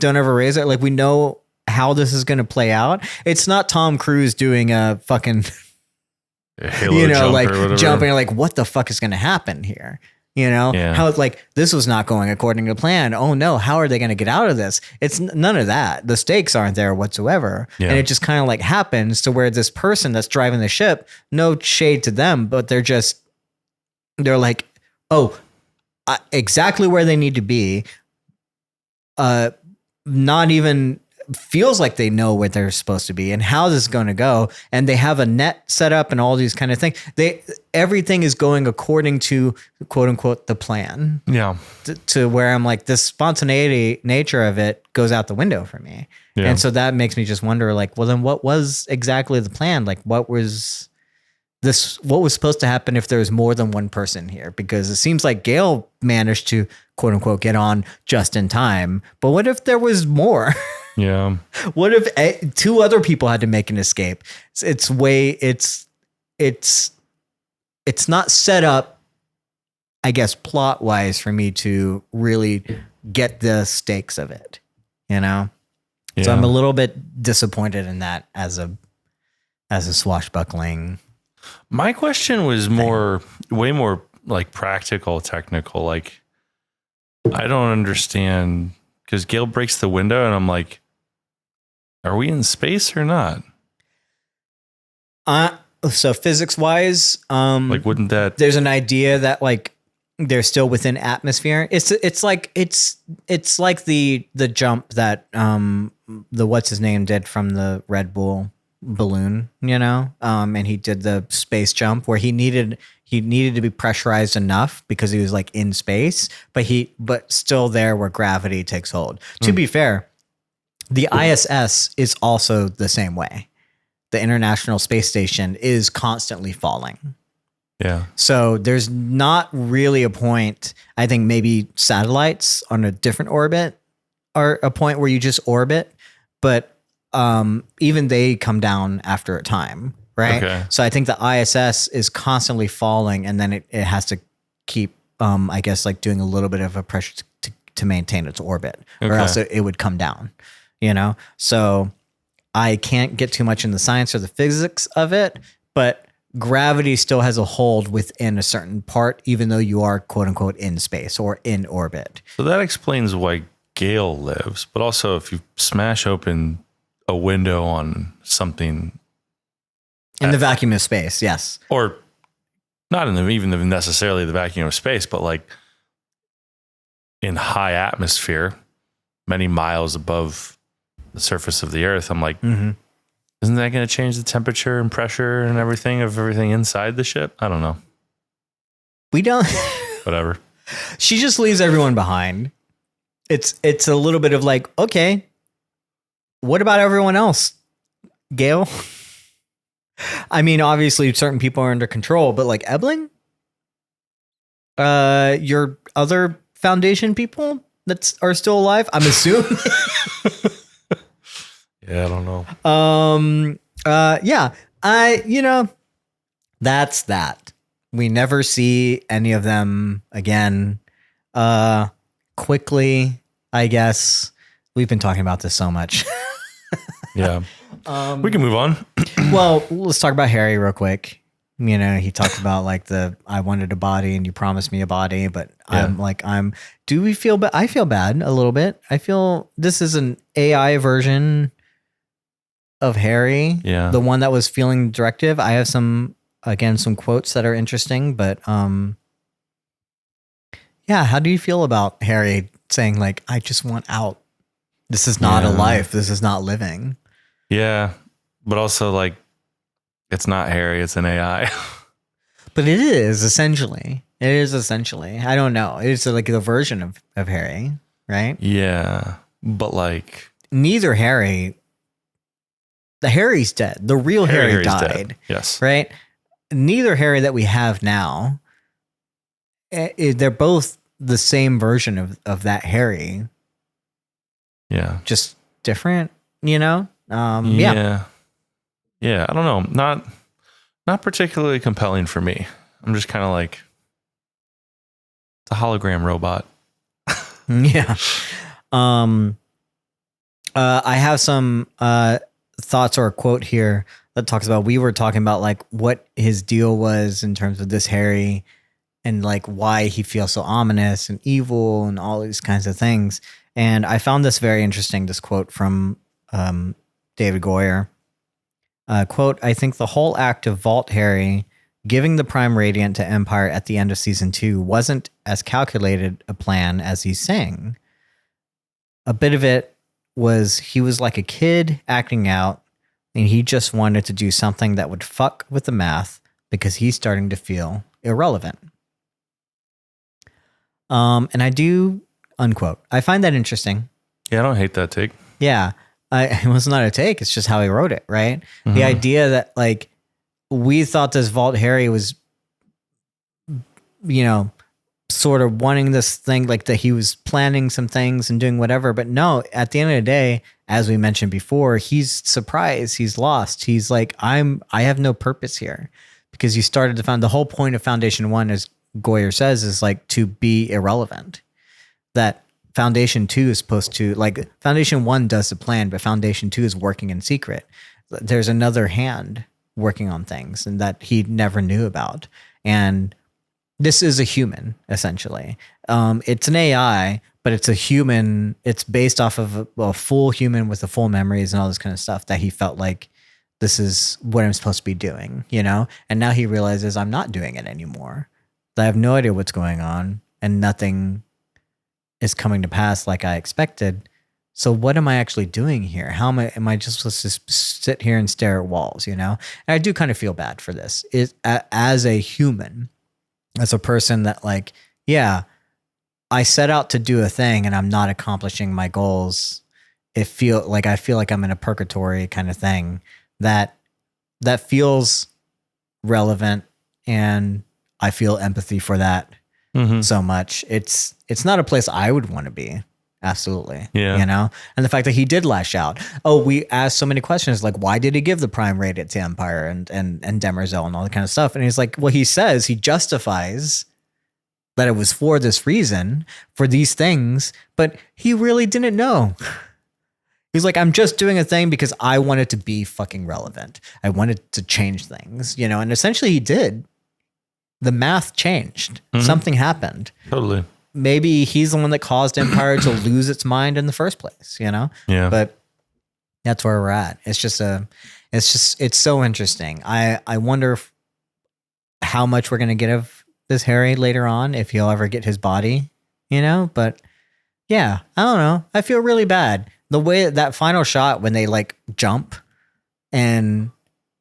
don't ever raise it. Like, we know how this is going to play out. It's not Tom Cruise doing a fucking, jumping, like, what the fuck is going to happen here? How it's like, this was not going according to plan. Oh no, how are they going to get out of this? It's none of that. The stakes aren't there whatsoever. Yeah. And it just kind of like happens to where this person that's driving the ship, no shade to them, but they're like, exactly where they need to be. Not even feels like they know where they're supposed to be and how this is going to go. And they have a net set up and all these kind of things. Everything is going according to quote unquote the plan. Yeah. To where I'm like, this spontaneity nature of it goes out the window for me. Yeah. And so that makes me just wonder, like, well, then what was exactly the plan? Like, what was supposed to happen if there was more than one person here? Because it seems like Gale managed to quote unquote get on just in time. But what if there was more? Yeah. What if two other people had to make an escape? It's not set up, I guess, plot wise for me to really get the stakes of it, you know? Yeah. So I'm a little bit disappointed in that as a swashbuckling. My question was way more like practical, technical. Like, I don't understand, because Gale breaks the window and I'm like, are we in space or not? So physics wise, like, wouldn't that? There's an idea that like they're still within atmosphere. It's like the jump that the what's his name did from the Red Bull balloon, you know, and he did the space jump where he needed to be pressurized enough because he was like in space, but still there where gravity takes hold. To be fair, the ISS is also the same way. The International Space Station is constantly falling. Yeah. So there's not really a point. I think maybe satellites on a different orbit are a point where you just orbit, but even they come down after a time, right? Okay. So I think the ISS is constantly falling, and then it has to keep, I guess, like doing a little bit of a pressure to maintain its orbit, or else it would come down, you know? So I can't get too much in the science or the physics of it, but gravity still has a hold within a certain part, even though you are quote unquote in space or in orbit. So that explains why Gale lives, but also if you smash open a window on something In the vacuum of space, yes. or not in even necessarily the vacuum of space, but like in high atmosphere, many miles above the surface of the earth, I'm like, isn't that going to change the temperature and pressure and everything inside the ship? I don't know. We don't. Whatever. She just leaves everyone behind. It's a little bit of like, okay, what about everyone else, Gale? I mean, obviously certain people are under control, but like Ebling, your other Foundation people that are still alive, I'm assuming. Yeah, I don't know. Yeah, that's that. We never see any of them again. Quickly, I guess. We've been talking about this so much. Yeah. We can move on. Well, let's talk about Harry real quick. You know, he talked about like I wanted a body and you promised me a body, but Yeah. do we feel bad? I feel bad a little bit. I feel this is an AI version of Harry. Yeah. The one that was feeling directive. I have some quotes that are interesting, but yeah, how do you feel about Harry saying like, I just want out. This is not a life. This is not living. Yeah. But also like, it's not Harry, it's an AI. But it is essentially. I don't know. It's like the version of Harry, right? Yeah. But like, neither Harry. The Harry's dead. The real Harry died. Dead. Yes. Right? Neither Harry that we have now, they're both the same version of that Harry. Yeah. Just different, you know? Yeah. Yeah. I don't know. Not particularly compelling for me. I'm just kind of like, it's a hologram robot. Yeah. I have some thoughts or a quote here that talks about, we were talking about like what his deal was in terms of this Harry and like why he feels so ominous and evil and all these kinds of things. And I found this very interesting, this quote from David Goyer. Quote, I think the whole act of Vault Harry giving the Prime Radiant to Empire at the end of season 2 wasn't as calculated a plan as he's saying. A bit of it was he was like a kid acting out, and he just wanted to do something that would fuck with the math because he's starting to feel irrelevant. And I do, unquote. I find that interesting. Yeah, I don't hate that take. Yeah. It was not a take. It's just how he wrote it, right? The idea that, like, we thought this Vault Harry was, you know, sort of wanting this thing, like that he was planning some things and doing whatever. But no, at the end of the day, as we mentioned before, he's surprised. He's lost. He's like, I have no purpose here, because you started to found the whole point of Foundation 1, as Goyer says, is like to be irrelevant. That Foundation 2 is supposed to, like, Foundation 1 does the plan, but Foundation 2 is working in secret. There's another hand working on things and that he never knew about. And this is a human, essentially. It's an AI, but it's a human. It's based off of a full human with the full memories and all this kind of stuff that he felt like, this is what I'm supposed to be doing, you know? And now he realizes I'm not doing it anymore. I have no idea what's going on and nothing is coming to pass like I expected. So what am I actually doing here? How am I just supposed to sit here and stare at walls, you know? And I do kind of feel bad for this. As a human, as a person that, like, yeah, I set out to do a thing and I'm not accomplishing my goals. I feel like I'm in a purgatory kind of thing that feels relevant, and I feel empathy for that so much. It's not a place I would want to be. Absolutely. Yeah. You know? And the fact that he did lash out. Oh, we asked so many questions, like, why did he give the Prime Radiant to Empire and Demerzel and all that kind of stuff? And he's like, well, he says, he justifies that it was for this reason, for these things, but he really didn't know. He's like, I'm just doing a thing because I wanted to be fucking relevant. I wanted to change things, you know? And essentially he did. The math changed. Something happened. Totally. Maybe he's the one that caused Empire to lose its mind in the first place, you know? Yeah. But that's where we're at. It's so interesting. I wonder how much we're going to get of this Harry later on, if he'll ever get his body, you know? But yeah, I don't know. I feel really bad. The way that final shot when they, like, jump and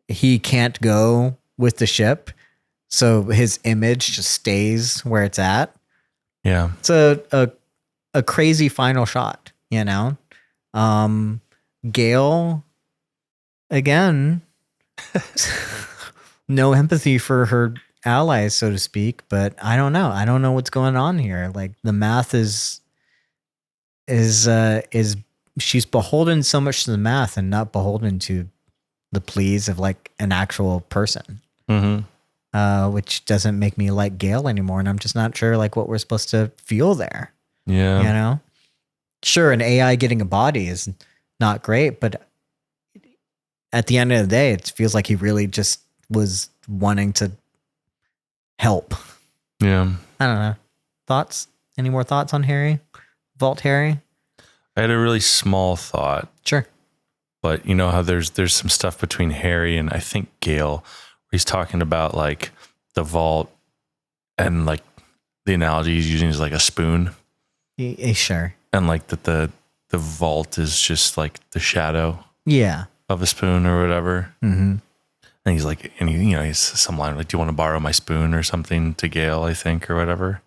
he can't go with the ship, so his image just stays where it's at. Yeah. It's a crazy final shot, you know? Gale, again, no empathy for her allies, so to speak, but I don't know. I don't know what's going on here. Like, the math is she's beholden so much to the math and not beholden to the pleas of, like, an actual person. Which doesn't make me like Gale anymore. And I'm just not sure, like, what we're supposed to feel there. Yeah. You know? Sure, an AI getting a body is not great, but at the end of the day, it feels like he really just was wanting to help. Yeah. I don't know. Thoughts? Any more thoughts on Harry? Vault Harry? I had a really small thought. Sure. But you know how there's some stuff between Harry and I think Gale. He's talking about, like, the vault, and, like, the analogy he's using is like a spoon. Sure. And, like, that the vault is just like the shadow. Yeah. Of a spoon or whatever. And he's like, and he's some line like, "Do you want to borrow my spoon?" or something to Gale, I think, or whatever.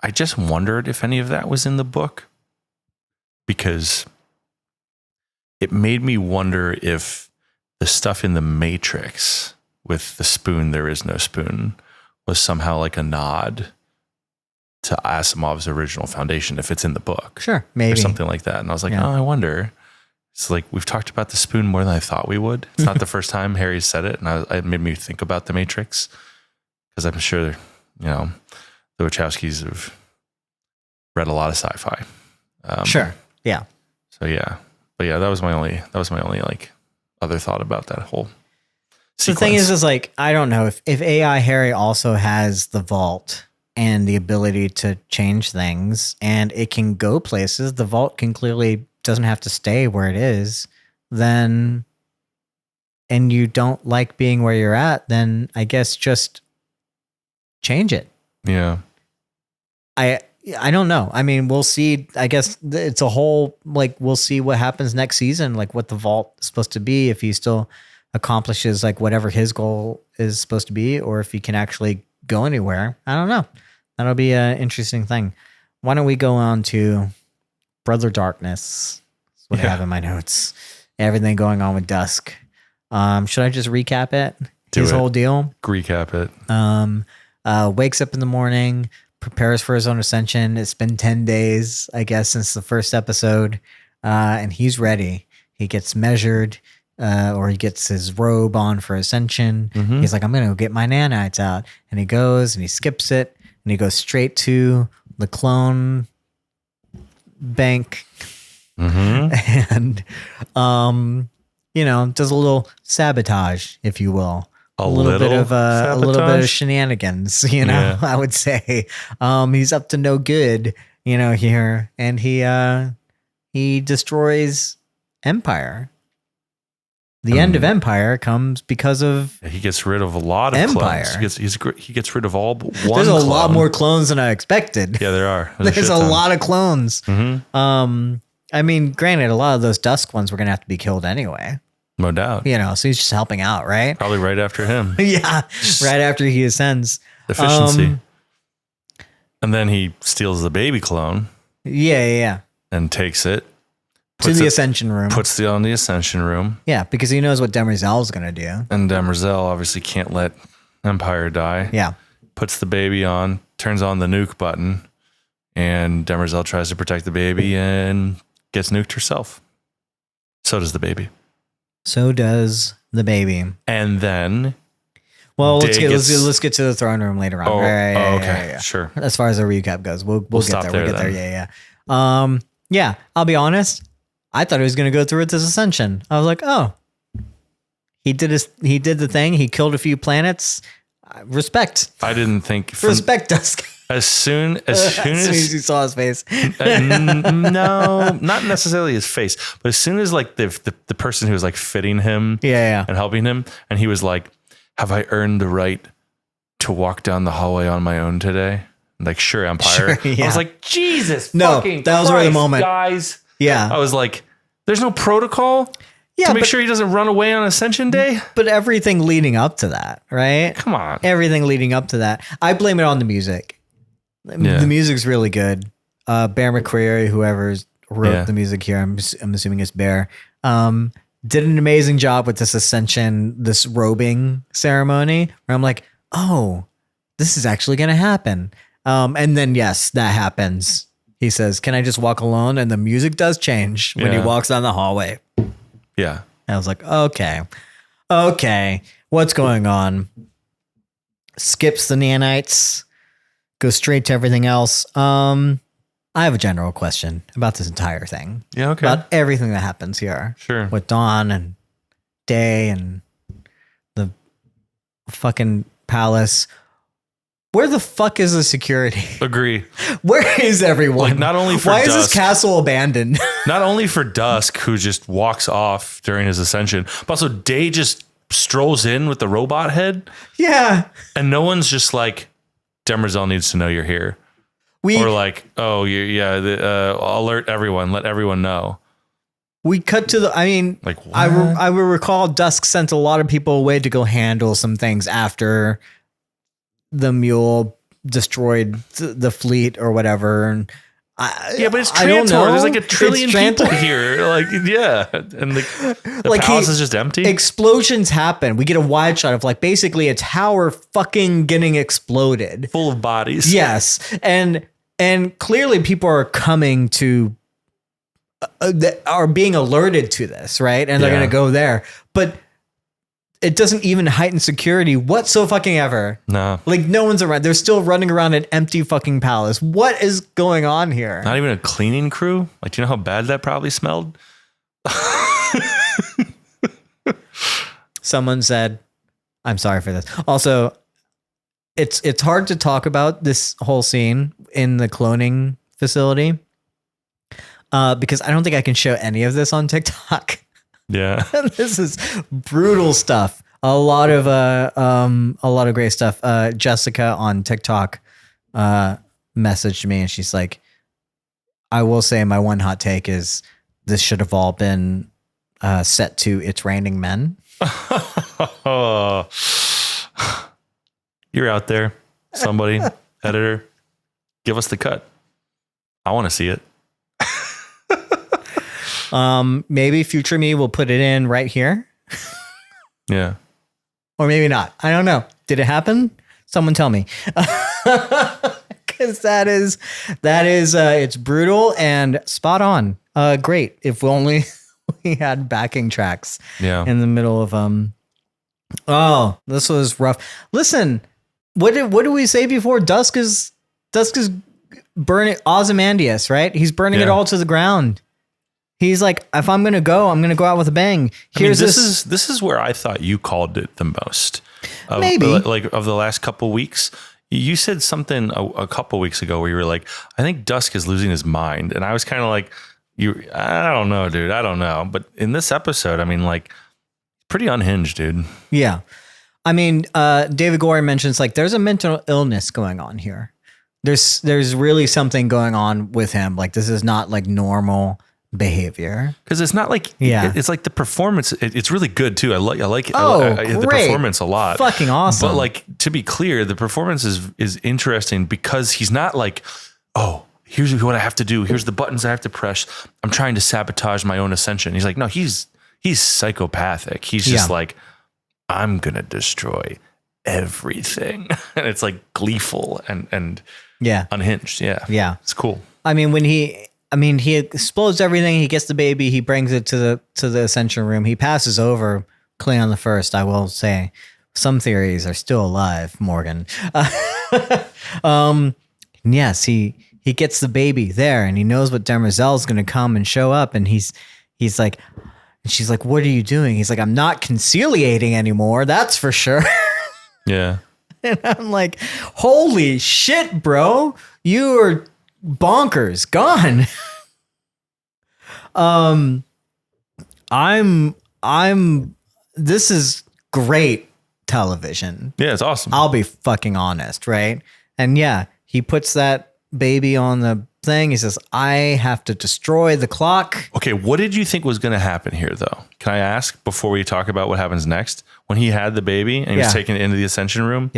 I just wondered if any of that was in the book, because it made me wonder if the stuff in the Matrix with the spoon, there is no spoon, was somehow like a nod to Asimov's original Foundation, if it's in the book. Sure, maybe. Or something like that. And I was like, oh, I wonder. It's like, we've talked about the spoon more than I thought we would. It's not the first time Harry said it, and it made me think about the Matrix, because I'm sure, you know, the Wachowskis have read a lot of sci-fi. Sure, yeah. So yeah, but yeah, that was my only like other thought about that whole sequence. The thing is like, I don't know if AI Harry also has the vault and the ability to change things, and it can go places. The vault can clearly doesn't have to stay where it is. Then and you don't like being where you're at, then I guess just change it. Yeah. I don't know. I mean, we'll see. I guess it's a whole, like, we'll see what happens next season, like what the vault is supposed to be, if he still accomplishes like whatever his goal is supposed to be, or if he can actually go anywhere. I don't know. That'll be an interesting thing. Why don't we go on to Brother Darkness? That's what I have in my notes. Everything going on with Dusk. Should I just recap it? His whole deal? Recap it. Wakes up in the morning, prepares for his own ascension. It's been 10 days, I guess, since the first episode. And he's ready. He gets measured, or he gets his robe on for ascension. He's like, I'm going to go get my nanites out. And he goes and he skips it and he goes straight to the clone bank. And, does a little sabotage, if you will. A little bit of shenanigans, I would say. He's up to no good, here. And he destroys Empire. The end of Empire comes because of he gets rid of a lot of Empire. Clones. He gets rid of all but one. There's a clone. lot more clones than I expected. Yeah, there are. There's a lot of clones. I mean, granted, a lot of those Dusk ones were going to have to be killed anyway. No doubt. So he's just helping out, right? Probably right after him. Yeah, right after he ascends. Efficiency. And then he steals the baby clone. Yeah. And takes it. To the Ascension room. Puts it on the Ascension room. Yeah, because he knows what Demerzel's going to do. And Demerzel obviously can't let Empire die. Yeah. Puts the baby on, turns on the nuke button, and Demerzel tries to protect the baby and gets nuked herself. So does the baby. And then... Well, let's get to the throne room later on. Okay. Yeah. Sure. As far as the recap goes, we'll get there. We'll get there. Yeah. Yeah, I'll be honest. I thought he was going to go through with this ascension. I was like, oh, he did the thing. He killed a few planets. Respect. I didn't think respect Dusk. As soon as you saw his face. No, not necessarily his face, but as soon as like the person who was like fitting him, and helping him, and he was like, "Have I earned the right to walk down the hallway on my own today?" Like, sure, Empire. Sure, yeah. I was like, Jesus, fucking that was Christ, right the moment, guys. Yeah, I was like, there's no protocol. Yeah, to make sure he doesn't run away on Ascension Day. But everything leading up to that, right? Come on, everything leading up to that. I blame it on the music. Yeah. The music's really good. Bear McCreary, whoever wrote the music here, I'm assuming it's Bear, did an amazing job with this ascension, this robing ceremony, where I'm like, oh, this is actually going to happen. And then, yes, that happens. He says, can I just walk alone? And the music does change when he walks down the hallway. Yeah. And I was like, okay, what's going on? Skips the nanites. Go straight to everything else. I have a general question about this entire thing. Yeah, okay. About everything that happens here. Sure. With Dawn and Day and the fucking palace. Where the fuck is the security? Agree. Where is everyone? Like, not only for Why Dusk, is this castle abandoned? Not only for Dusk, who just walks off during his ascension, but also Day just strolls in with the robot head. Yeah. And no one's just like, Demerzel needs to know you're here. Or like, oh, alert everyone, let everyone know. We cut to like, what? I will recall Dusk sent a lot of people away to go handle some things after the Mule destroyed the fleet or whatever. And but it's Trantor. There's like a trillion people here. Like, yeah. And the palace is just empty. Explosions happen. We get a wide shot of like basically a tower fucking getting exploded. Full of bodies. Yes. And clearly people are coming to, are being alerted to this, right? And they're going to go there. But it doesn't even heighten security whatsoever. No. Like, no one's around. They're still running around an empty fucking palace. What is going on here? Not even a cleaning crew? Like, do you know how bad that probably smelled? Someone said, I'm sorry for this. Also, it's hard to talk about this whole scene in the cloning facility because I don't think I can show any of this on TikTok. Yeah. This is brutal stuff. A lot of great stuff. Jessica on TikTok messaged me and she's like, I will say my one hot take is this should have all been set to It's Raining Men. Oh, you're out there. Somebody, editor, give us the cut. I want to see it. Maybe future me will put it in right here. Yeah. Or maybe not. I don't know. Did it happen? Someone tell me. Because that is it's brutal and spot on. Great. If only we had backing tracks in the middle of oh, this was rough. Listen, what did we say before? Dusk is burning Ozymandias, right? He's burning it all to the ground. He's like, if I'm gonna go out with a bang. Here's this is where I thought you called it the most. Maybe like of the last couple weeks. You said something a couple weeks ago where you were like, I think Dusk is losing his mind. And I was kind of like, I don't know, dude. I don't know. But in this episode, I mean, like, pretty unhinged, dude. Yeah. I mean, David Gory mentions like there's a mental illness going on here. There's really something going on with him. Like this is not like normal behavior. Because it's not like, it's like the performance. It's really good too. I like the great. performance a lot. Fucking awesome. But like, to be clear, the performance is interesting because he's not like, oh, here's what I have to do. Here's the buttons I have to press. I'm trying to sabotage my own ascension. He's like, no, he's psychopathic. He's just like, I'm going to destroy everything. And it's like gleeful and unhinged. Yeah. Yeah. It's cool. I mean, he explodes everything. He gets the baby. He brings it to the Ascension room. He passes over Cleon the First. I will say some theories are still alive, Morgan. Yes, he gets the baby there and he knows what Demerzel's going to come and show up. And he's like, and she's like, what are you doing? He's like, I'm not conciliating anymore. That's for sure. Yeah. And I'm like, holy shit, bro. You're bonkers. Gone. This is great television. Yeah, it's awesome. I'll be fucking honest, right? And yeah, he puts that baby on the thing. He says, I have to destroy the clock. Okay, what did you think was going to happen here, though? Can I ask before we talk about what happens next? When he had the baby and he was taken into the Ascension room,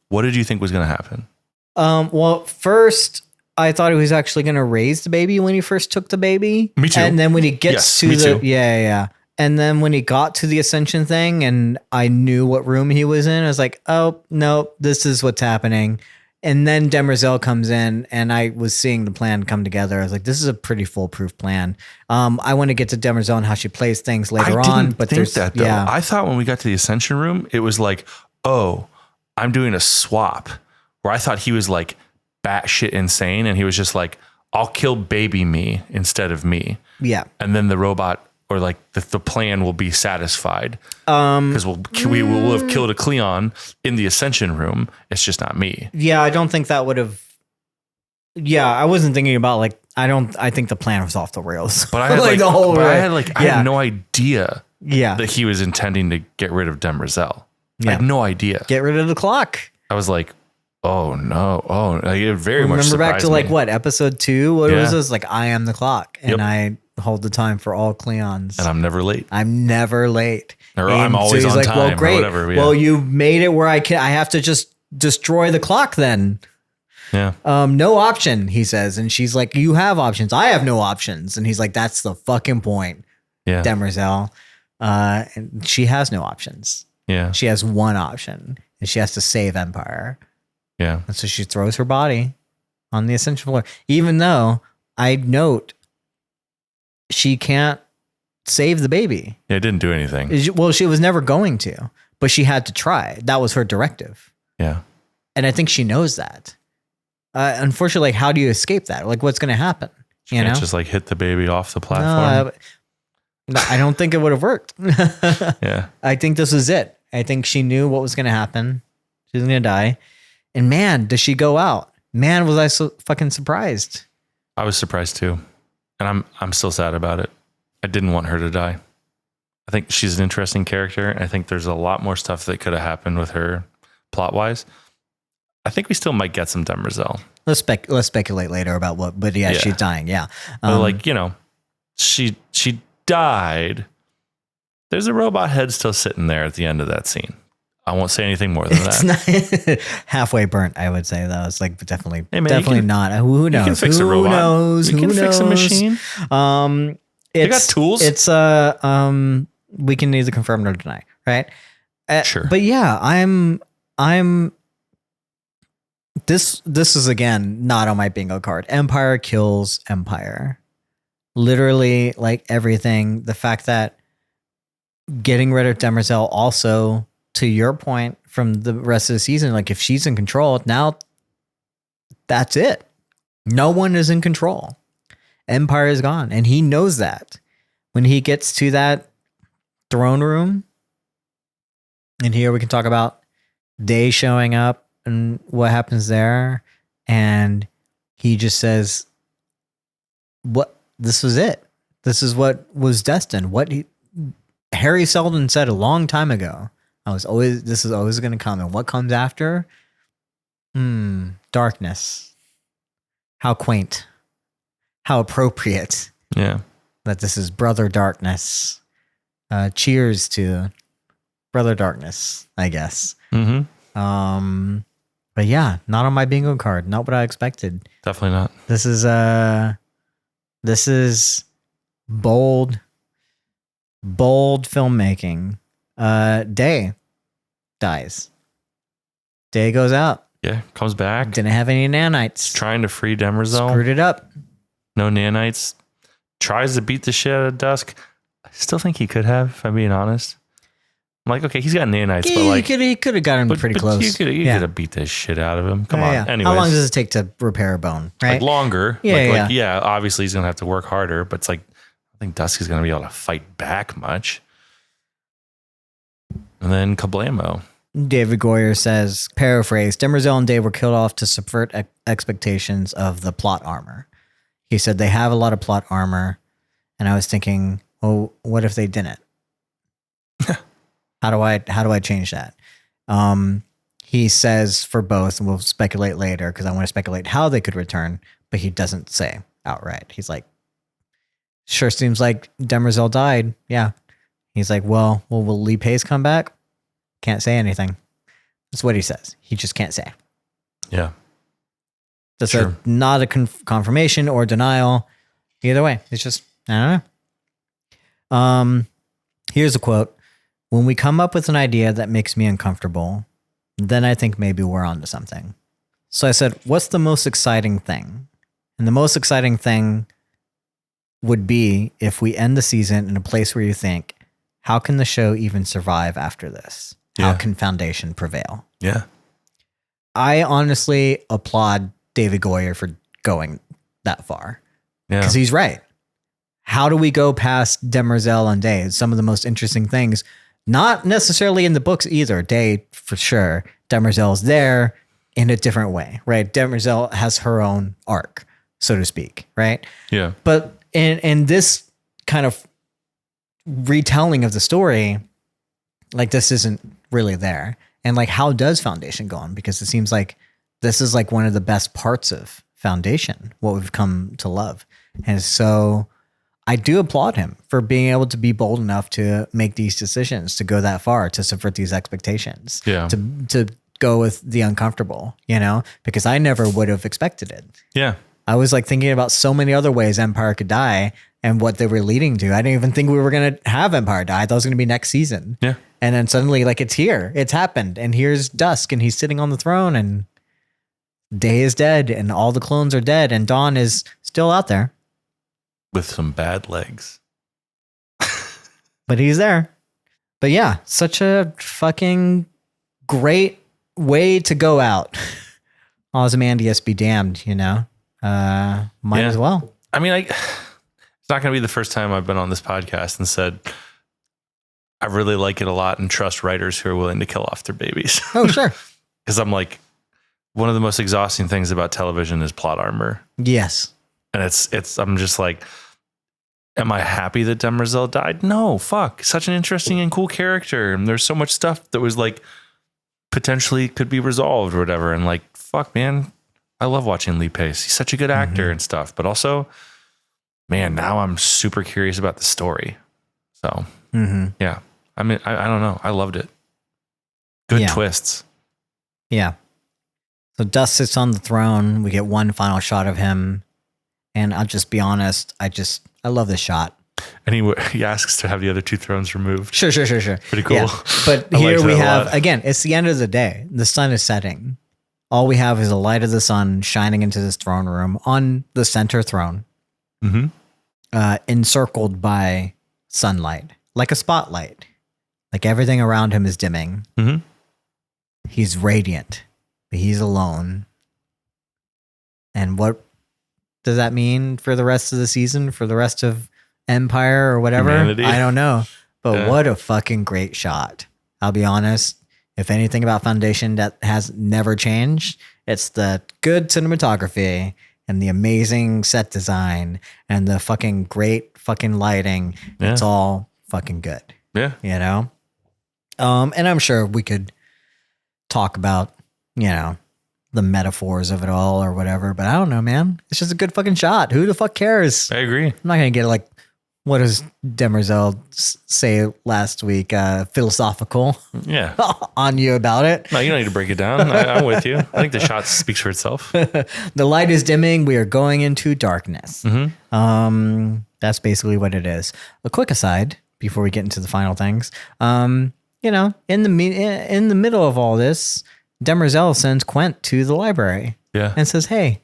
what did you think was going to happen? Well, first, I thought he was actually going to raise the baby when he first took the baby. Me too. And then when he gets to the... Yeah. And then when he got to the Ascension thing and I knew what room he was in, I was like, oh, no, this is what's happening. And then Demerzel comes in and I was seeing the plan come together. I was like, this is a pretty foolproof plan. I want to get to Demerzel and how she plays things later on. But there's that, though. Yeah. I thought when we got to the Ascension room, it was like, oh, I'm doing a swap where I thought he was like batshit insane. And he was just like, I'll kill baby me instead of me. Yeah. And then the robot or like the plan will be satisfied because we will have killed a Cleon in the Ascension room. It's just not me. Yeah, I don't think that would have. Yeah, I wasn't thinking about like I think the plan was off the rails. But I had like the whole. I had no idea. Yeah. That he was intending to get rid of Demerzel. Yeah. I had no idea. Get rid of the clock. I was like, oh no, like, it very much. Remember back to like me. what episode 2? What was this? Like I am the clock, and I hold the time for all Cleons. And I'm never late. I'm never late. Or I'm always on time. Well, great. Or whatever. Yeah. Well, you made it where I have to just destroy the clock then. Yeah. No option, he says. And she's like, you have options. I have no options. And he's like, that's the fucking point. Yeah. Demerzel. And she has no options. Yeah. She has one option and she has to save Empire. Yeah. And so she throws her body on the Ascension floor, even though I note she can't save the baby. Yeah, it didn't do anything. Well, she was never going to, but she had to try. That was her directive. Yeah. And I think she knows that. Unfortunately, like, how do you escape that? Like, what's going to happen? You can't just like hit the baby off the platform. No, I don't think it would have worked. Yeah. I think this was it. I think she knew what was going to happen. She was going to die. And man, does she go out? Man, was I so fucking surprised. I was surprised too. And I'm still sad about it. I didn't want her to die. I think she's an interesting character. I think there's a lot more stuff that could have happened with her plot wise. I think we still might get some Demerzel. Let's speculate later about what, but yeah, she's dying. Yeah. But like, you know, she died. There's a robot head still sitting there at the end of that scene. I won't say anything more than that. It's not halfway burnt, I would say, though. It's like definitely not. Who knows? You can fix a robot. Who knows? You can fix a machine. They got tools. It's we can neither confirm nor deny, right? Sure. But yeah, I'm this is again not on my bingo card. Empire kills Empire. Literally, like everything. The fact that getting rid of Demerzel also, to your point from the rest of the season, like if she's in control, now that's it. No one is in control. Empire is gone. And he knows that. When he gets to that throne room, and here we can talk about Day showing up and what happens there. And he just says, "What? This was it. This is what was destined." Harry Seldon said a long time ago, this is always going to come. And what comes after? Darkness. How quaint. How appropriate. Yeah. That this is Brother Darkness. Cheers to Brother Darkness, I guess. Mm-hmm. But yeah, not on my bingo card. Not what I expected. Definitely not. This is bold filmmaking. Day dies. Day goes out. Yeah, comes back. Didn't have any nanites. Trying to free Demerzel. Screwed it up. No nanites. Tries to beat the shit out of Dusk. I still think he could have, if I'm being honest. I'm like, okay, he's got nanites, but like he could have got him pretty close. You could have beat the shit out of him. Come on. Yeah. Anyways, how long does it take to repair a bone? Right? Like longer. Yeah. Obviously he's gonna have to work harder, but it's like I think Dusk is gonna be able to fight back much. And then kablamo. David Goyer says, paraphrase, Demerzel and Day were killed off to subvert expectations of the plot armor. He said they have a lot of plot armor, and I was thinking, well, what if they didn't? How do I change that? He says for both, and we'll speculate later because I want to speculate how they could return, but he doesn't say outright. He's like, sure seems like Demerzel died. Yeah. He's like, well, will Lee Pace come back? Can't say anything. That's what he says. He just can't say. Yeah. That's not a confirmation or denial. Either way, it's just, I don't know. Here's a quote. When we come up with an idea that makes me uncomfortable, then I think maybe we're onto something. So I said, what's the most exciting thing? And the most exciting thing would be if we end the season in a place where you think, how can the show even survive after this? How can Foundation prevail? Yeah. I honestly applaud David Goyer for going that far. Yeah. Because he's right. How do we go past Demerzel and Day? Some of the most interesting things, not necessarily in the books either. Day, for sure. Demerzel's there in a different way, right? Demerzel has her own arc, so to speak, right? Yeah. But in this kind of retelling of the story, like this isn't really there. And like, how does Foundation go on? Because it seems like this is like one of the best parts of Foundation, what we've come to love. And so I do applaud him for being able to be bold enough to make these decisions, to go that far, to subvert these expectations, to go with the uncomfortable, because I never would have expected it. Yeah. I was like thinking about so many other ways Empire could die and what they were leading to. I didn't even think we were going to have Empire die. I thought it was going to be next season. Yeah. And then suddenly like it's here, it's happened. And here's Dusk and he's sitting on the throne and Day is dead and all the clones are dead and Dawn is still out there. With some bad legs. But he's there. But yeah, such a fucking great way to go out. Ozymandias be damned, might as well. I mean, it's not going to be the first time I've been on this podcast and said, I really like it a lot and trust writers who are willing to kill off their babies. Oh, sure. Because I'm like, one of the most exhausting things about television is plot armor. Yes. And I'm just like, am I happy that Demerzel died? No, fuck. Such an interesting and cool character. And there's so much stuff that was like potentially could be resolved or whatever. And like, fuck, man, I love watching Lee Pace. He's such a good actor and stuff. But also, man, now I'm super curious about the story. So, yeah. I mean, I don't know. I loved it. Good twists. Yeah. So Dust sits on the throne. We get one final shot of him. And I'll just be honest, I love this shot. And he asks to have the other two thrones removed. Sure. Pretty cool. Yeah. But here we have, again, it's the end of the day. The sun is setting. All we have is the light of the sun shining into this throne room on the center throne, encircled by sunlight, like a spotlight. Like everything around him is dimming. He's radiant, but he's alone. And what does that mean for the rest of the season, for the rest of Empire or whatever? Humanity. I don't know. But what a fucking great shot. I'll be honest. If anything about Foundation that has never changed, it's the good cinematography and the amazing set design and the fucking great fucking lighting. Yeah. It's all fucking good. Yeah. You know? And I'm sure we could talk about, you know, the metaphors of it all or whatever, but I don't know, man. It's just a good fucking shot. Who the fuck cares? I agree. I'm not going to get like, what does Demerzel say last week? Philosophical Yeah. on you about it. No, you don't need to break it down. I'm with you. I think the shot speaks for itself. The light is dimming. We are going into darkness. That's basically what it is. A quick aside before we get into the final things. You know, in the middle of all this, Demerzel sends Quent to the library. Yeah. And says, "Hey,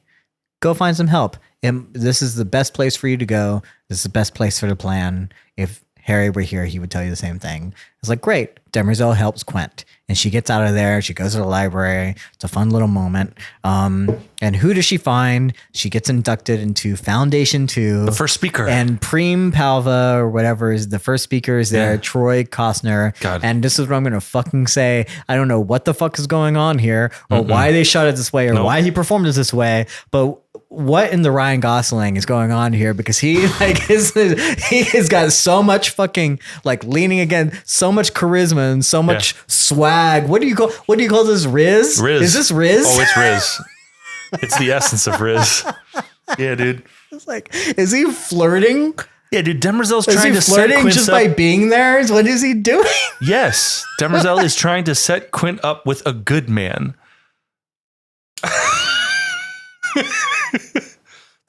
go find some help. This is the best place for you to go. This is the best place for the plan. If Harry were here, he would tell you the same thing." It's like, great. Demerzel helps Quent. And she gets out of there. She goes to the library. It's a fun little moment. And who does she find? She gets inducted into Foundation 2. The first speaker. And Preem Palva or whatever is the first speaker is there. Yeah. Troy Costner. God. And this is what I'm going to fucking say. I don't know what the fuck is going on here or why they shot it this way or why he performed it this way. But what in the Ryan Gosling is going on here? Because he like he has got so much fucking like leaning against so much charisma and so much swag. What do you call this? Riz? Is this Riz? Oh, it's Riz. It's the essence of Riz. Yeah, dude. It's like, is he flirting? Yeah, dude. Demerzel's Is trying he to set flirting Quint just up. by being there? What is he doing? Yes, Demerzel is trying to set Quint up with a good man.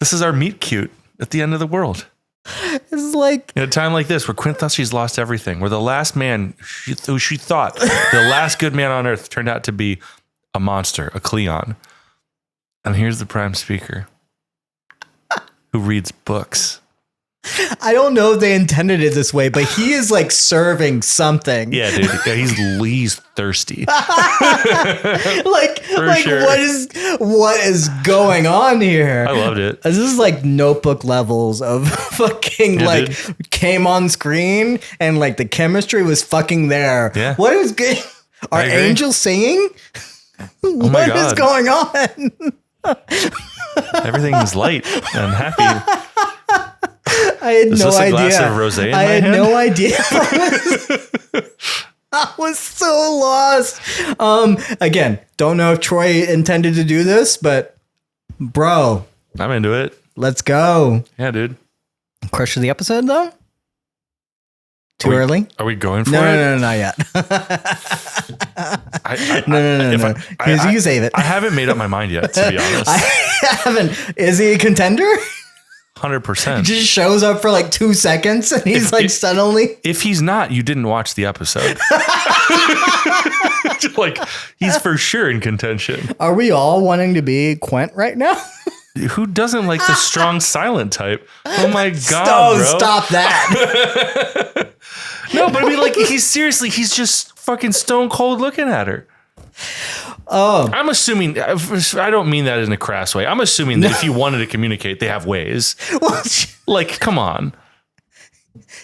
This is our meet cute at the end of the world. It's like In a time like this, where Quint thought she's lost everything, where the last man who she thought the last good man on earth turned out to be a monster, a Cleon. And here's the prime speaker who reads books. I don't know if they intended it this way, but he is like serving something. Yeah, dude. Yeah, he's thirsty. Sure. what is going on here? I loved it. This is like Notebook levels of fucking dude. came on screen and like the chemistry was fucking there. Yeah. What is good? Are I agree. angels singing? my What is God. going on? Everything's light and happy. I had Is no this a idea. glass of rosé in I my had hand? no idea. I was so lost. Again, don't know if Troy intended to do this, but bro, I'm into it. let's go. Yeah, dude. Crush of the episode though? Too early? Are we going for it? No, not yet. No. You can save it. I haven't made up my mind yet, to be honest. I haven't. Is he a contender? 100%. Just shows up for like 2 seconds and he's like suddenly. If he's not, you didn't watch the episode. Like, he's for sure in contention. Are we all wanting to be Quent right now? Who doesn't like the strong silent type? Oh my God, bro. Stop that. No, but I mean, like, he's just fucking stone cold looking at her. Oh, I'm assuming, I don't mean that in a crass way. I'm assuming that if you wanted to communicate, they have ways. well, Like, come on.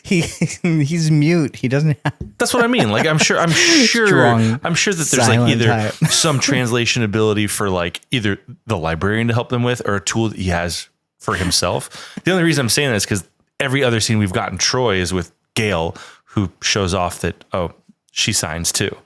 he's mute. He doesn't have. That's what I mean. Like, I'm sure Strong, that there's like silent either type. some translation ability for like either the librarian to help them with or a tool that he has for himself. The only reason I'm saying that is because every other scene we've gotten Troy is with Gail, who shows off that, oh, she signs too.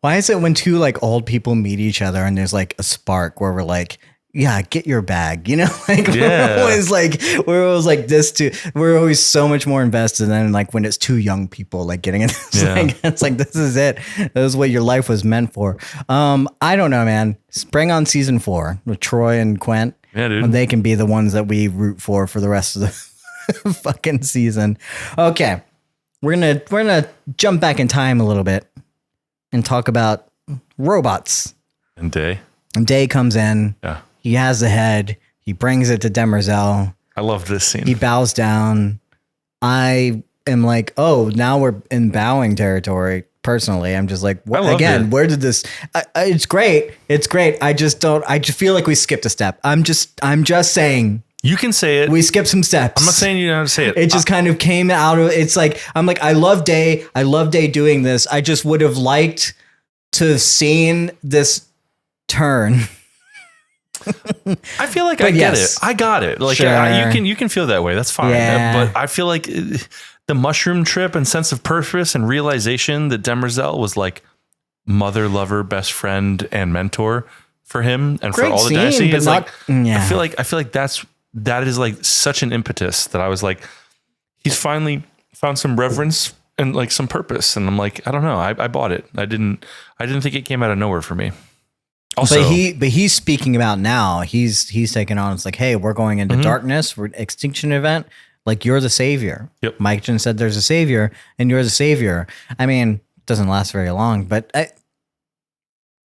Why is it when two like old people meet each other and there's like a spark where we're like, yeah, get your bag, you know, like we're always like this too. We're always so much more invested than like when it's two young people like getting in this. It's like, this is it. This is what your life was meant for. I don't know, man. Spring on season 4 with Troy and Quent. Yeah, dude. They can be the ones that we root for the rest of the fucking season. Okay. We're gonna jump back in time a little bit and talk about robots. And Day. And Day comes in. Yeah. He has the head. He brings it to Demerzel. I love this scene. He bows down. I am like, oh, now we're in bowing territory. Personally, I'm just like, again, where did this? It's great. It's great. I just feel like we skipped a step. I'm just saying. You can say it. We skipped some steps. I'm not saying you know how to say it. It just kind of came out of. It's like I'm like, I love Day. I love Day doing this. I just would have liked to have seen this turn. I feel like I get it. I got it. Like sure. you can feel that way. That's fine. Yeah. But I feel like the mushroom trip and sense of purpose and realization that Demerzel was like mother, lover, best friend, and mentor for him and Great for all the scene, dynasty. but It's not, like yeah. I feel like that is like such an impetus that I was like, he's finally found some reverence and like some purpose. And I'm like, I don't know. I bought it. I didn't think it came out of nowhere for me. Also, but he's speaking about now. He's taking on. It's like, hey, we're going into darkness. We're extinction event. Like you're the savior. Yep. Mike Jen said there's a savior, and you're the savior. I mean, it doesn't last very long, but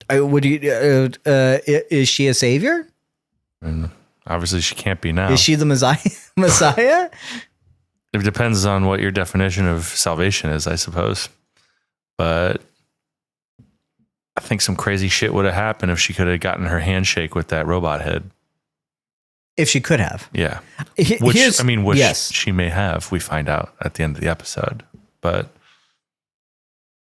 I would you? Is she a savior? And obviously, she can't be now. Is she the Messiah? It depends on what your definition of salvation is, I suppose. But I think some crazy shit would have happened if she could have gotten her handshake with that robot head. If she could have. Yeah. Which Yes. She may have, we find out at the end of the episode. But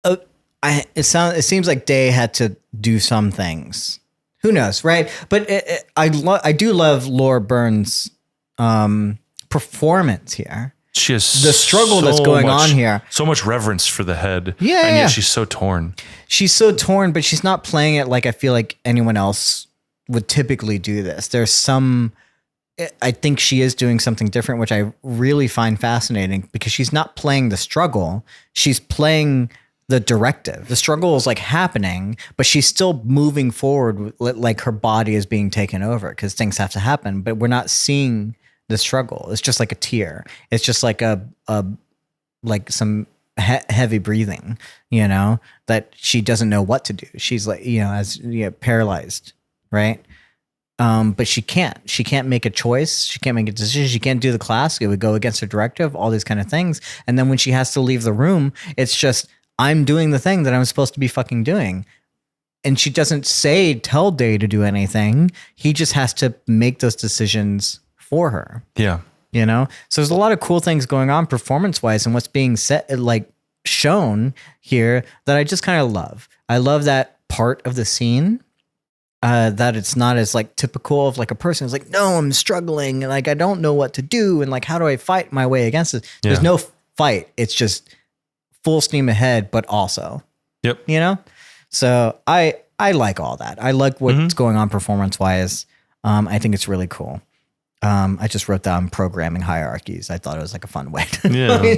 it seems like Day had to do some things. Who knows, right? But I do love Laura Byrne's performance here. She has the struggle that's going on here. So much reverence for the head. Yeah. And yet she's so torn. She's so torn, but she's not playing it like I feel like anyone else would typically do this. I think she is doing something different, which I really find fascinating because she's not playing the struggle. She's playing the directive. The struggle is like happening, but she's still moving forward like her body is being taken over because things have to happen, but we're not seeing the struggle. It's just like a tear. It's just like like some heavy breathing, that she doesn't know what to do. She's like, paralyzed, right? But she can't make a choice. She can't make a decision. She can't do the class. It would go against her directive, all these kind of things. And then when she has to leave the room, it's just, I'm doing the thing that I'm supposed to be fucking doing. And she doesn't tell Day to do anything. He just has to make those decisions for her. Yeah. So there's a lot of cool things going on performance wise and what's being shown here that I just kind of love. I love that part of the scene. That it's not as like typical of like a person who's like, no, I'm struggling and like I don't know what to do and like how do I fight my way against this? Yeah. There's no fight. It's just full steam ahead, but also, yep. So I like all that. I like what's going on performance wise. I think it's really cool. I just wrote down programming hierarchies. I thought it was like a fun way.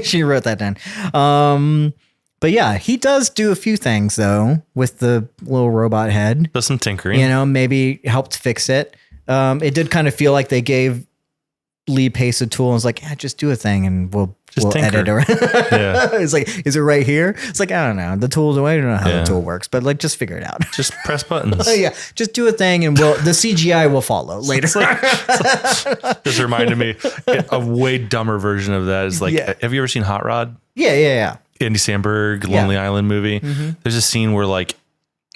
She wrote that down. But yeah, he does do a few things though with the little robot head. Does some tinkering. Maybe helped fix it. It did kind of feel like they gave Lee Pace a tool and was like, yeah, just do a thing and we'll edit it. Yeah. It's like, is it right here? It's like, I don't know. The tool, I don't know how the tool works, but like, just figure it out. Just press buttons. Yeah. Just do a thing and the CGI will follow later. This reminded me, a way dumber version of that is like, have you ever seen Hot Rod? Yeah. Andy Samberg, Lonely Island movie. There's a scene where like,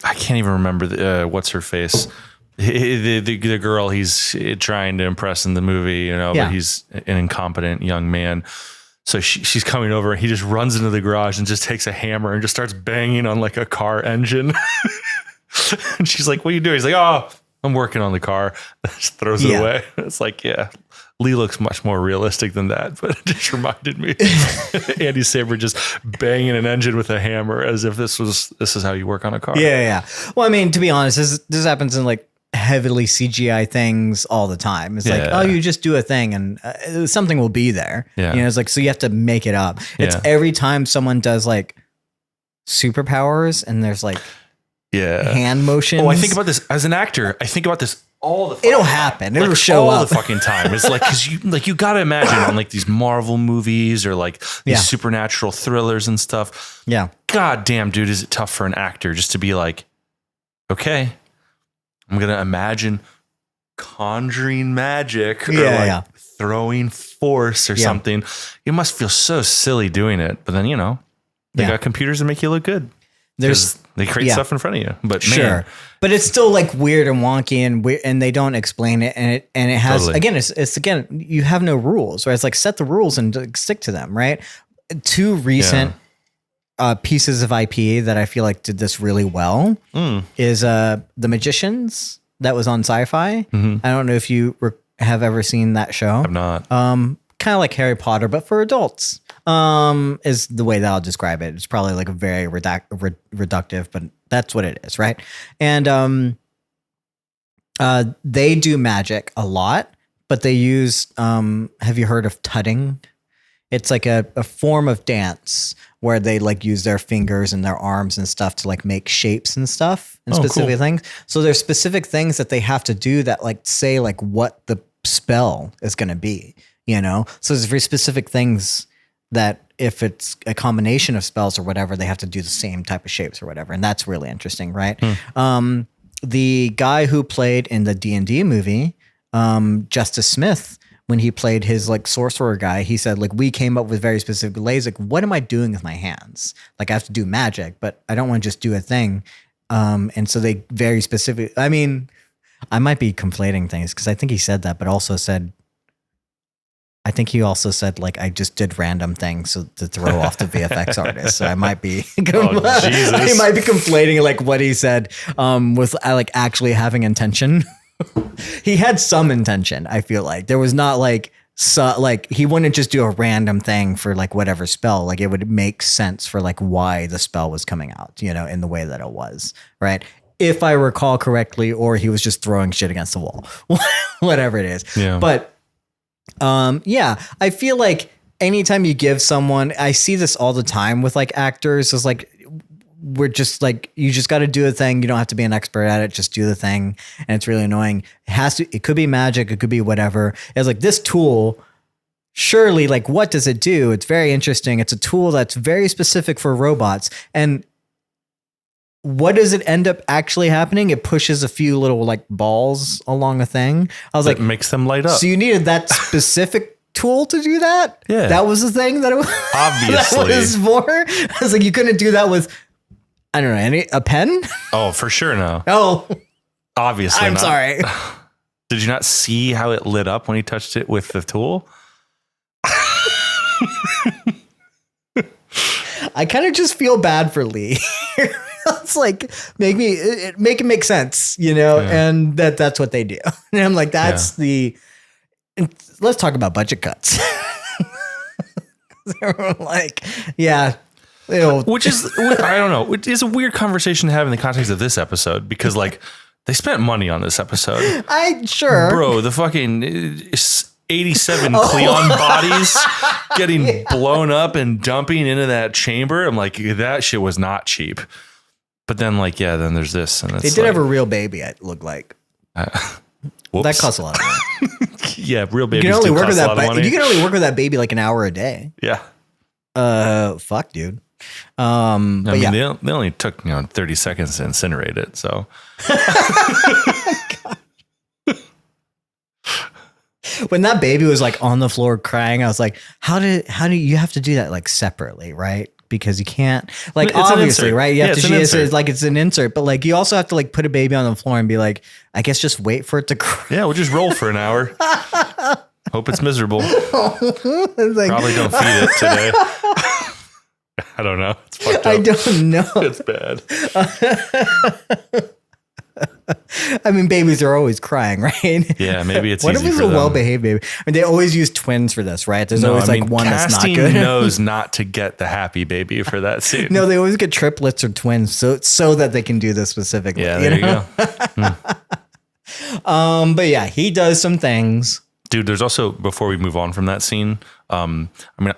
I can't even remember what's her face. The girl he's trying to impress in the movie, but he's an incompetent young man. So she's coming over and he just runs into the garage and just takes a hammer and just starts banging on like a car engine. And she's like, what are you doing? He's like, oh, I'm working on the car. Just throws it away. It's like, yeah, Lee looks much more realistic than that, but it just reminded me Andy Samberg just banging an engine with a hammer as if this is how you work on a car. Yeah. Well, I mean, to be honest, this happens in like heavily CGI things all the time. It's like, oh, you just do a thing and something will be there. Yeah. You know, it's like, so you have to make it up. It's every time someone does like superpowers and there's like hand motions. Oh, I think about this as an actor. I think about this all the fucking It'll time. happen. Like, It'll show all up the fucking time. It's like, cause you gotta imagine on like these Marvel movies or like these supernatural thrillers and stuff. Yeah. God damn, dude, is it tough for an actor just to be like, okay, I'm going to imagine conjuring magic or throwing force or something. You must feel so silly doing it. But then, you know, they got computers that make you look good. They create stuff in front of you. But man, but it's still like weird and wonky and they don't explain it. And it has, again, it's again, you have no rules, right? It's like set the rules and stick to them, right? Two recent pieces of IP that I feel like did this really well is The Magicians that was on Sci-Fi. I don't know if you have ever seen that show. I'm not. Kind of like Harry Potter, but for adults, is the way that I'll describe it. It's probably like a very reductive, but that's what it is, right? And they do magic a lot, but they use, have you heard of tutting? It's like a form of dance where they like use their fingers and their arms and stuff to like make shapes and stuff and specific things. So there's specific things that they have to do that like say like what the spell is going to be, you know? So there's very specific things that if it's a combination of spells or whatever, they have to do the same type of shapes or whatever. And that's really interesting, right? The guy who played in the D&D movie, Justice Smith, when he played his like sorcerer guy, he said like, we came up with very specific ways. Like, what am I doing with my hands? Like I have to do magic, but I don't want to just do a thing. And so they very specific, I mean, I might be conflating things because I think he said that, but also said, I think he also said like, I just did random things to throw off the VFX artist. So I might be, I might be conflating like what he said with like actually having intention. He had some intention. I feel like there was not like he wouldn't just do a random thing for like whatever spell. Like it would make sense for like why the spell was coming out, you know, in the way that it was, right? If I recall correctly, or he was just throwing shit against the wall, whatever it is. Yeah. But I feel like anytime you give someone, I see this all the time with like actors, is like, we're just like, you just got to do a thing. You don't have to be an expert at it. Just do the thing. And it's really annoying. It could be magic. It could be whatever. It's like this tool, surely like, what does it do? It's very interesting. It's a tool that's very specific for robots. And what does it end up actually happening? It pushes a few little like balls along a thing. I was like, makes them light up. So you needed that specific tool to do that? Yeah. That was the thing that it was, obviously that was for? I was like, you couldn't do that with, I don't know, a pen? Oh, for sure. No. Oh, obviously. I'm sorry. Did you not see how it lit up when you touched it with the tool? I kind of just feel bad for Lee. It's like, make it make sense, you know, and that's what they do. And I'm like, let's talk about budget cuts. Like, which is, I don't know, it is a weird conversation to have in the context of this episode because like they spent money on this episode. Bro, the fucking 87 Cleon bodies getting blown up and dumping into that chamber. I'm like, that shit was not cheap. But then like, then there's this. And they did have a real baby, it looked like. That costs a lot of money. Yeah, real babies you can only do work cost with a lot of money. You can only work with that baby like an hour a day. Yeah. Fuck, dude. I mean, they only took 30 seconds to incinerate it. So, when that baby was like on the floor crying, I was like, how do you have to do that like separately, right? Because you can't like, it's obviously, right? You have to, it's an insert, but like you also have to like put a baby on the floor and be like, I guess just wait for it to cry. Yeah, we'll just roll for an hour. Hope it's miserable. Like, probably don't feed it today. I don't know. It's fucked up. I don't know. It's bad. I mean, babies are always crying, right? Yeah, maybe it's what easy if it's for a them. well-behaved baby? I mean, they always use twins for this, right? There's No, always I mean, one that's not casting good. knows not to get the happy baby for that scene. No, they always get triplets or twins, so that they can do this specifically. Yeah, there you go. But yeah, he does some things. Dude, there's also, before we move on from that scene, I mean,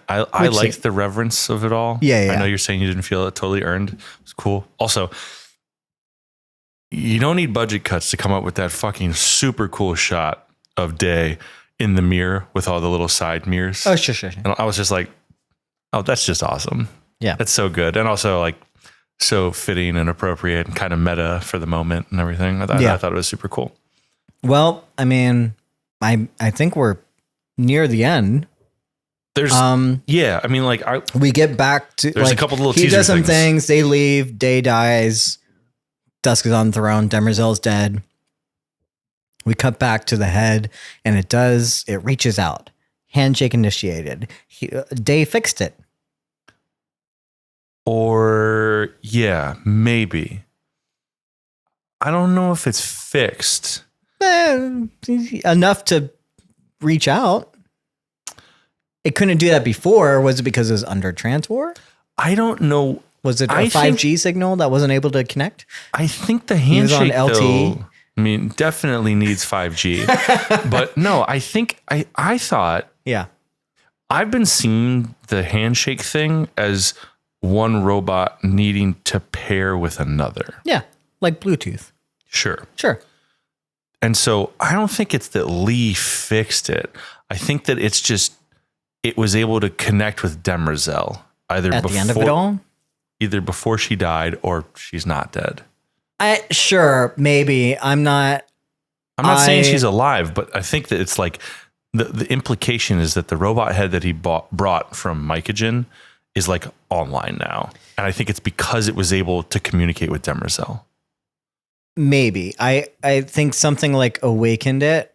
I Which liked scene? the reverence of it all. Yeah. I know you're saying you didn't feel it totally earned. It's cool. Also, you don't need budget cuts to come up with that fucking super cool shot of Day in the mirror with all the little side mirrors. Oh, sure. And I was just like, oh, that's just awesome. Yeah. That's so good. And also like so fitting and appropriate and kind of meta for the moment and everything. I thought it was super cool. Well, I mean, I think we're near the end. There's, yeah, I mean, like, we get back to, there's a couple little he teaser does some things. things. They leave. Day dies. Dusk is on the throne. Demerzel's dead. We cut back to the head, and it reaches out. Handshake initiated. Day fixed it. Or, yeah, maybe. I don't know if it's fixed. Enough to reach out. It couldn't do that before. Was it because it was under transport? I don't know. Was it a 5G signal that wasn't able to connect? I think the He was on handshake, LTE. though, I mean, definitely needs 5G. But no, I think, I thought, Yeah. I've been seeing the handshake thing as one robot needing to pair with another. Yeah. Like Bluetooth. Sure. And so I don't think it's that Lee fixed it. I think that it's just, it was able to connect with Demerzel either At before, the end of it all? either before she died or she's not dead. Sure, maybe. I'm not saying she's alive, but I think that it's like the implication is that the robot head that he brought from Mycogen is like online now. And I think it's because it was able to communicate with Demerzel. Maybe. I think something like awakened it.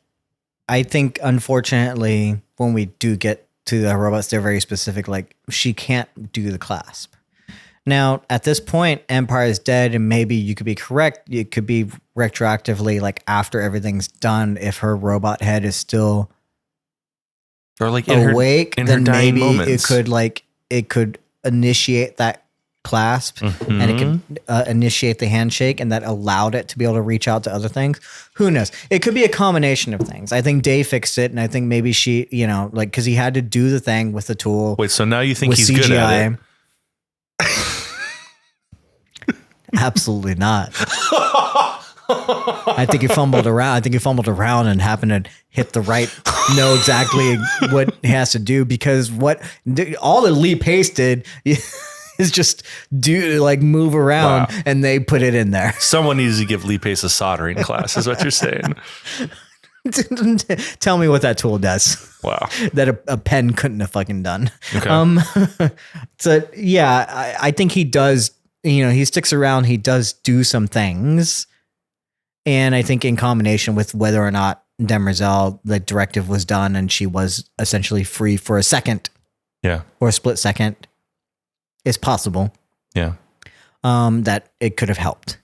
I think, unfortunately, when we do get to the robots, they're very specific. Like, she can't do the clasp. Now, at this point, Empire is dead, and maybe you could be correct. It could be retroactively, like, after everything's done, if her robot head is still Or like awake, in her then dying maybe moments. it could initiate that clasp and it could initiate the handshake, and that allowed it to be able to reach out to other things. Who knows? It could be a combination of things. I think Day fixed it, and I think maybe she, like, because he had to do the thing with the tool. Wait, so now you think with he's CGI. good at it? Absolutely not. I think he fumbled around and happened to hit the right, know exactly what he has to do, because all that Lee Pace did is just move around, Wow. and they put it in there. Someone needs to give Lee Pace a soldering class, is what you're saying. Tell me what that tool does. Wow. That a pen couldn't have fucking done. Okay. So yeah, I think he does, he sticks around, he does do some things. And I think in combination with whether or not Demerzel, the directive was done and she was essentially free for a second. Yeah. Or a split second, is possible. Yeah. That it could have helped.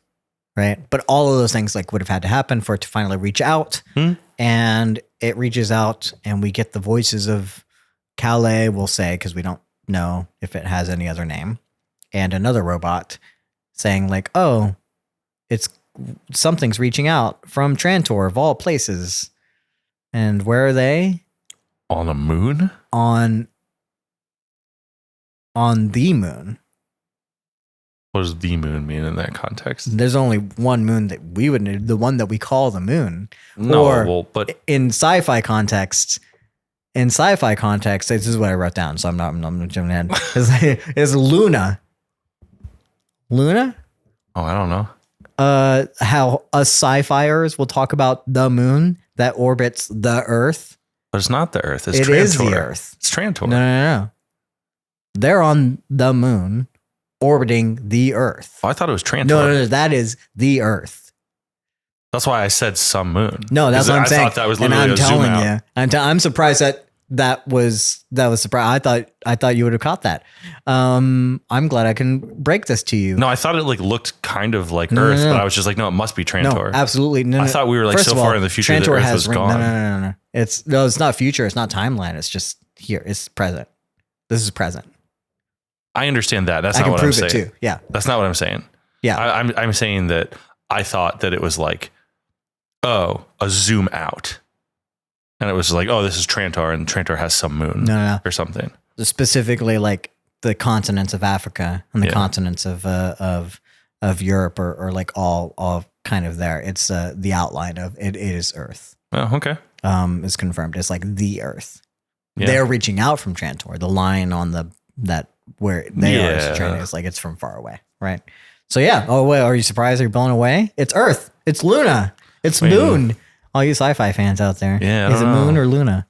Right. But all of those things would have had to happen for it to finally reach out. And it reaches out, and we get the voices of Calais, we'll say, because we don't know if it has any other name, and another robot saying oh, it's something's reaching out from Trantor of all places. And where are they? On a moon? On the moon. What does the moon mean in that context? There's only one moon that we would know, the one that we call the moon. No, but in sci-fi context, this is what I wrote down, so I'm not jumping ahead. It's Luna. Luna? Oh, I don't know. How us sci-fiers will talk about the moon that orbits the Earth. But it's not the Earth. It's It Trantor. is the Earth. It's Trantor. No. They're on the moon, orbiting the Earth. Oh, I thought it was Trantor. No, that is the Earth. That's why I said some moon. No, that's what I'm saying. I thought that was and literally I'm a zoom telling out. you, I'm surprised that that was surprising. I thought you would have caught that. I'm glad I can break this to you. No, I thought it like looked kind of like Earth, no. but I was just like, no, it must be Trantor. No, absolutely. No, I thought we were like so far in the future that Earth was gone. No. It's not future. It's not timeline. It's just here. It's present. This is present. I understand that. That's I not can what I'm prove it saying. too. Yeah. That's not what I'm saying. Yeah. I'm saying that I thought that it was like, oh, a zoom out. And it was like, oh, this is Trantor, and Trantor has some moon or something. Specifically, like the continents of Africa and the continents of Europe or like all kind of there. It's the outline of it. It is Earth. Oh, okay. Is confirmed. It's like the Earth. Yeah. They're reaching out from Trantor. The line on that where they are is Trantor. It's like it's from far away, right? So yeah. Oh wait, are you surprised? Are you blown away? It's Earth. It's Luna. It's Moon. All you sci-fi fans out there. Yeah. Is it Moon or Luna?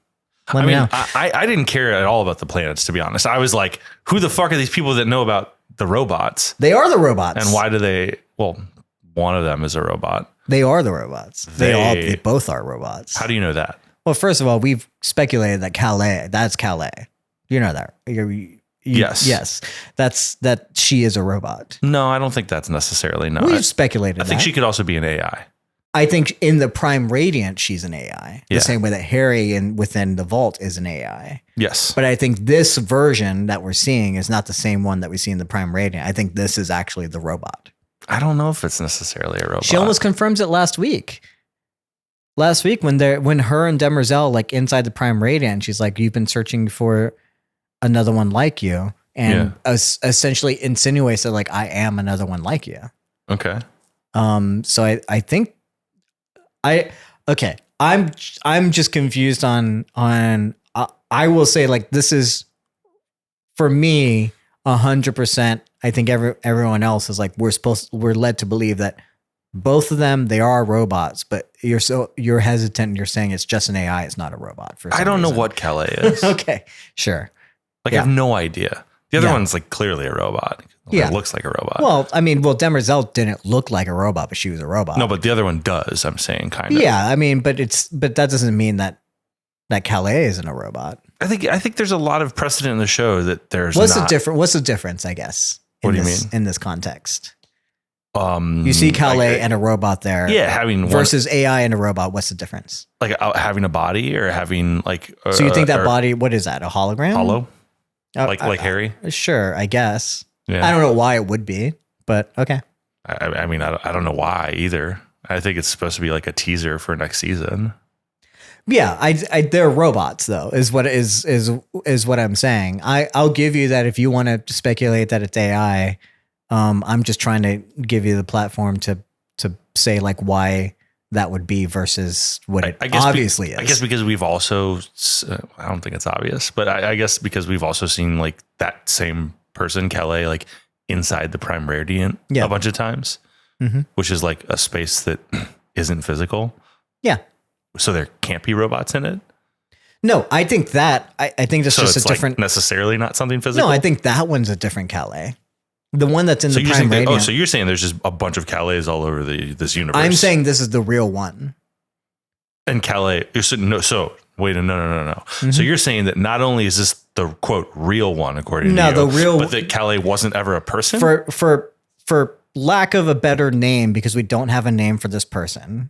Let me know. I didn't care at all about the planets, to be honest. I was like, who the fuck are these people that know about the robots? They are the robots. And why do they? Well, one of them is a robot. They are the robots. They both are robots. How do you know that? Well, first of all, we've speculated that that's Calais. You know that. Yes. That she is a robot. No, I don't think that's necessarily no. We've speculated I think she could also be an AI. I think in the Prime Radiant, she's an AI. The same way that Harry within the Vault is an AI. Yes. But I think this version that we're seeing is not the same one that we see in the Prime Radiant. I think this is actually the robot. I don't know if it's necessarily a robot. She almost confirms it last week. Last week when her and Demerzel like inside the Prime Radiant, she's like, you've been searching for another one like you. And essentially insinuates that like, I am another one like you. Okay. So I think I'm just confused on I will say like this is for me 100%. I think everyone else is like we're led to believe that both of them they are robots, but you're hesitant. You're saying it's just an AI. It's not a robot. I don't know what Calais is. Okay, sure. Like I have no idea. The other one's like clearly a robot. It looks like a robot. Well, I mean, Demerzel didn't look like a robot, but she was a robot. No, but the other one does. I'm saying kind of. Yeah, I mean, but that doesn't mean that Calais isn't a robot. I think there's a lot of precedent in the show that there's. What's the difference? I guess. What do you mean in this context? You see Calais and a robot there. Yeah, having versus AI and a robot. What's the difference? Like having a body or having like. So you think that body? What is that? A hologram? Hollow. Like Harry? Sure, I guess. Yeah. I don't know why it would be, but okay. I mean, I don't know why either. I think it's supposed to be like a teaser for next season. Yeah, they're robots though, is what I'm saying. I'll give you that if you want to speculate that it's AI. I'm just trying to give you the platform to say like why that would be versus what it obviously is. I guess because we've also, I don't think it's obvious, but I guess because we've also seen like that same person, Calais, like inside the Prime Radiant a bunch of times, which is like a space that isn't physical. Yeah. So there can't be robots in it. No, I think that, I think that's just a different. Necessarily not something physical. No, I think that one's a different Calais. The one that's in the Prime Radiant. So you're saying there's just a bunch of Calais all over this universe. I'm saying this is the real one. And Calais, no. So wait, no. Mm-hmm. So you're saying that not only is this the quote real one according to you, but that Calais wasn't ever a person? For lack of a better name, because we don't have a name for this person,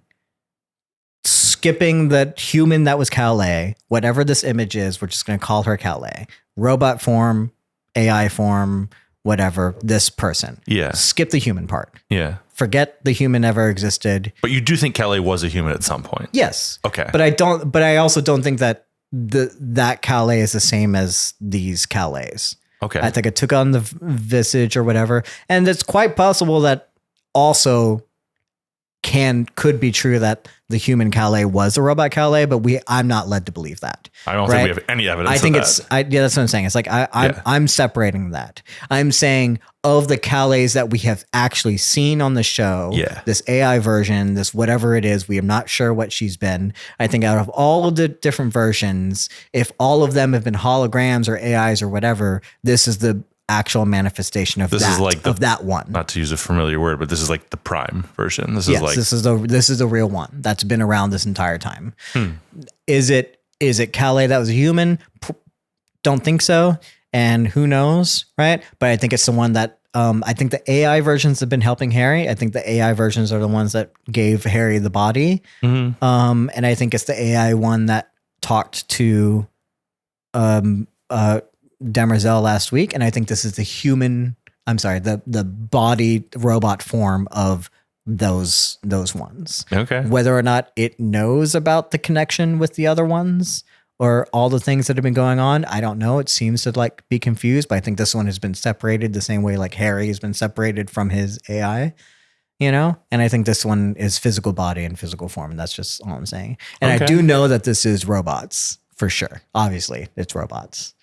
skipping the human that was Calais, whatever this image is, we're just going to call her Calais. Robot form, AI form, whatever, this person. Yeah. Skip the human part. Yeah. Forget the human ever existed. But you do think Calais was a human at some point? Yes. Okay. But I also don't think that that Calais is the same as these Calais. Okay. I think it took on the visage or whatever. And it's quite possible that also could be true that the human Calais was a robot Calais, but I'm not led to believe that. I don't think we have any evidence. I think that's what I'm saying. It's like I'm separating that. I'm saying of the Calais that we have actually seen on the show, this AI version, this whatever it is, we are not sure what she's been. I think out of all of the different versions, if all of them have been holograms or AIs or whatever, this is the actual manifestation of that one. Not to use a familiar word, but this is like the prime version. This is the real one that's been around this entire time. Is it is it Calais that was a human? Don't think so. And who knows, right? But I think it's the one that I think the AI versions have been helping Harry. I think the AI versions are the ones that gave Harry the body. And I think it's the AI one that talked to Demerzel last week. And I think this is the human, I'm sorry, the body robot form of those ones. Okay. Whether or not it knows about the connection with the other ones or all the things that have been going on, I don't know. It seems to like be confused, but I think this one has been separated the same way like Harry has been separated from his AI, you know? And I think this one is physical body and physical form. And that's just all I'm saying. And I do know that this is robots for sure. Obviously it's robots,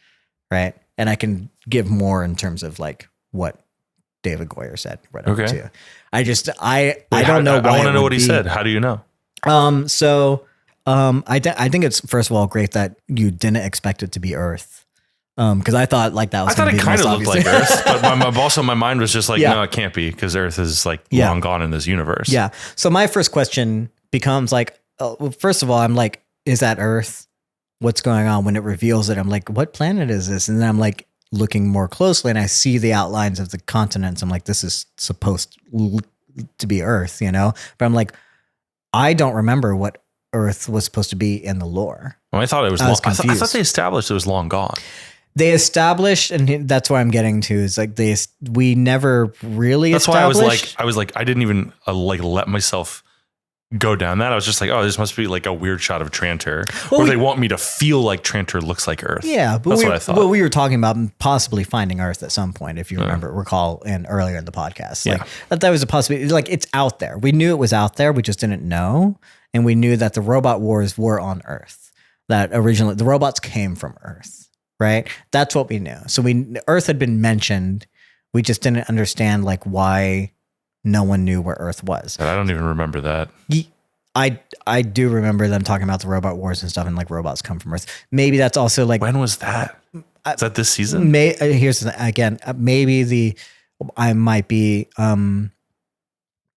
right? And I can give more in terms of like what David Goyer said, whatever too. I don't know why. I want to know what he said. How do you know? I think it's first of all great that you didn't expect it to be Earth, because I thought like that was. I thought it kind of looked like Earth, but also my mind was just like, no, it can't be because Earth is like long gone in this universe. Yeah. So my first question becomes like, well, first of all, I'm like, is that Earth? What's going on? When it reveals it, I'm like, what planet is this? And then I'm like looking more closely, and I see the outlines of the continents. I'm like, this is supposed to be Earth, you know? But I'm like, I don't remember what Earth was supposed to be in the lore. Well, I thought it was long. I thought they established it was long gone. They established, and that's what I'm getting to, is like we never really that's established. Why I was like, I didn't even like let myself go down that. I was just like, oh, this must be like a weird shot of Trantor, or they want me to feel like Trantor looks like Earth. Yeah, but that's what I thought. Well, we were talking about possibly finding Earth at some point, if you recall earlier in the podcast. Like that was a possibility. Like it's out there. We knew it was out there. We just didn't know. And we knew that the robot wars were on Earth, that originally the robots came from Earth, right? That's what we knew. So Earth had been mentioned. We just didn't understand like why no one knew where Earth was. I don't even remember that. I do remember them talking about the robot wars and stuff, and like robots come from Earth. Maybe that's also like, when was that? Is that this season? Here's again, maybe I might be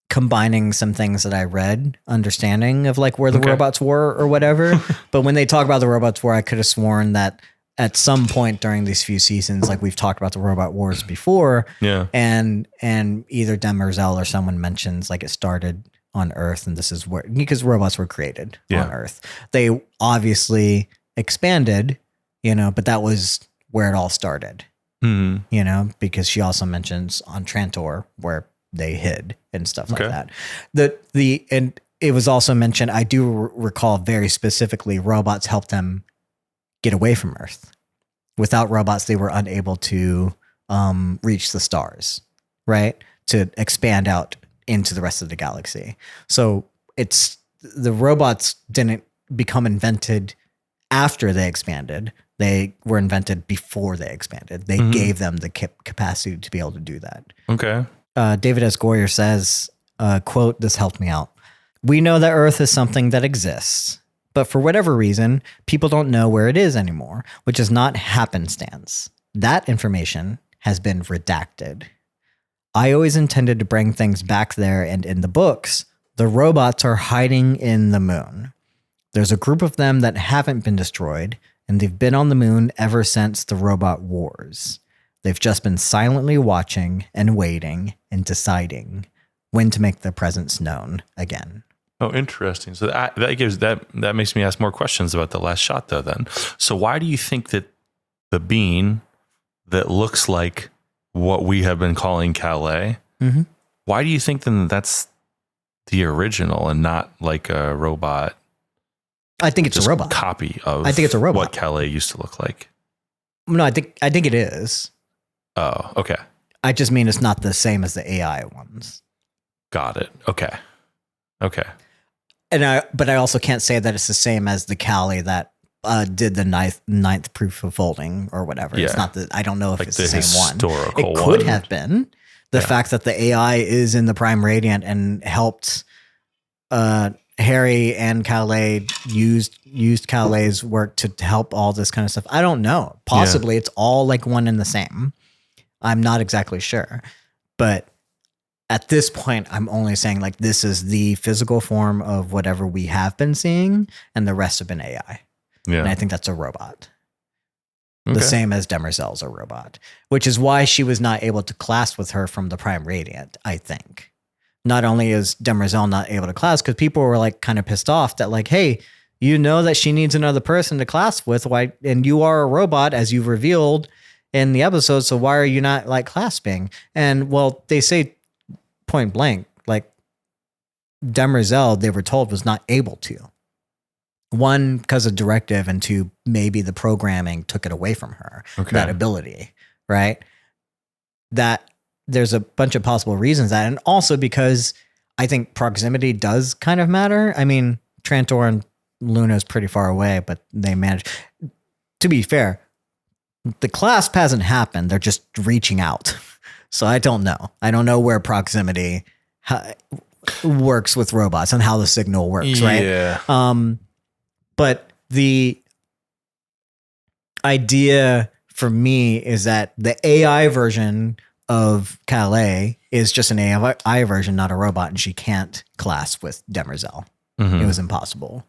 combining some things that I read, understanding of like where the robots were or whatever. But when they talk about the robots war, I could have sworn that at some point during these few seasons, like we've talked about the robot wars before. Yeah. And either Demerzel or someone mentions like it started on Earth, and this is where, because robots were created on Earth. They obviously expanded, you know, but that was where it all started, you know, because she also mentions on Trantor where they hid and stuff like that. And it was also mentioned, I do recall very specifically, robots helped them get away from Earth. Without robots, they were unable to reach the stars, right? To expand out into the rest of the galaxy. So it's the robots didn't become invented after they expanded. They were invented before they expanded. They gave them the capacity to be able to do that. Okay. David S. Goyer says, quote, this helped me out. We know that Earth is something that exists, but for whatever reason, people don't know where it is anymore, which is not happenstance. That information has been redacted. I always intended to bring things back there, and in the books, the robots are hiding in the moon. There's a group of them that haven't been destroyed, and they've been on the moon ever since the robot wars. They've just been silently watching and waiting and deciding when to make their presence known again. Oh, interesting. So that makes me ask more questions about the last shot, though. Then, so why do you think that the being that looks like what we have been calling Calais, why do you think then that's the original and not like a robot? I think it's a robot copy of. I think it's a robot. What Calais used to look like. No, I think it is. Oh, okay. I just mean it's not the same as the AI ones. Got it. Okay. But I also can't say that it's the same as the Calais that did the ninth proof of folding or whatever. Yeah. It's not that I don't know if like it's the same one. It could have been the fact that the AI is in the Prime Radiant and helped Harry and Calais used Calais' work to help all this kind of stuff. I don't know. Possibly it's all like one and the same. I'm not exactly sure, but at this point, I'm only saying like this is the physical form of whatever we have been seeing, and the rest have been AI. Yeah. And I think that's a robot. Okay. The same as Demerzel's a robot, which is why she was not able to class with her from the Prime Radiant, I think. Not only is Demerzel not able to class, because people were like kind of pissed off that like, hey, you know that she needs another person to class with, why? And you are a robot, as you've revealed in the episode, so why are you not like clasping? And well, they say point blank, like Demerzel, they were told, was not able to. One, because of directive, and two, maybe the programming took it away from her, that ability, right? That there's a bunch of possible reasons that, and also because I think proximity does kind of matter. I mean, Trantor and Luna is pretty far away, but they manage. To be fair, the clasp hasn't happened. They're just reaching out. So I don't know. I don't know where proximity works with robots and how the signal works, right? Yeah. But the idea for me is that the AI version of Calais is just an AI version, not a robot, and she can't class with Demerzel. It was impossible.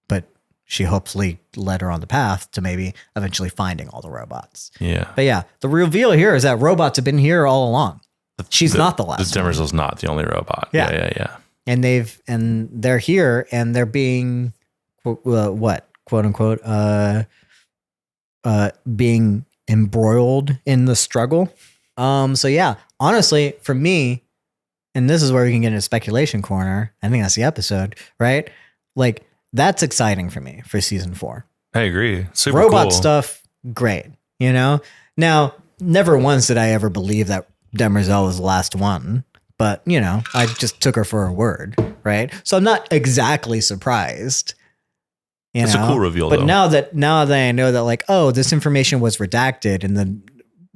But she hopefully led her on the path to maybe eventually finding all the robots. Yeah. But yeah, the reveal here is that robots have been here all along. She's not the last one. Demerzel's not the only robot. Yeah. And they're here, and they're being quote unquote being embroiled in the struggle. So yeah, honestly, for me, and this is where we can get into speculation corner. I think that's the episode, right? Like, that's exciting for me for season 4. I agree. Super robot cool stuff, great. You know, now never once did I ever believe that Demerzel was the last one, but you know, I just took her for her word, right? So I'm not exactly surprised. It's a cool reveal, but though. now that I know that, like, oh, this information was redacted and the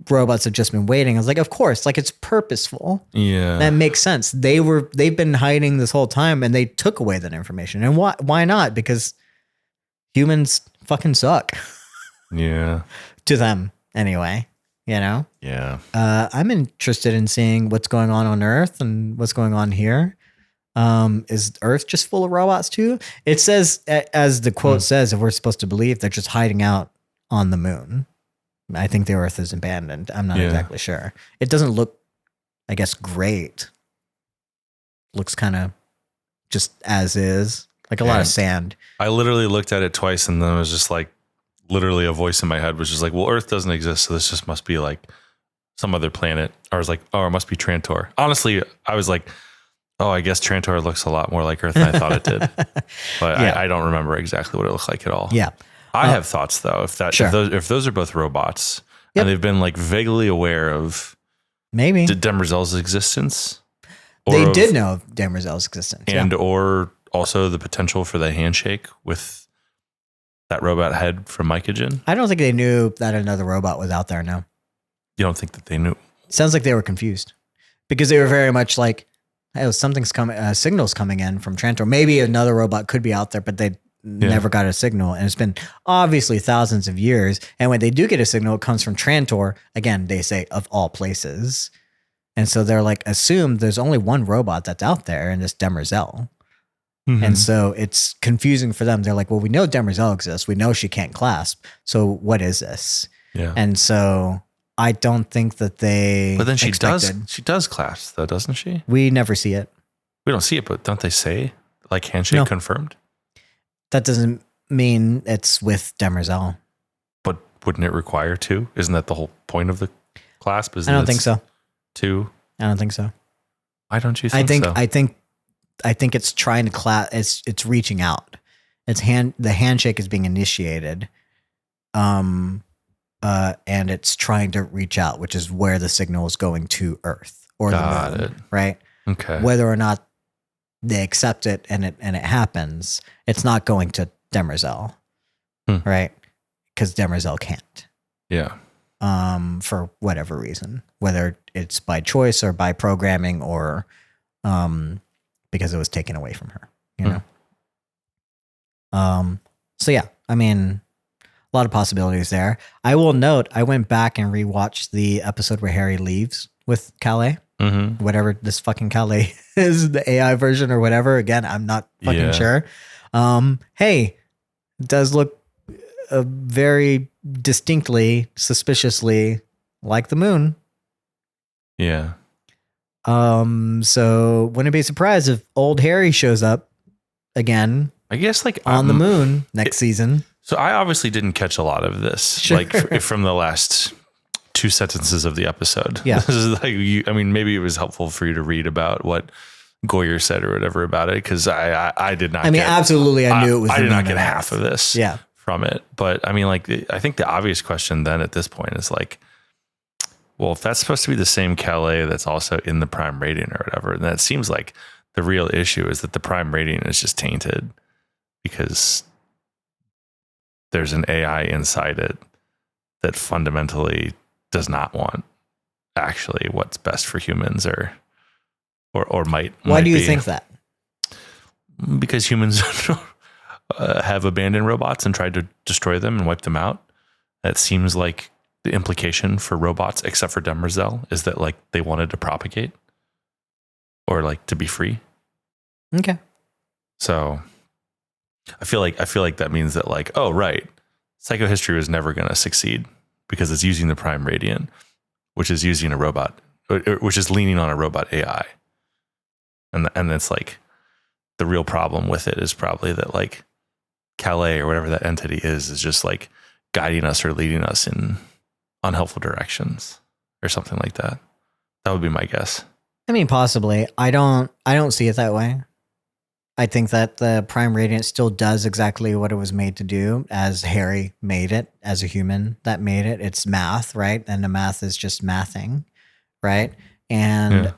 robots have just been waiting, I was like, of course, like, it's purposeful. Yeah, that makes sense. They've been hiding this whole time, and they took away that information. And why not? Because humans fucking suck. Yeah, to them anyway. You know. Yeah. I'm interested in seeing what's going on Earth and what's going on here. Is Earth just full of robots too? It says, as the quote says, if we're supposed to believe, they're just hiding out on the moon. I think the Earth is abandoned. I'm not exactly sure. It doesn't look, I guess, great. Looks kind of just as is, like a lot of sand. I literally looked at it twice, and then it was just like, literally a voice in my head was just like, well, Earth doesn't exist, so this just must be like some other planet. I was like, oh, it must be Trantor. Honestly, I was like, oh, I guess Trantor looks a lot more like Earth than I thought it did. But I don't remember exactly what it looked like at all. Yeah. I have thoughts though. If those are both robots, and they've been like vaguely aware of maybe Demerzel's existence. They did know of Demerzel's existence. And or also the potential for the handshake with that robot head from Mycogen. I don't think they knew that another robot was out there. No. You don't think that they knew? Sounds like they were confused because they were very much like, hey, something's coming, signals coming in from Trantor. Maybe another robot could be out there, but they never got a signal. And it's been obviously thousands of years. And when they do get a signal, it comes from Trantor. Again, they say of all places. And so they're like, assume there's only one robot that's out there, and it's Demerzel. Mm-hmm. And so it's confusing for them. They're like, well, we know Demerzel exists. We know she can't clasp. So what is this? Yeah. And so I don't think that they. But then she does clasp though, doesn't she? We never see it. We don't see it, but don't they say like handshake confirmed? That doesn't mean it's with Demerzel. But wouldn't it require two? Isn't that the whole point of the clasp? I don't think so. Two? I don't think so. Why don't you think so? I think it's trying to it's reaching out. The handshake is being initiated. And it's trying to reach out, which is where the signal is going to Earth or the moon, right? Okay. Whether or not they accept it and it happens, it's not going to Demerzel, right? Because Demerzel can't. Yeah. For whatever reason, whether it's by choice or by programming or because it was taken away from her, you know? So yeah, I mean, a lot of possibilities there. I will note, I went back and rewatched the episode where Harry leaves with Calais, whatever this fucking Calais is, the AI version or whatever. Again, I'm not fucking sure. Hey, it does look very distinctly, suspiciously like the moon. Yeah. So wouldn't be surprised if old Harry shows up again I guess like on the moon next season. So I obviously didn't catch a lot of this, Sure. like from the last 2 sentences of the episode. Yeah. This is like maybe it was helpful for you to read about what Goyer said or whatever about it, because I did not. Absolutely, I knew it was. I the did not moon get and half Earth. of this. Yeah. From it, but I mean, like, I think the obvious question then at this point is like, well, if that's supposed to be the same Calais that's also in the Prime Radiant or whatever, then it seems like the real issue is that the Prime Radiant is just tainted because there's an AI inside it that fundamentally does not want actually what's best for humans or might. Why do you be. think that? Because humans have abandoned robots and tried to destroy them and wipe them out. That seems like the implication for robots, except for Demerzel, is that like they wanted to propagate or like to be free. Okay. So I feel like that means that like, oh, right. Psychohistory was never going to succeed because it's using the Prime Radiant, which is using a robot, which is leaning on a robot AI. And it's like the real problem with it is probably that like Calais or whatever that entity is just like guiding us or leading us in unhelpful directions or something like that. That would be my guess. I mean, possibly. I don't see it that way. I think that the Prime Radiant still does exactly what it was made to do, as Harry made it, as a human that made it. It's math, right? And the math is just mathing, right? And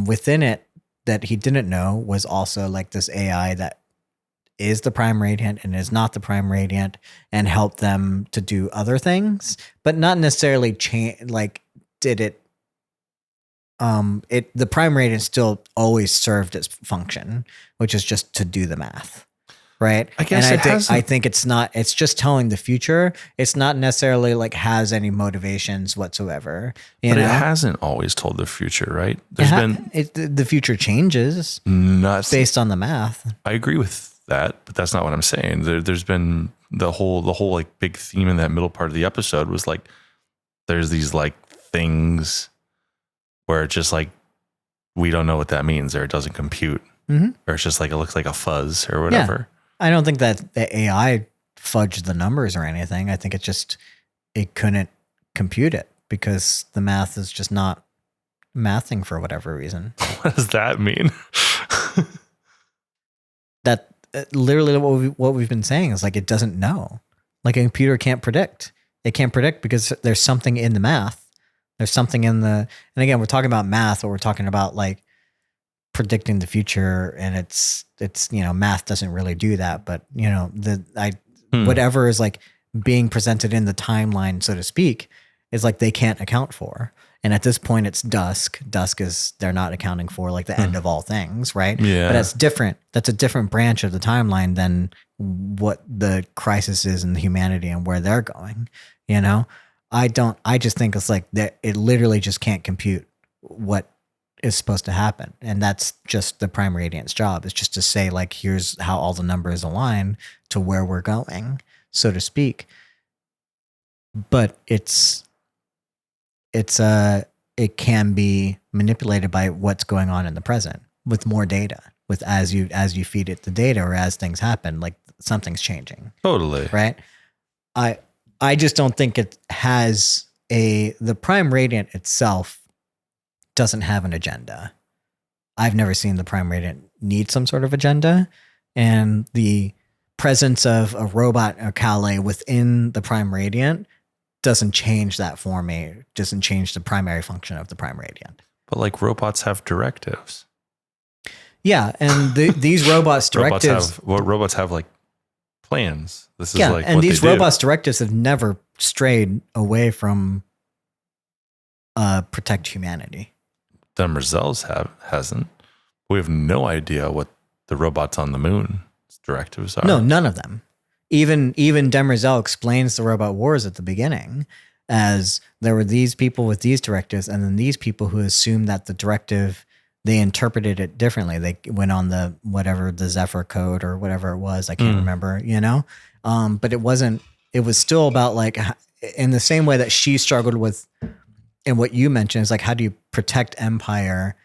within it, that he didn't know was also like this AI that is the Prime Radiant and is not the Prime Radiant, and help them to do other things, but not necessarily change. Like, did it? The Prime Radiant still always served its function, which is just to do the math, right? I guess I think it's not. It's just telling the future. It's not necessarily like has any motivations whatsoever. But it hasn't always told the future, right? The future changes based on the math. I agree with that, but that's not what I'm saying. There's been the whole like big theme in that middle part of the episode was like there's these like things where it's just like we don't know what that means, or it doesn't compute, or it's just like it looks like a fuzz or whatever. Yeah. I don't think that the AI fudged the numbers or anything. I think it couldn't compute it because the math is just not mathing for whatever reason. What does that mean? That literally what we've been saying is like it doesn't know. Like a computer can't predict. It can't predict because there's something in the math. There's something in and again, we're talking about math, or we're talking about like predicting the future, and it's math doesn't really do that, but whatever is like being presented in the timeline, so to speak, is like they can't account for. And at this point it's dusk. Dusk is they're not accounting for, like the end of all things, right? Yeah. But that's different. That's a different branch of the timeline than what the crisis is in humanity and where they're going, I just think it's like that. It literally just can't compute what is supposed to happen. And that's just the Prime Radiant's job, is just to say like, here's how all the numbers align to where we're going, so to speak. But it can be manipulated by what's going on in the present with more data, with as you feed it the data, or as things happen, like something's changing. Totally. Right. I just don't think it has the Prime Radiant itself doesn't have an agenda. I've never seen the Prime Radiant need some sort of agenda, and the presence of a robot or Calais within the Prime Radiant doesn't change that for me. Doesn't change the primary function of the Prime Radiant. But like robots have directives. Yeah, and these robots' directives. robots have like plans. This is like and what these they do. robots' directives have never strayed away from protect humanity. Demerzel's hasn't. We have no idea what the robots on the moon's directives are. No, none of them. Even Demerzel explains the robot wars at the beginning as there were these people with these directives, and then these people who assumed that the directive, they interpreted it differently. They went on the Zephyr code or whatever it was. I can't remember, but it wasn't it was still about like, in the same way that she struggled with, and what you mentioned is like, how do you protect Empire?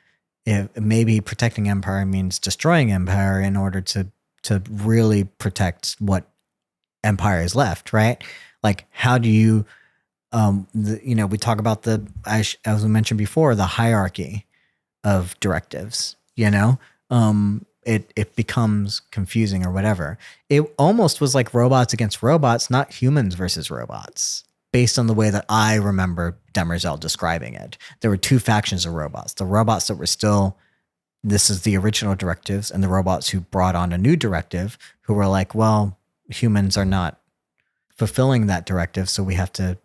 If maybe protecting Empire means destroying Empire in order to really protect what Empire is left, right? Like, how do you, we talk about as we mentioned before, the hierarchy of directives, it becomes confusing or whatever. It almost was like robots against robots, not humans versus robots, based on the way that I remember Demerzel describing it. There were two factions of robots. The robots that were still, this is the original directives, and the robots who brought on a new directive who were like, well, humans are not fulfilling that directive, so we have to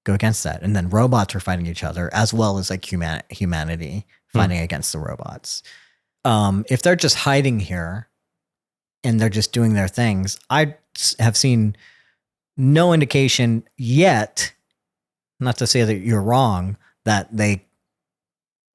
go against that. And then robots were fighting each other, as well as like humanity fighting against the robots. If they're just hiding here and they're just doing their things, I have seen no indication yet, not to say that you're wrong, that they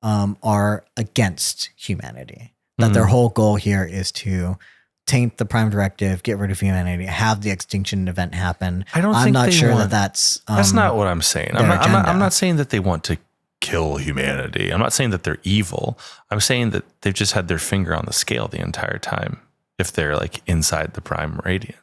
are against humanity. That their whole goal here is to taint the Prime Directive, get rid of humanity, have the extinction event happen. I'm not sure that that's not what I'm saying. I'm not saying that they want to kill humanity. I'm not saying that they're evil. I'm saying that they've just had their finger on the scale the entire time. If they're like inside the Prime Radiant.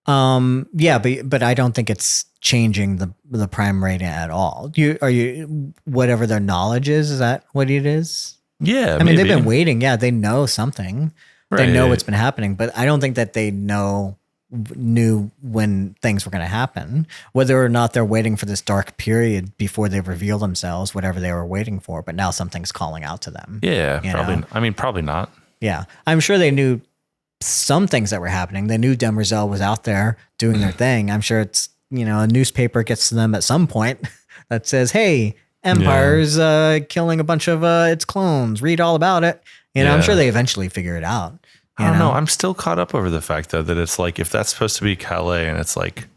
Yeah, but I don't think it's changing the Prime Radiant at all. Are you whatever their knowledge is that what it is? Yeah, I mean, they've been waiting. Yeah, they know something. Right. They know what's been happening, but I don't think that they knew when things were going to happen, whether or not they're waiting for this dark period before they reveal themselves, whatever they were waiting for. But now something's calling out to them. Yeah, probably. I mean, probably not. Yeah, I'm sure they knew some things that were happening. They knew Demerzel was out there doing their thing. I'm sure it's, a newspaper gets to them at some point that says, hey, Empire's killing a bunch of its clones. Read all about it. I'm sure they eventually figure it out. I don't know. I'm still caught up over the fact though, that it's like, if that's supposed to be Calais and it's like,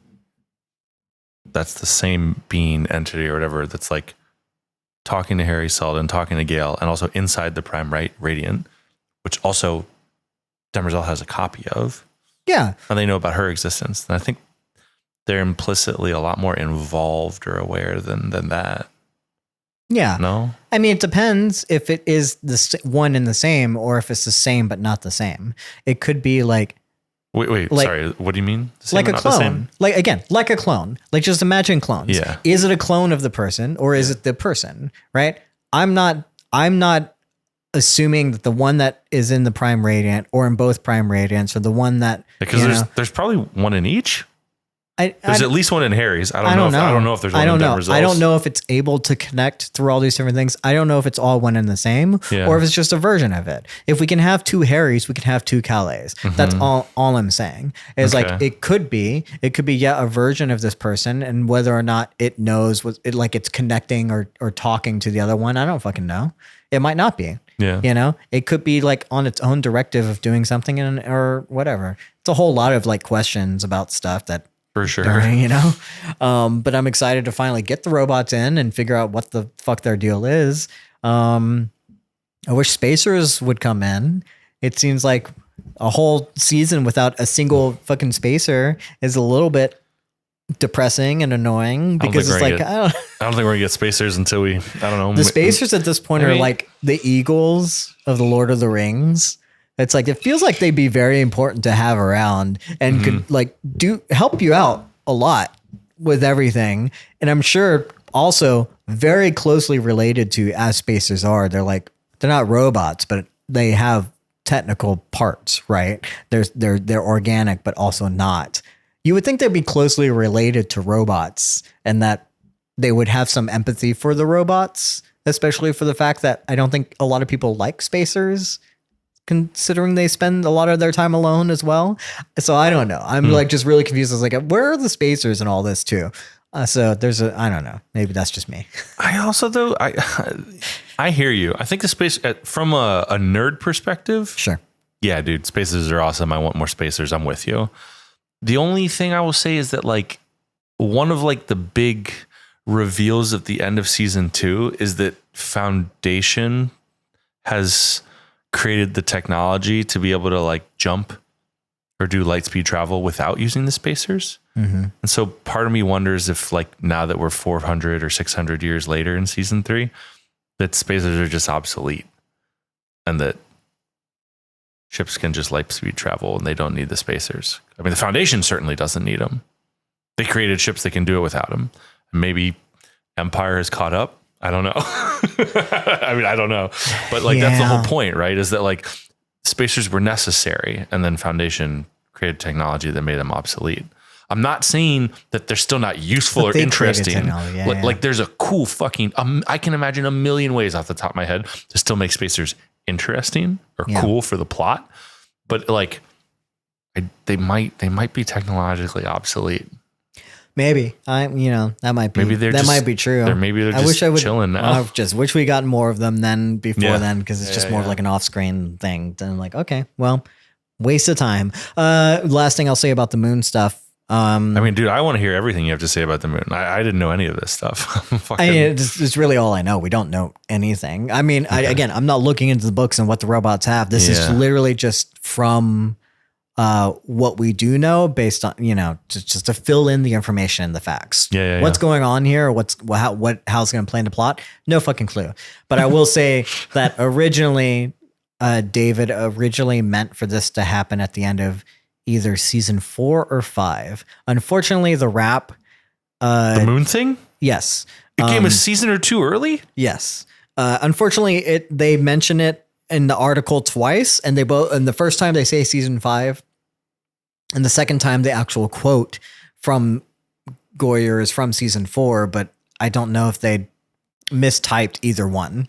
that's the same being entity or whatever, that's like talking to Harry Seldon, talking to Gale, and also inside the Prime Radiant, which also Demerzel has a copy of. Yeah. And they know about her existence. And I think they're implicitly a lot more involved or aware than that. Yeah. No? I mean, it depends if it is the one and the same, or if it's the same but not the same. It could be like... Wait, sorry. What do you mean? Like a clone. Like a clone. Like, just imagine clones. Yeah. Is it a clone of the person, or is it the person, right? I'm not assuming that the one that is in the Prime Radiant or in both Prime Radiants or the one that... Because there's probably one in each. There's at least one in Harry's. I don't know if there's one in Demerzel's. I don't know if it's able to connect through all these different things. I don't know if it's all one and the same, or if it's just a version of it. If we can have two Harrys, we can have two Calais. That's all I'm saying. Is like it could be a version of this person, and whether or not it knows it's connecting or talking to the other one, I don't fucking know. It might not be. Yeah. It could be like on its own directive of doing something or whatever. It's a whole lot of like questions about stuff that. For sure. But I'm excited to finally get the robots in and figure out what the fuck their deal is. I wish spacers would come in. It seems like a whole season without a single fucking spacer is a little bit depressing and annoying, because it's like, I don't think we're gonna get spacers until I don't know. The spacers at this point are like the Eagles of the Lord of the Rings. It's like, it feels like they'd be very important to have around and could like help you out a lot with everything. And I'm sure also very closely related to as spacers are. They're not robots, but they have technical parts, right? They're organic, but also not. You would think they'd be closely related to robots and that they would have some empathy for the robots, especially for the fact that I don't think a lot of people like spacers, considering they spend a lot of their time alone as well. So I don't know. I'm like just really confused. I was like, where are the spacers and all this too? So I don't know. Maybe that's just me. I also, though, I hear you. I think the space from a nerd perspective. Sure. Yeah, dude, spacers are awesome. I want more spacers. I'm with you. The only thing I will say is that like one of like the big reveals at the end of season 2 is that Foundation has created the technology to be able to like jump or do light speed travel without using the spacers. And so part of me wonders if like now that we're 400 or 600 years later in season 3, that spacers are just obsolete and that ships can just light speed travel and they don't need the spacers. I mean, the Foundation certainly doesn't need them. They created ships that can do it without them. Maybe Empire has caught up. I don't know. I mean, I don't know. But like, that's the whole point, right? Is that like spacers were necessary and then Foundation created technology that made them obsolete. I'm not saying that they're still not useful or interesting. Like there's a cool fucking, I can imagine a million ways off the top of my head to still make spacers interesting or cool for the plot. But like they might be technologically obsolete. Maybe that might be, might be true. Or maybe they're just chilling now. I just wish we got more of them than before then. Cause it's just more of like an off screen thing. Then I'm like, okay, well, waste of time. Last thing I'll say about the moon stuff. I mean, dude, I want to hear everything you have to say about the moon. I didn't know any of this stuff. It's really all I know. We don't know anything. I mean, again, I'm not looking into the books and what the robots have. This is literally just from what we do know based on, just to fill in the information and the facts. What's going on here? Or how it's going to play into plot? No fucking clue. But I will say that originally, David originally meant for this to happen at the end of either season 4 or 5. Unfortunately, the wrap, the moon thing. Yes, it came a season or 2 early. Yes, unfortunately, they mention it in the article twice, and the first time they say season 5, and the second time the actual quote from Goyer is from season 4. But I don't know if they mistyped either one.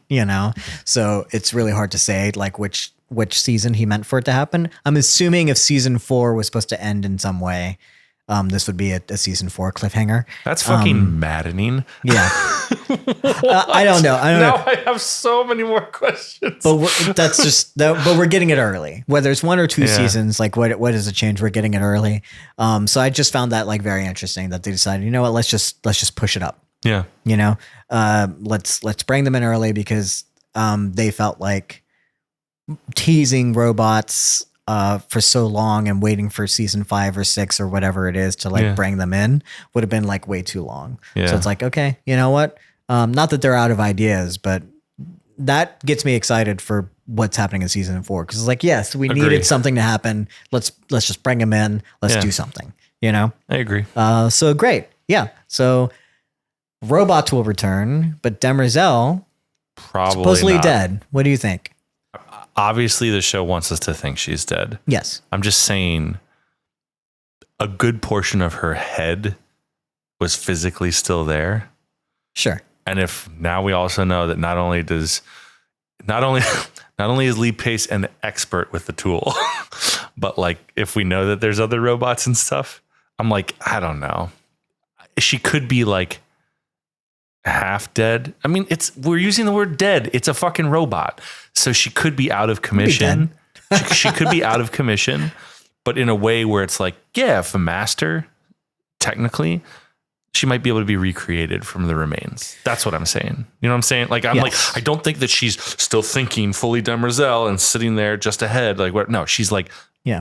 So it's really hard to say like which season he meant for it to happen. I'm assuming if season 4 was supposed to end in some way, this would be a season 4 cliffhanger. That's fucking maddening. Yeah. I don't know. Now I have so many more questions. But but we're getting it early. Whether it's 1 or 2 seasons, like what is the change? We're getting it early. So I just found that like very interesting that they decided, you know what, let's just push it up. Yeah. Let's bring them in early because they felt like teasing robots for so long and waiting for season 5 or 6 or whatever it is to like bring them in would have been like way too long. So it's like, okay, you know what? Not that they're out of ideas, but that gets me excited for what's happening in season 4. Cause it's like, yes, we needed something to happen. Let's just bring them in. Let's do something, I agree. So great. Yeah. So robots will return, but Demerzel probably supposedly not. dead. What do you think? Obviously, the show wants us to think she's dead. Yes. I'm just saying a good portion of her head was physically still there. Sure. And if now we also know that not only is Lee Pace an expert with the tool, but like if we know that there's other robots and stuff, I'm like, I don't know. She could be like half dead. I mean, we're using the word dead. It's a fucking robot. So she could be out of commission. She could be out of commission, but in a way where it's like, yeah, if a master, technically, she might be able to be recreated from the remains. That's what I'm saying. You know what I'm saying? Like, I'm like, I don't think that she's still thinking fully Demerzel and sitting there just ahead. Like, what? No, she's like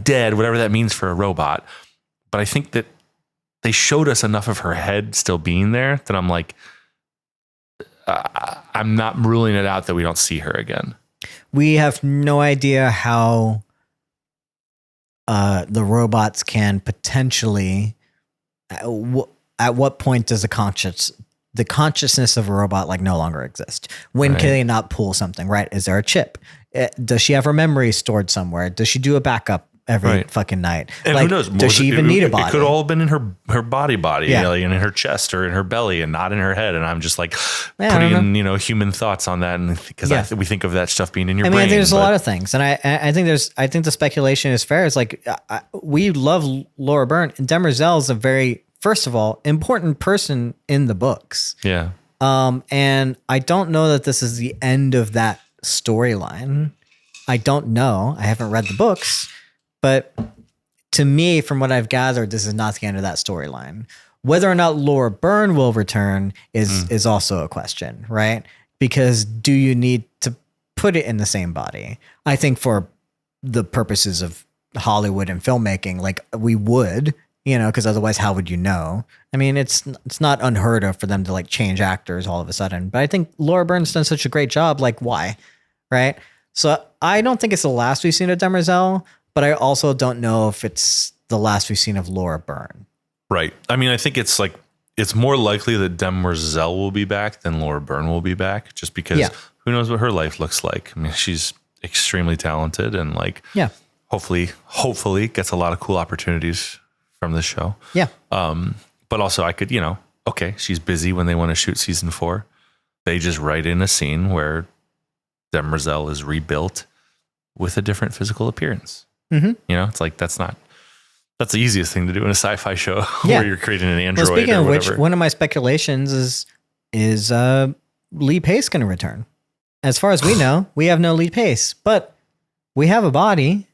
dead, whatever that means for a robot. But I think that they showed us enough of her head still being there that I'm like, I'm not ruling it out that we don't see her again. We have no idea how the robots can potentially. At what point does the consciousness of a robot like no longer exist? When can they not pull something? Right? Is there a chip? Does she have her memory stored somewhere? Does she do a backup every fucking night? And like, who knows? Does she even need a body? It could all have been in her body, like in her chest or in her belly, and not in her head. And I'm just like putting human thoughts on that, and because we think of that stuff being in your brain. There's a lot of things, and I think the speculation is fair. It's like we love Laura Byrne, and Demerzel is a very, first of all, important person in the books. Yeah. And I don't know that this is the end of that storyline. I don't know. I haven't read the books. But to me, from what I've gathered, this is not the end of that storyline. Whether or not Laura Byrne will return is also a question, right? Because do you need to put it in the same body? I think for the purposes of Hollywood and filmmaking, like we would, because otherwise, how would you know? I mean, it's not unheard of for them to like change actors all of a sudden. But I think Laura Byrne's done such a great job. Like, why? Right? So I don't think it's the last we've seen of Demerzel, but I also don't know if it's the last we've seen of Laura Byrne. Right. I mean, I think it's more likely that Demerzel will be back than Laura Byrne will be back, just because who knows what her life looks like. I mean, she's extremely talented and hopefully gets a lot of cool opportunities from this show. Yeah. But also I could, okay, she's busy when they want to shoot season 4. They just write in a scene where Demerzel is rebuilt with a different physical appearance. Mm-hmm. It's like, that's the easiest thing to do in a sci-fi show where you're creating an android. Well, speaking of which, one of my speculations is Lee Pace going to return. As far as we know, we have no Lee Pace, but we have a body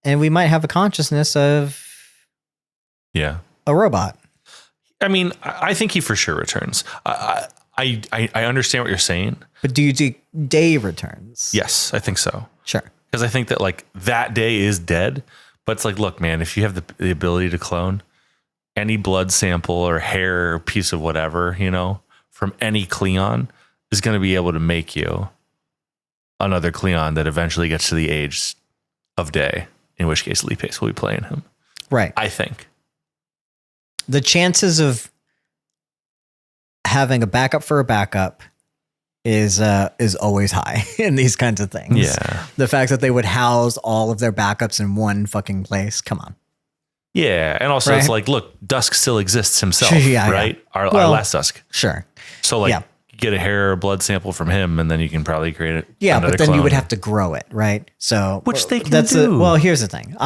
and we might have a consciousness of a robot. I mean, I think he for sure returns. I understand what you're saying. But do you think Day returns? Yes, I think so. Sure. Because I think that like that Day is dead. But it's like, look, man, if you have the ability to clone any blood sample or hair or piece of whatever, from any Cleon is going to be able to make you another Cleon that eventually gets to the age of Day, in which case Lee Pace will be playing him. Right. I think. The chances of having a backup for a backup is always high in these kinds of things. Yeah. The fact that they would house all of their backups in one fucking place. Come on. Yeah. And also it's like, look, Dusk still exists himself, right? Yeah. Our last Dusk. Sure. So you get a hair or blood sample from him and then you can probably create it. Yeah. But then you would have to grow it. Right. So which they can do. Well, here's the thing.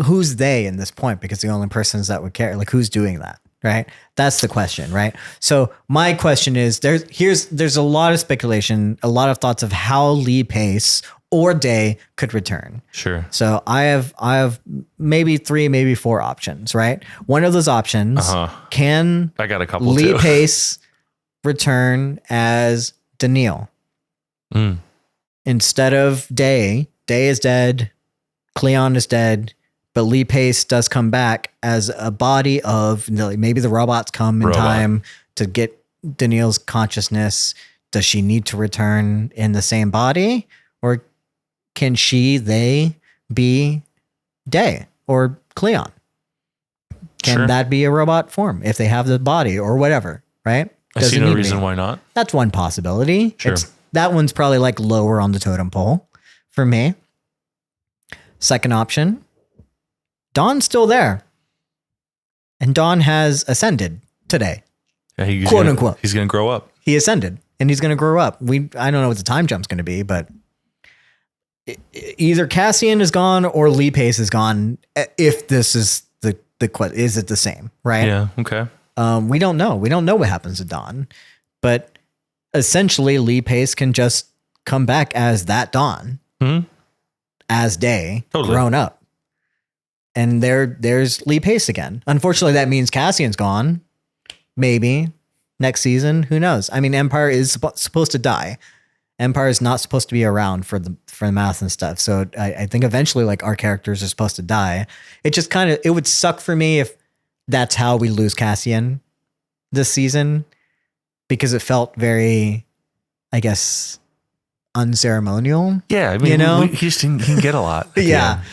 Who's they in this point? Because the only persons that would care, like who's doing that? Right. That's the question. Right. So my question is there's a lot of speculation, a lot of thoughts of how Lee Pace or Day could return. Sure. So I have maybe 3, maybe 4 options. Right. One of those options can I got a couple Lee too. Pace return as Daneel instead of Day. Day is dead. Cleon is dead. But Lee Pace does come back as a body of maybe the robots come in time to get Daneel's consciousness. Does she need to return in the same body, or can they be Day or Cleon? Can that be a robot form if they have the body or whatever? Right? I see no reason why not. That's one possibility. Sure. That one's probably like lower on the totem pole for me. Second option. Dawn's still there. And Dawn has ascended today. Yeah, quote unquote. He's going to grow up. He ascended and he's going to grow up. I don't know what the time jump's going to be, but either Cassian is gone or Lee Pace is gone. If this is the question, is it the same? Right. Yeah. Okay. We don't know. We don't know what happens to Dawn, but essentially Lee Pace can just come back as that Dawn, as Day, grown up. And there's Lee Pace again. Unfortunately, that means Cassian's gone. Maybe next season. Who knows? I mean, Empire is supposed to die. Empire is not supposed to be around for the math and stuff. So I think eventually, like, our characters are supposed to die. It just it would suck for me if that's how we lose Cassian this season, because it felt very, I guess, unceremonial. Yeah, I mean, he can get a lot. Yeah.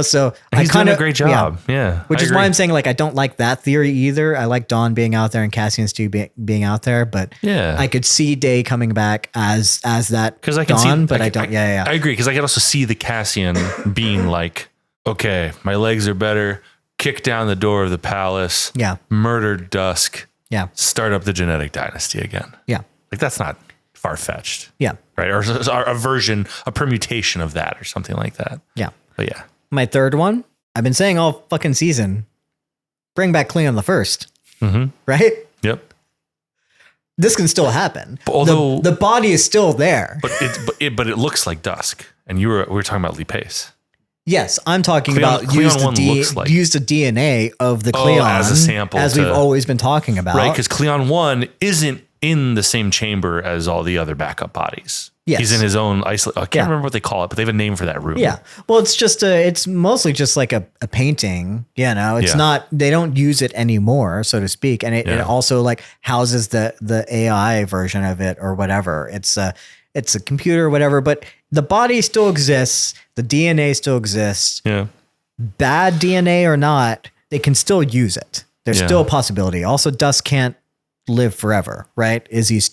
So he's doing a great job. Yeah. Which is why I'm saying, like, I don't like that theory either. I like Dawn being out there and Cassian Stew being out there, but I could see Day coming back as that because I can Dawn, see, but I don't. I agree, because I could also see the Cassian being like, okay, my legs are better. Kick down the door of the palace. Yeah. Murder Dusk. Yeah. Start up the genetic dynasty again. Yeah. Like, that's not far-fetched. Yeah. Right. Or a version, a permutation of that or something like that. Yeah. But yeah. My third one, I've been saying all fucking season, bring back Cleon the First. Mm-hmm. Right? Yep. This can still happen. But although the body is still there. But it looks like Dusk. And we were talking about Lee Pace. Yes, I'm talking about used the DNA of the Cleon as a sample, as we've always been talking about. Right, because Cleon 1 isn't in the same chamber as all the other backup bodies. Yes. He's in his own isolate. I can't remember what they call it, but they have a name for that room. Yeah. Well, it's mostly just like a painting, it's not, they don't use it anymore, so to speak. And it also like houses the AI version of it or whatever. It's a computer or whatever, but the body still exists. The DNA still exists. Yeah. Bad DNA or not, they can still use it. There's still a possibility. Also, Dust can't live forever, right?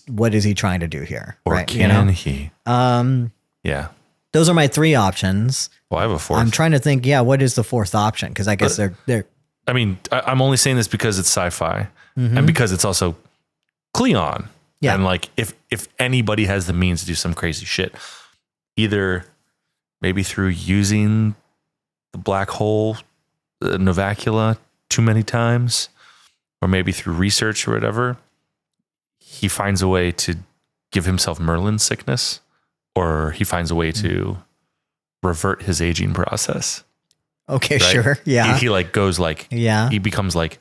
What is he trying to do here? Or right? can he? Yeah. Those are my three options. Well, I have a fourth. I'm trying to think, what is the fourth option? Because I guess they're I mean, I'm only saying this because it's sci-fi and because it's also Cleon. Yeah. And like, if anybody has the means to do some crazy shit, either maybe through using the black hole, Novacula too many times, or maybe through research or whatever, he finds a way to give himself Merlin's sickness, or he finds a way to revert his aging process. okay, Right? sure. Yeah. He like goes like, Yeah. he becomes like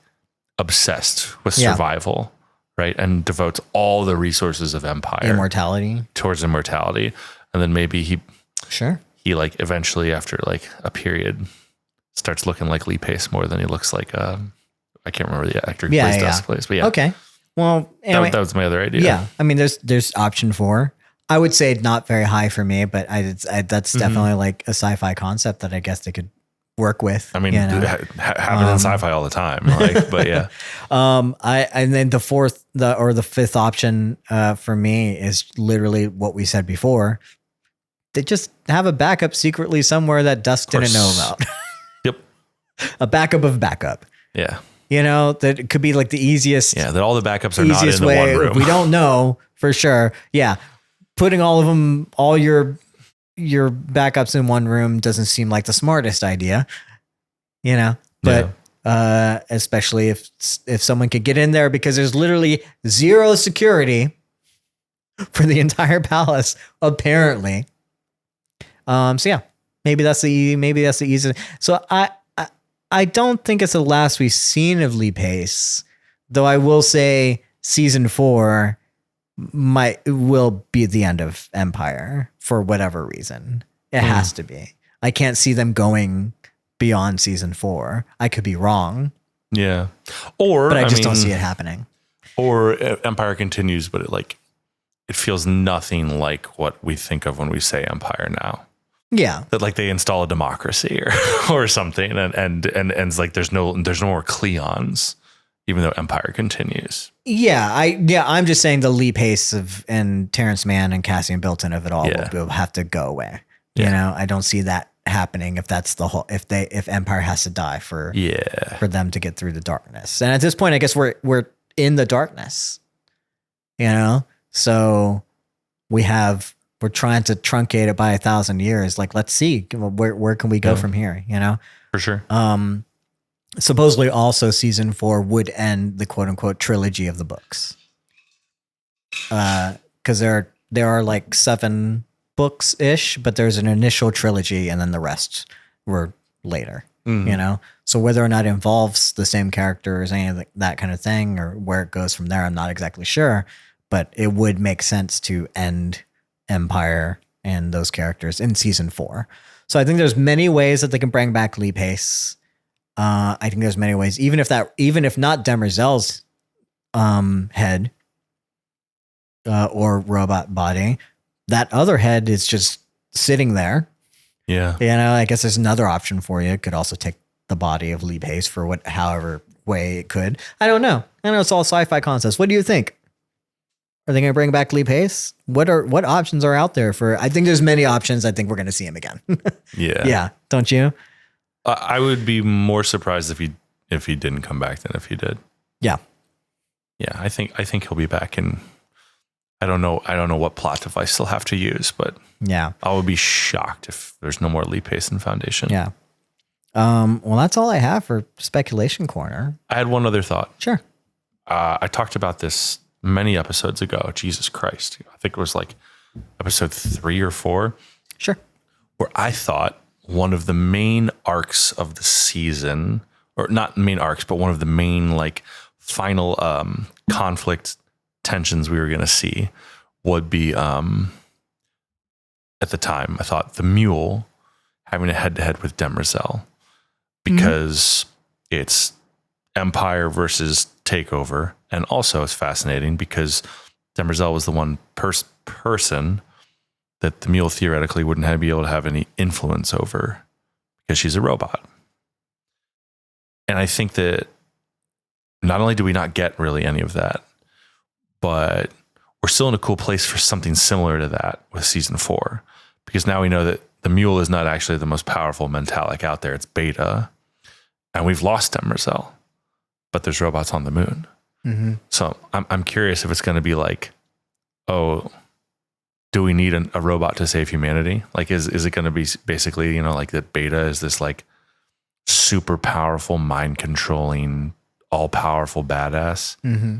obsessed with survival, right? And devotes all the resources of Empire Immortality. towards immortality. And then maybe Sure. he like eventually after like a period starts looking like Lee Pace more than he looks like, I can't remember the actor who plays Dust Place, but yeah. Okay. Well, anyway, That was my other idea. yeah. I mean, there's option 4. I would say not very high for me, but that's definitely like a sci-fi concept that I guess they could work with. I mean, happen in sci-fi all the time. Like, but yeah. And then the fifth option for me is literally what we said before. They just have a backup secretly somewhere that Dust didn't know about. Yep. A backup of backup. Yeah. That could be like the easiest. Yeah. That all the backups are not in easiest the way. one room. If we don't know for sure. Yeah. Putting all your backups in one room doesn't seem like the smartest idea, but especially if someone could get in there, because there's literally zero security for the entire palace, apparently. So yeah, maybe that's the easiest. So I don't think it's the last we've seen of Lee Pace, though I will say season 4 will be the end of Empire for whatever reason. It has to be. I can't see them going beyond season 4. I could be wrong. Yeah. But I just don't see it happening. Or Empire continues, but it feels nothing like what we think of when we say Empire now. Yeah. That like they install a democracy or something, and it's like there's no more Cleons, even though Empire continues. Yeah, I'm just saying the Lee Pace and Terrence Mann and Cassian Bilton of it all will have to go away. Yeah. I don't see that happening if that's the whole if Empire has to die for them to get through the darkness. And at this point, I guess we're in the darkness. So we're trying to truncate it by 1,000 years. Like, let's see where can we go from here? For sure. Supposedly also season 4 would end the quote unquote trilogy of the books. Cause there are like 7 books ish, but there's an initial trilogy and then the rest were later, So whether or not it involves the same characters, any of that kind of thing, or where it goes from there, I'm not exactly sure, but it would make sense to end Empire and those characters in season 4. So I think there's many ways that they can bring back Lee Pace. I think there's many ways, even if not Demerzel's head or robot body, that other head is just sitting there. Yeah. I guess there's another option for you. It could also take the body of Lee Pace for however way it could. I don't know. I know it's all sci-fi concepts. What do you think? Are they going to bring back Lee Pace? What options are out there for? I think there's many options. I think we're going to see him again. Yeah. Yeah. Don't you? I would be more surprised if he didn't come back than if he did. Yeah. Yeah. I think he'll be back, and I don't know what plot device they'll have to use, but yeah, I would be shocked if there's no more Lee Pace in Foundation. Yeah. Well, that's all I have for Speculation Corner. I had one other thought. Sure. I talked about this many episodes ago. Jesus Christ. I think it was like episode 3 or 4. Sure. Where I thought one of the main arcs of the season, or not main arcs, but one of the main like final conflict tensions we were going to see would be, at the time, I thought the Mule having a head-to-head with Demerzel, because it's Empire versus Takeover. And also it's fascinating because Demerzel was the one person that the Mule theoretically wouldn't be able to have any influence over because she's a robot. And I think that not only do we not get really any of that, but we're still in a cool place for something similar to that with season 4, because now we know that the Mule is not actually the most powerful Mentalic out there. It's Beta, and we've lost Demerzel, but there's robots on the moon. Mm-hmm. So I'm curious if it's going to be like, oh, do we need a robot to save humanity? Like, is it going to be basically, you know, like that Beta is this like super powerful, mind controlling, all powerful badass. Mm-hmm.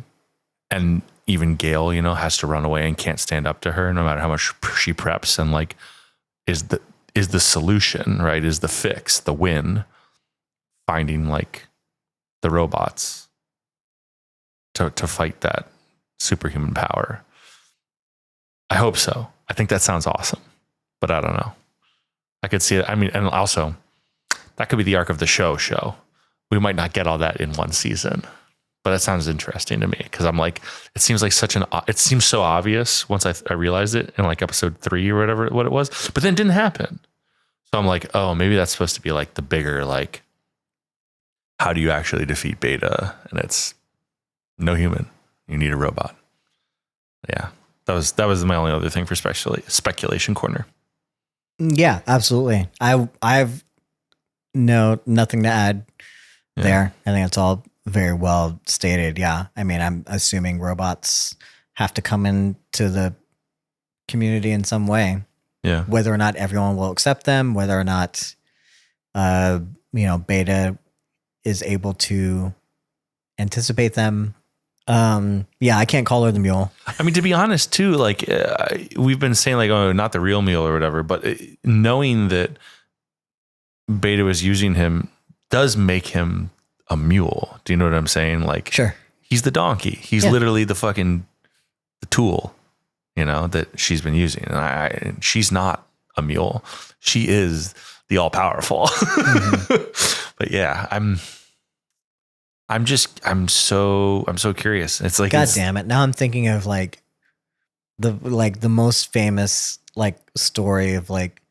And even Gale, you know, has to run away and can't stand up to her no matter how much she preps. And like, is the solution, right? Is the fix, the win, finding like the robots to fight that superhuman power? I hope so. I think that sounds awesome, but I don't know. I could see it. I mean, and also that could be the arc of the show. We might not get all that in one season, but that sounds interesting to me, because I'm like, it seems like it seems so obvious once I realized it in like episode 3 or whatever what it was, but then it didn't happen. So I'm like, oh, maybe that's supposed to be like the bigger, like, how do you actually defeat Beta? And it's no human. You need a robot. Yeah. That was my only other thing for speculation corner. Yeah, absolutely. I've nothing to add there. I think it's all very well stated. Yeah. I mean, I'm assuming robots have to come into the community in some way. Yeah. Whether or not everyone will accept them, whether or not, Beta is able to anticipate them. Yeah, I can't call her the Mule. I mean, to be honest too, like we've been saying like, oh, not the real Mule or whatever, but knowing that Beta was using him does make him a mule. Do you know what I'm saying? Like, sure, he's the donkey. He's literally the tool, you know, that she's been using. And she's not a mule. She is the all powerful. Mm-hmm. But yeah, I'm so curious. It's like, God damn it. Now I'm thinking of like the most famous like story of like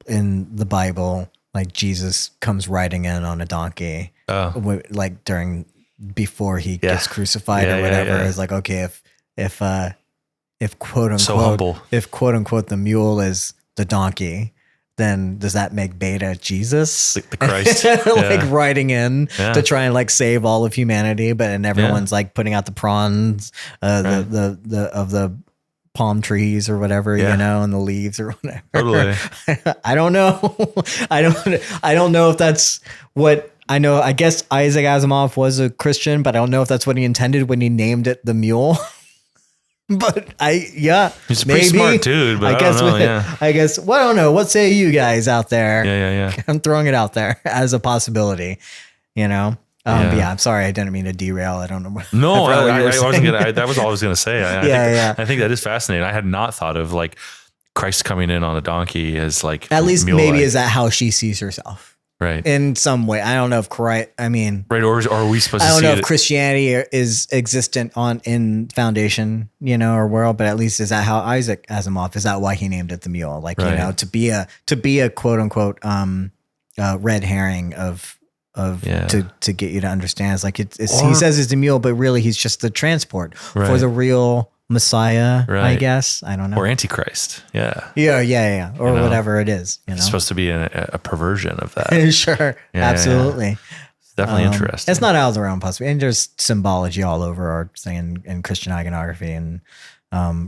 in the Bible, like Jesus comes riding in on a donkey, like before he gets crucified or whatever. Yeah. It's like, okay, if quote unquote, so humble. If quote unquote the mule is the donkey, then does that make Beta Jesus? Like the Christ. Like riding in to try and like save all of humanity, and everyone's like putting out the prawns, the palm trees or whatever, you know, and the leaves or whatever. Totally. I don't know. I don't know if that's what I know. I guess Isaac Asimov was a Christian, but I don't know if that's what he intended when he named it the Mule. But he's a pretty smart dude, but I don't know. I guess, well, I don't know. What say you guys out there? Yeah. I'm throwing it out there as a possibility, you know? But yeah, I'm sorry. I didn't mean to derail. I don't know. No, I wasn't gonna. That was all I was gonna say. I think that is fascinating. I had not thought of like Christ coming in on a donkey as like at least maybe is that how she sees herself, right? In some way, I don't know if Christ. I mean, right? Or are we supposed? I don't to know see if Christianity is existent in Foundation, you know, or world, but at least is that how Isaac Asimov? Is that why he named it the Mule? Like you know, to be a quote unquote red herring to get you to understand. It's like he says it's a mule, but really he's just the transport for the real Messiah, I guess. I don't know. Or Antichrist. Yeah. Or whatever it is. You know? It's supposed to be a perversion of that. Sure. Absolutely. Yeah. It's definitely interesting. It's not out of the realm possibly. And there's symbology all over our thing in Christian iconography and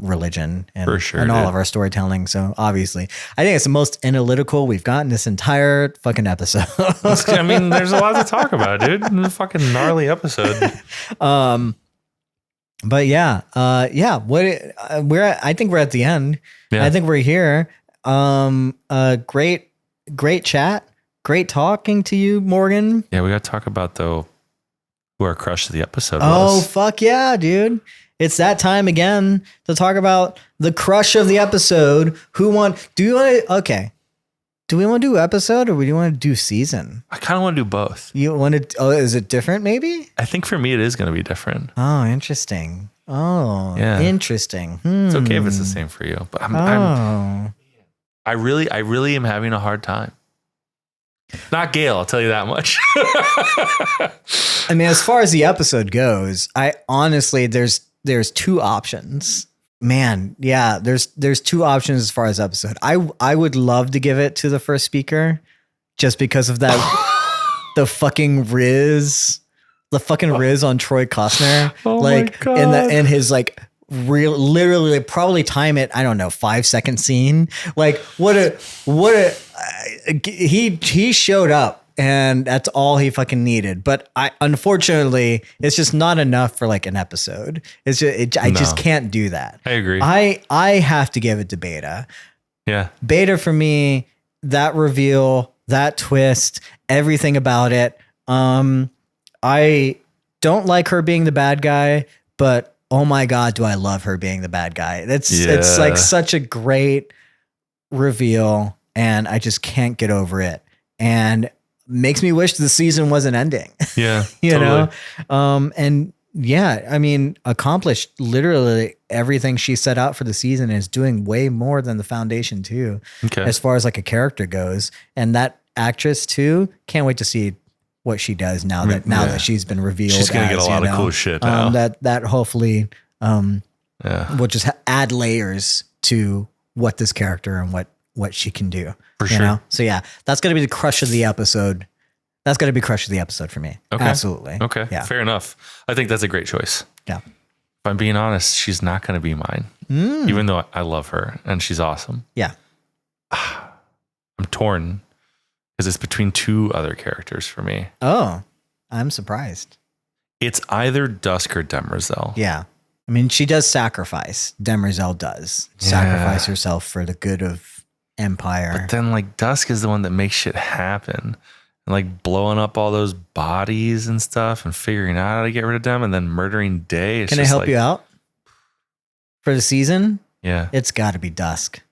religion and, for sure, and all of our storytelling. So obviously, I think it's the most analytical we've gotten this entire fucking episode. I mean, there's a lot to talk about, dude. It's a fucking gnarly episode. But yeah. I think we're at the end. Yeah. I think we're here. Great chat. Great talking to you, Morgan. Yeah, we got to talk about though who our crush of the episode Oh, was. fuck yeah, dude. It's that time again to talk about the crush of the episode. Do we want to do episode or do you want to do season? I kind of want to do both. You want to, is it different maybe? I think for me, it is going to be different. Oh, interesting. Oh, Yeah. interesting. It's okay if it's the same for you, but I really am having a hard time. Not Gail, I'll tell you that much. I mean, as far as the episode goes, I honestly, there's two options. Man, yeah, there's two options as far as episode. I would love to give it to the first speaker just because of that the fucking Riz on Troy Kostner. Oh like my God. in his like literally probably time it, I don't know, 5-second scene. Like he showed up and that's all he fucking needed. But unfortunately, it's just not enough for like an episode. It's just, I just can't do that. I agree. I have to give it to Beta. Yeah. Beta for me, that reveal, that twist, everything about it. I don't like her being the bad guy, but oh my God, do I love her being the bad guy. It's like such a great reveal and I just can't get over it. And makes me wish the season wasn't ending. Yeah. you know? And yeah, I mean, accomplished literally everything she set out for the season and is doing way more than the foundation too. Okay. As far as like a character goes. And that actress too, can't wait to see what she does now that she's been revealed. She's going to get a lot of cool shit now. That hopefully will just add layers to what this character and what she can do. For sure. Know? So yeah, that's going to be the crush of the episode. That's going to be crush of the episode for me. Okay. Absolutely. Okay. Yeah. Fair enough. I think that's a great choice. Yeah. If I'm being honest, she's not going to be mine, even though I love her and she's awesome. Yeah. I'm torn because it's between two other characters for me. Oh, I'm surprised. It's either Dusk or Demerzel. Yeah. I mean, she does sacrifice. Demerzel does sacrifice herself for the good of Empire. But then like Dusk is the one that makes shit happen. And like blowing up all those bodies and stuff and figuring out how to get rid of them and then murdering Day. Can I help you out for the season? Yeah. It's got to be Dusk.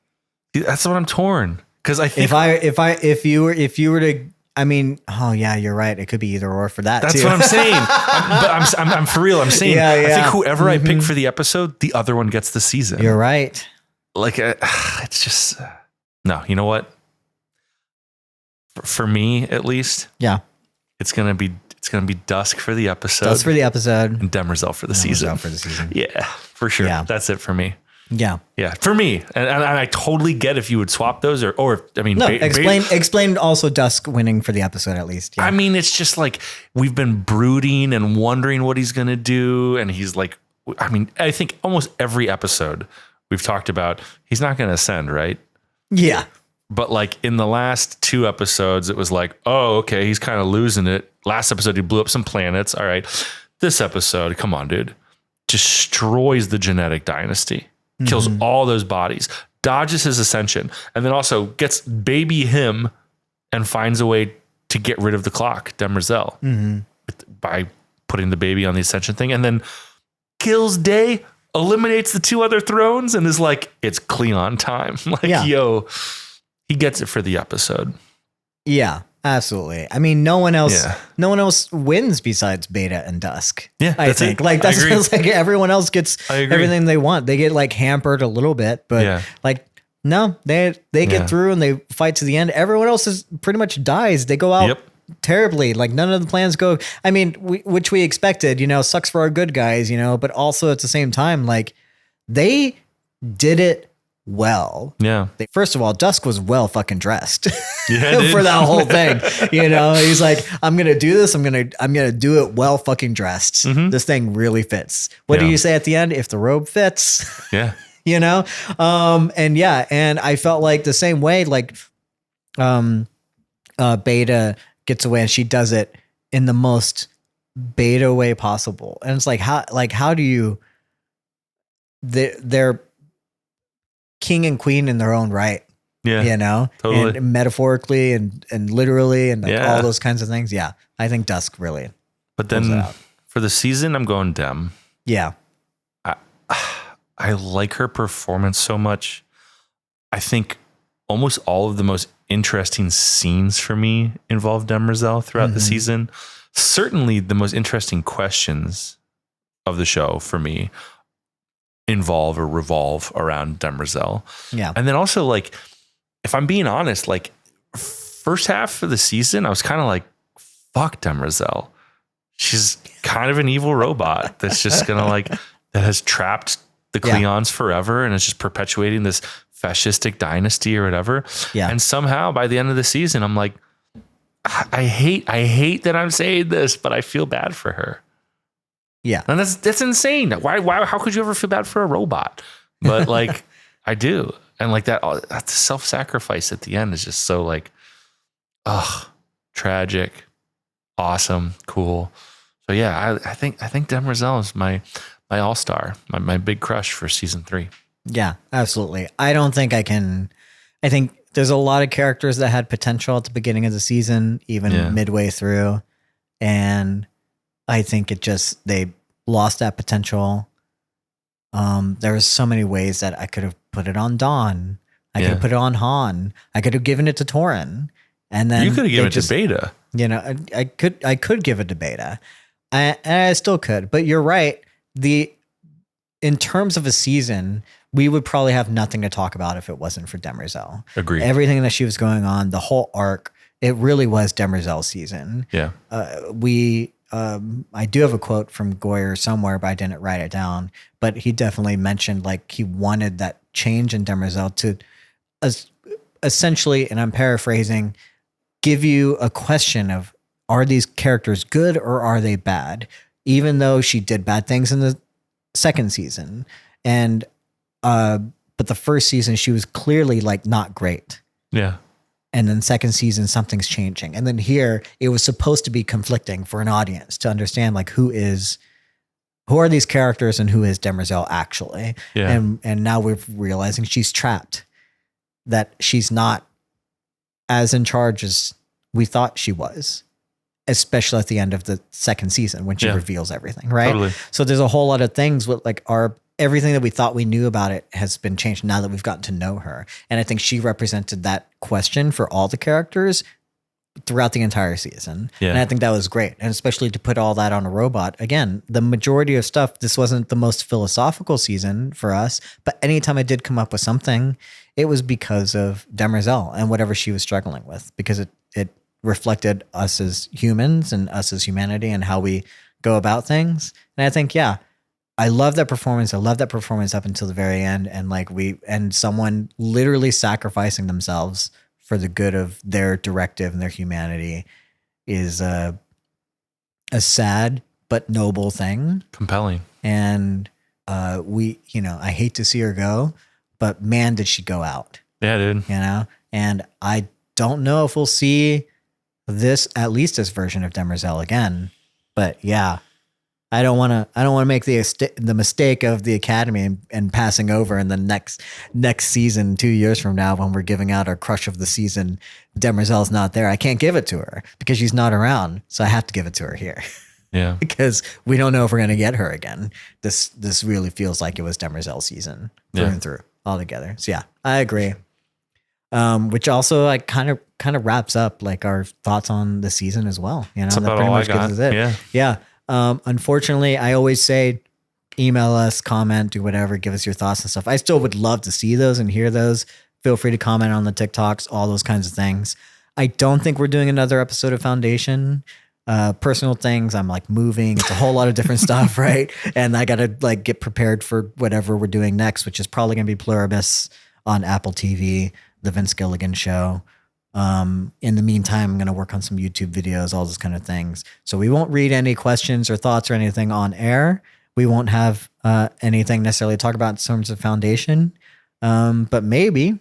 That's what I'm torn. Because I think if you were to, I mean, oh yeah, you're right. It could be either or for that. That's too. what I'm saying. I'm for real. I'm saying, Yeah, I yeah. think whoever I pick for the episode, the other one gets the season. You're right. Like, it's just, no, you know what? For me, at least, Yeah. it's going to be Dusk for the episode. That's for the episode. And Demerzel for the season. Demerzel for the season. Yeah, for sure. Yeah. That's it for me. Yeah. Yeah, for me. And I totally get if you would swap those or I mean, No, explain also Dusk winning for the episode at least. Yeah. I mean, it's just like we've been brooding and wondering what he's going to do. And he's like, I mean, I think almost every episode we've talked about, he's not going to ascend, right? Yeah. But like in the last 2 episodes, it was like, oh, okay, he's kind of losing it. Last episode, he blew up some planets. All right. This episode, come on, dude. Destroys the genetic dynasty. Kills all those bodies. Dodges his ascension. And then also gets baby him and finds a way to get rid of the clock, Demerzel, by putting the baby on the ascension thing. And then kills Day, eliminates the 2 other thrones, and is like, it's Cleon time. Like, yo, he gets it for the episode. Yeah, absolutely. I mean, no one else wins besides Beta and Dusk. Yeah, I think. Like that's like everyone else gets everything they want. They get like hampered a little bit, but like no, they get through and they fight to the end. Everyone else is pretty much dies. They go out terribly. Like none of the plans go. I mean, which we expected. You know, sucks for our good guys. You know, but also at the same time, like they did it well. Yeah. First of all, Dusk was well fucking dressed Yeah, for that whole thing. You know, he's like, I'm going to do this. I'm going to do it well fucking dressed. This thing really fits. What do you say at the end? If the robe fits, Yeah. you know? And yeah, and I felt like the same way, like, Beta gets away and she does it in the most Beta way possible. And it's like, how do you, they're king and queen in their own right. Yeah. You know, Totally. and metaphorically and literally and like all those kinds of things. Yeah. I think Dusk really. But pulls it then out. For the season, I'm going Dem. Yeah. I like her performance so much. I think almost all of the most interesting scenes for me involve Demerzel throughout the season. Certainly the most interesting questions of the show for me involve or revolve around Demerzel. Yeah. And then also, like, if I'm being honest, like, first half of the season, I was kind of like, fuck Demerzel. She's kind of an evil robot that's just gonna that has trapped the Cleons forever and is just perpetuating this fascistic dynasty or whatever. Yeah. And somehow by the end of the season, I'm like, I hate that I'm saying this, but I feel bad for her. Yeah. And that's insane. Why, how could you ever feel bad for a robot? But like, I do. And like that self-sacrifice at the end is just so like, tragic, awesome, cool. So yeah, I think Demerzel is my all-star, my big crush for season 3. Yeah, absolutely. I think there's a lot of characters that had potential at the beginning of the season, even midway through. And I think they lost that potential. There was so many ways that I could have put it on Dawn. I could have put it on Han. I could have given it to Torin. And then you could have given it to Beta. You know, I could give it to Beta. I still could, but you're right. In terms of a season, we would probably have nothing to talk about if it wasn't for Demerzel. Agreed. Everything that she was going on, the whole arc, it really was Demerzel's season. Yeah. I do have a quote from Goyer somewhere, but I didn't write it down. But he definitely mentioned like he wanted that change in Demerzel to essentially, and I'm paraphrasing, give you a question of, are these characters good or are they bad? Even though she did bad things in the second season. And but the first season she was clearly like not great. Yeah. And then second season something's changing. And then here it was supposed to be conflicting for an audience to understand like who are these characters and who is Demerzel actually. Yeah. And now we're realizing she's trapped. That she's not as in charge as we thought she was. Especially at the end of the second season when she reveals everything, right? Totally. So there's a whole lot of things with like everything that we thought we knew about it has been changed now that we've gotten to know her. And I think she represented that question for all the characters throughout the entire season. Yeah. And I think that was great. And especially to put all that on a robot. Again, the majority of stuff, this wasn't the most philosophical season for us, but anytime I did come up with something, it was because of Demerzel and whatever she was struggling with, because it reflected us as humans and us as humanity and how we go about things. And I think, I love that performance. I love that performance up until the very end. And like someone literally sacrificing themselves for the good of their directive and their humanity is a sad but noble thing. Compelling. And I hate to see her go, but man, did she go out. Yeah, dude. And I don't know if we'll see at least this version of Demerzel again, but I don't want to make the mistake of the Academy and passing over in the next season 2 years from now when we're giving out our crush of the season. Demerzel's not there. I can't give it to her because she's not around, so I have to give it to her here. Yeah, because we don't know if we're gonna get her again. This really feels like it was Demerzel's season through and through altogether. So I agree. Which also like kind of wraps up like our thoughts on the season as well. That's about all I got. Gives us it. Yeah. Unfortunately, I always say, email us, comment, do whatever, give us your thoughts and stuff. I still would love to see those and hear those. Feel free to comment on the TikToks, all those kinds of things. I don't think we're doing another episode of Foundation. Personal things. I'm like moving. It's a whole lot of different stuff, right? And I got to like get prepared for whatever we're doing next, which is probably going to be Pluribus on Apple TV. The Vince Gilligan show. In the meantime, I'm going to work on some YouTube videos, all those kind of things. So we won't read any questions or thoughts or anything on air. We won't have anything necessarily to talk about in terms of Foundation. But maybe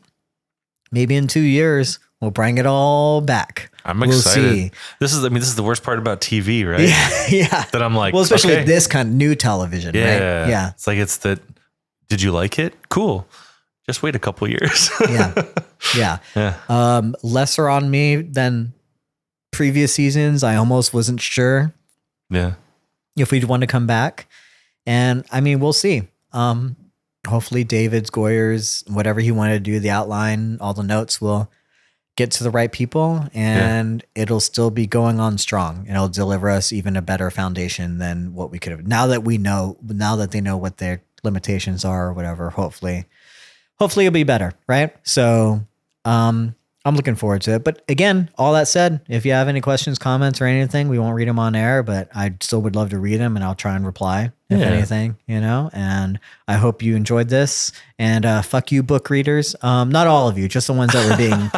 in 2 years, we'll bring it all back. I'm excited. See. This is the worst part about TV, right? Yeah. That I'm like, well, especially this kind of new television, right? Yeah. It's like, did you like it? Cool. Just wait a couple years. Yeah. Lesser on me than previous seasons. I almost wasn't sure. Yeah. if we'd want to come back. And I mean, we'll see. Hopefully David's, Goyer's, whatever he wanted to do, the outline, all the notes will get to the right people, and it'll still be going on strong, and it'll deliver us even a better foundation than what we could have. Now that they know what their limitations are or whatever, hopefully it'll be better. Right. So, I'm looking forward to it. But again, all that said, if you have any questions, comments, or anything, we won't read them on air, but I still would love to read them, and I'll try and reply if anything, and I hope you enjoyed this, and fuck you book readers. Not all of you, just the ones that were being,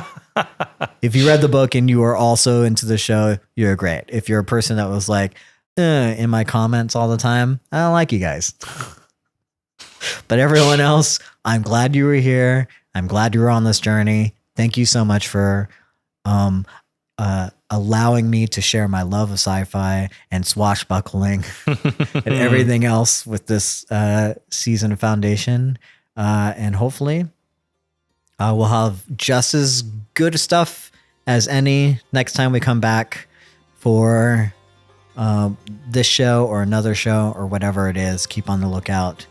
if you read the book and you are also into the show, you're great. If you're a person that was like, in my comments all the time, I don't like you guys. But everyone else, I'm glad you were here. I'm glad you were on this journey. Thank you so much for allowing me to share my love of sci-fi and swashbuckling and everything else with this season of Foundation. And hopefully we'll have just as good stuff as any next time we come back for this show or another show or whatever it is. Keep on the lookout.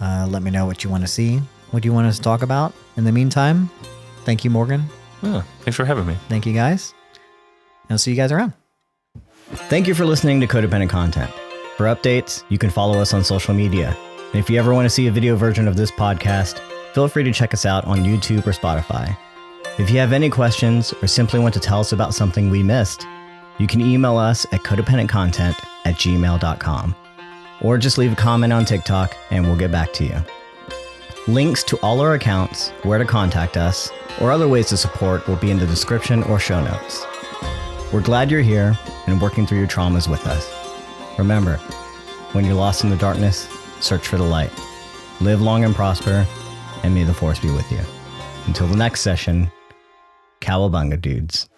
Let me know what you want to see. What do you want us to talk about? In the meantime, thank you, Morgan. Yeah, thanks for having me. Thank you, guys. And I'll see you guys around. Thank you for listening to Codependent Content. For updates, you can follow us on social media. And if you ever want to see a video version of this podcast, feel free to check us out on YouTube or Spotify. If you have any questions or simply want to tell us about something we missed, you can email us at codependentcontent@gmail.com. Or just leave a comment on TikTok and we'll get back to you. Links to all our accounts, where to contact us, or other ways to support will be in the description or show notes. We're glad you're here and working through your traumas with us. Remember, when you're lost in the darkness, search for the light. Live long and prosper, and may the force be with you. Until the next session, cowabunga, dudes.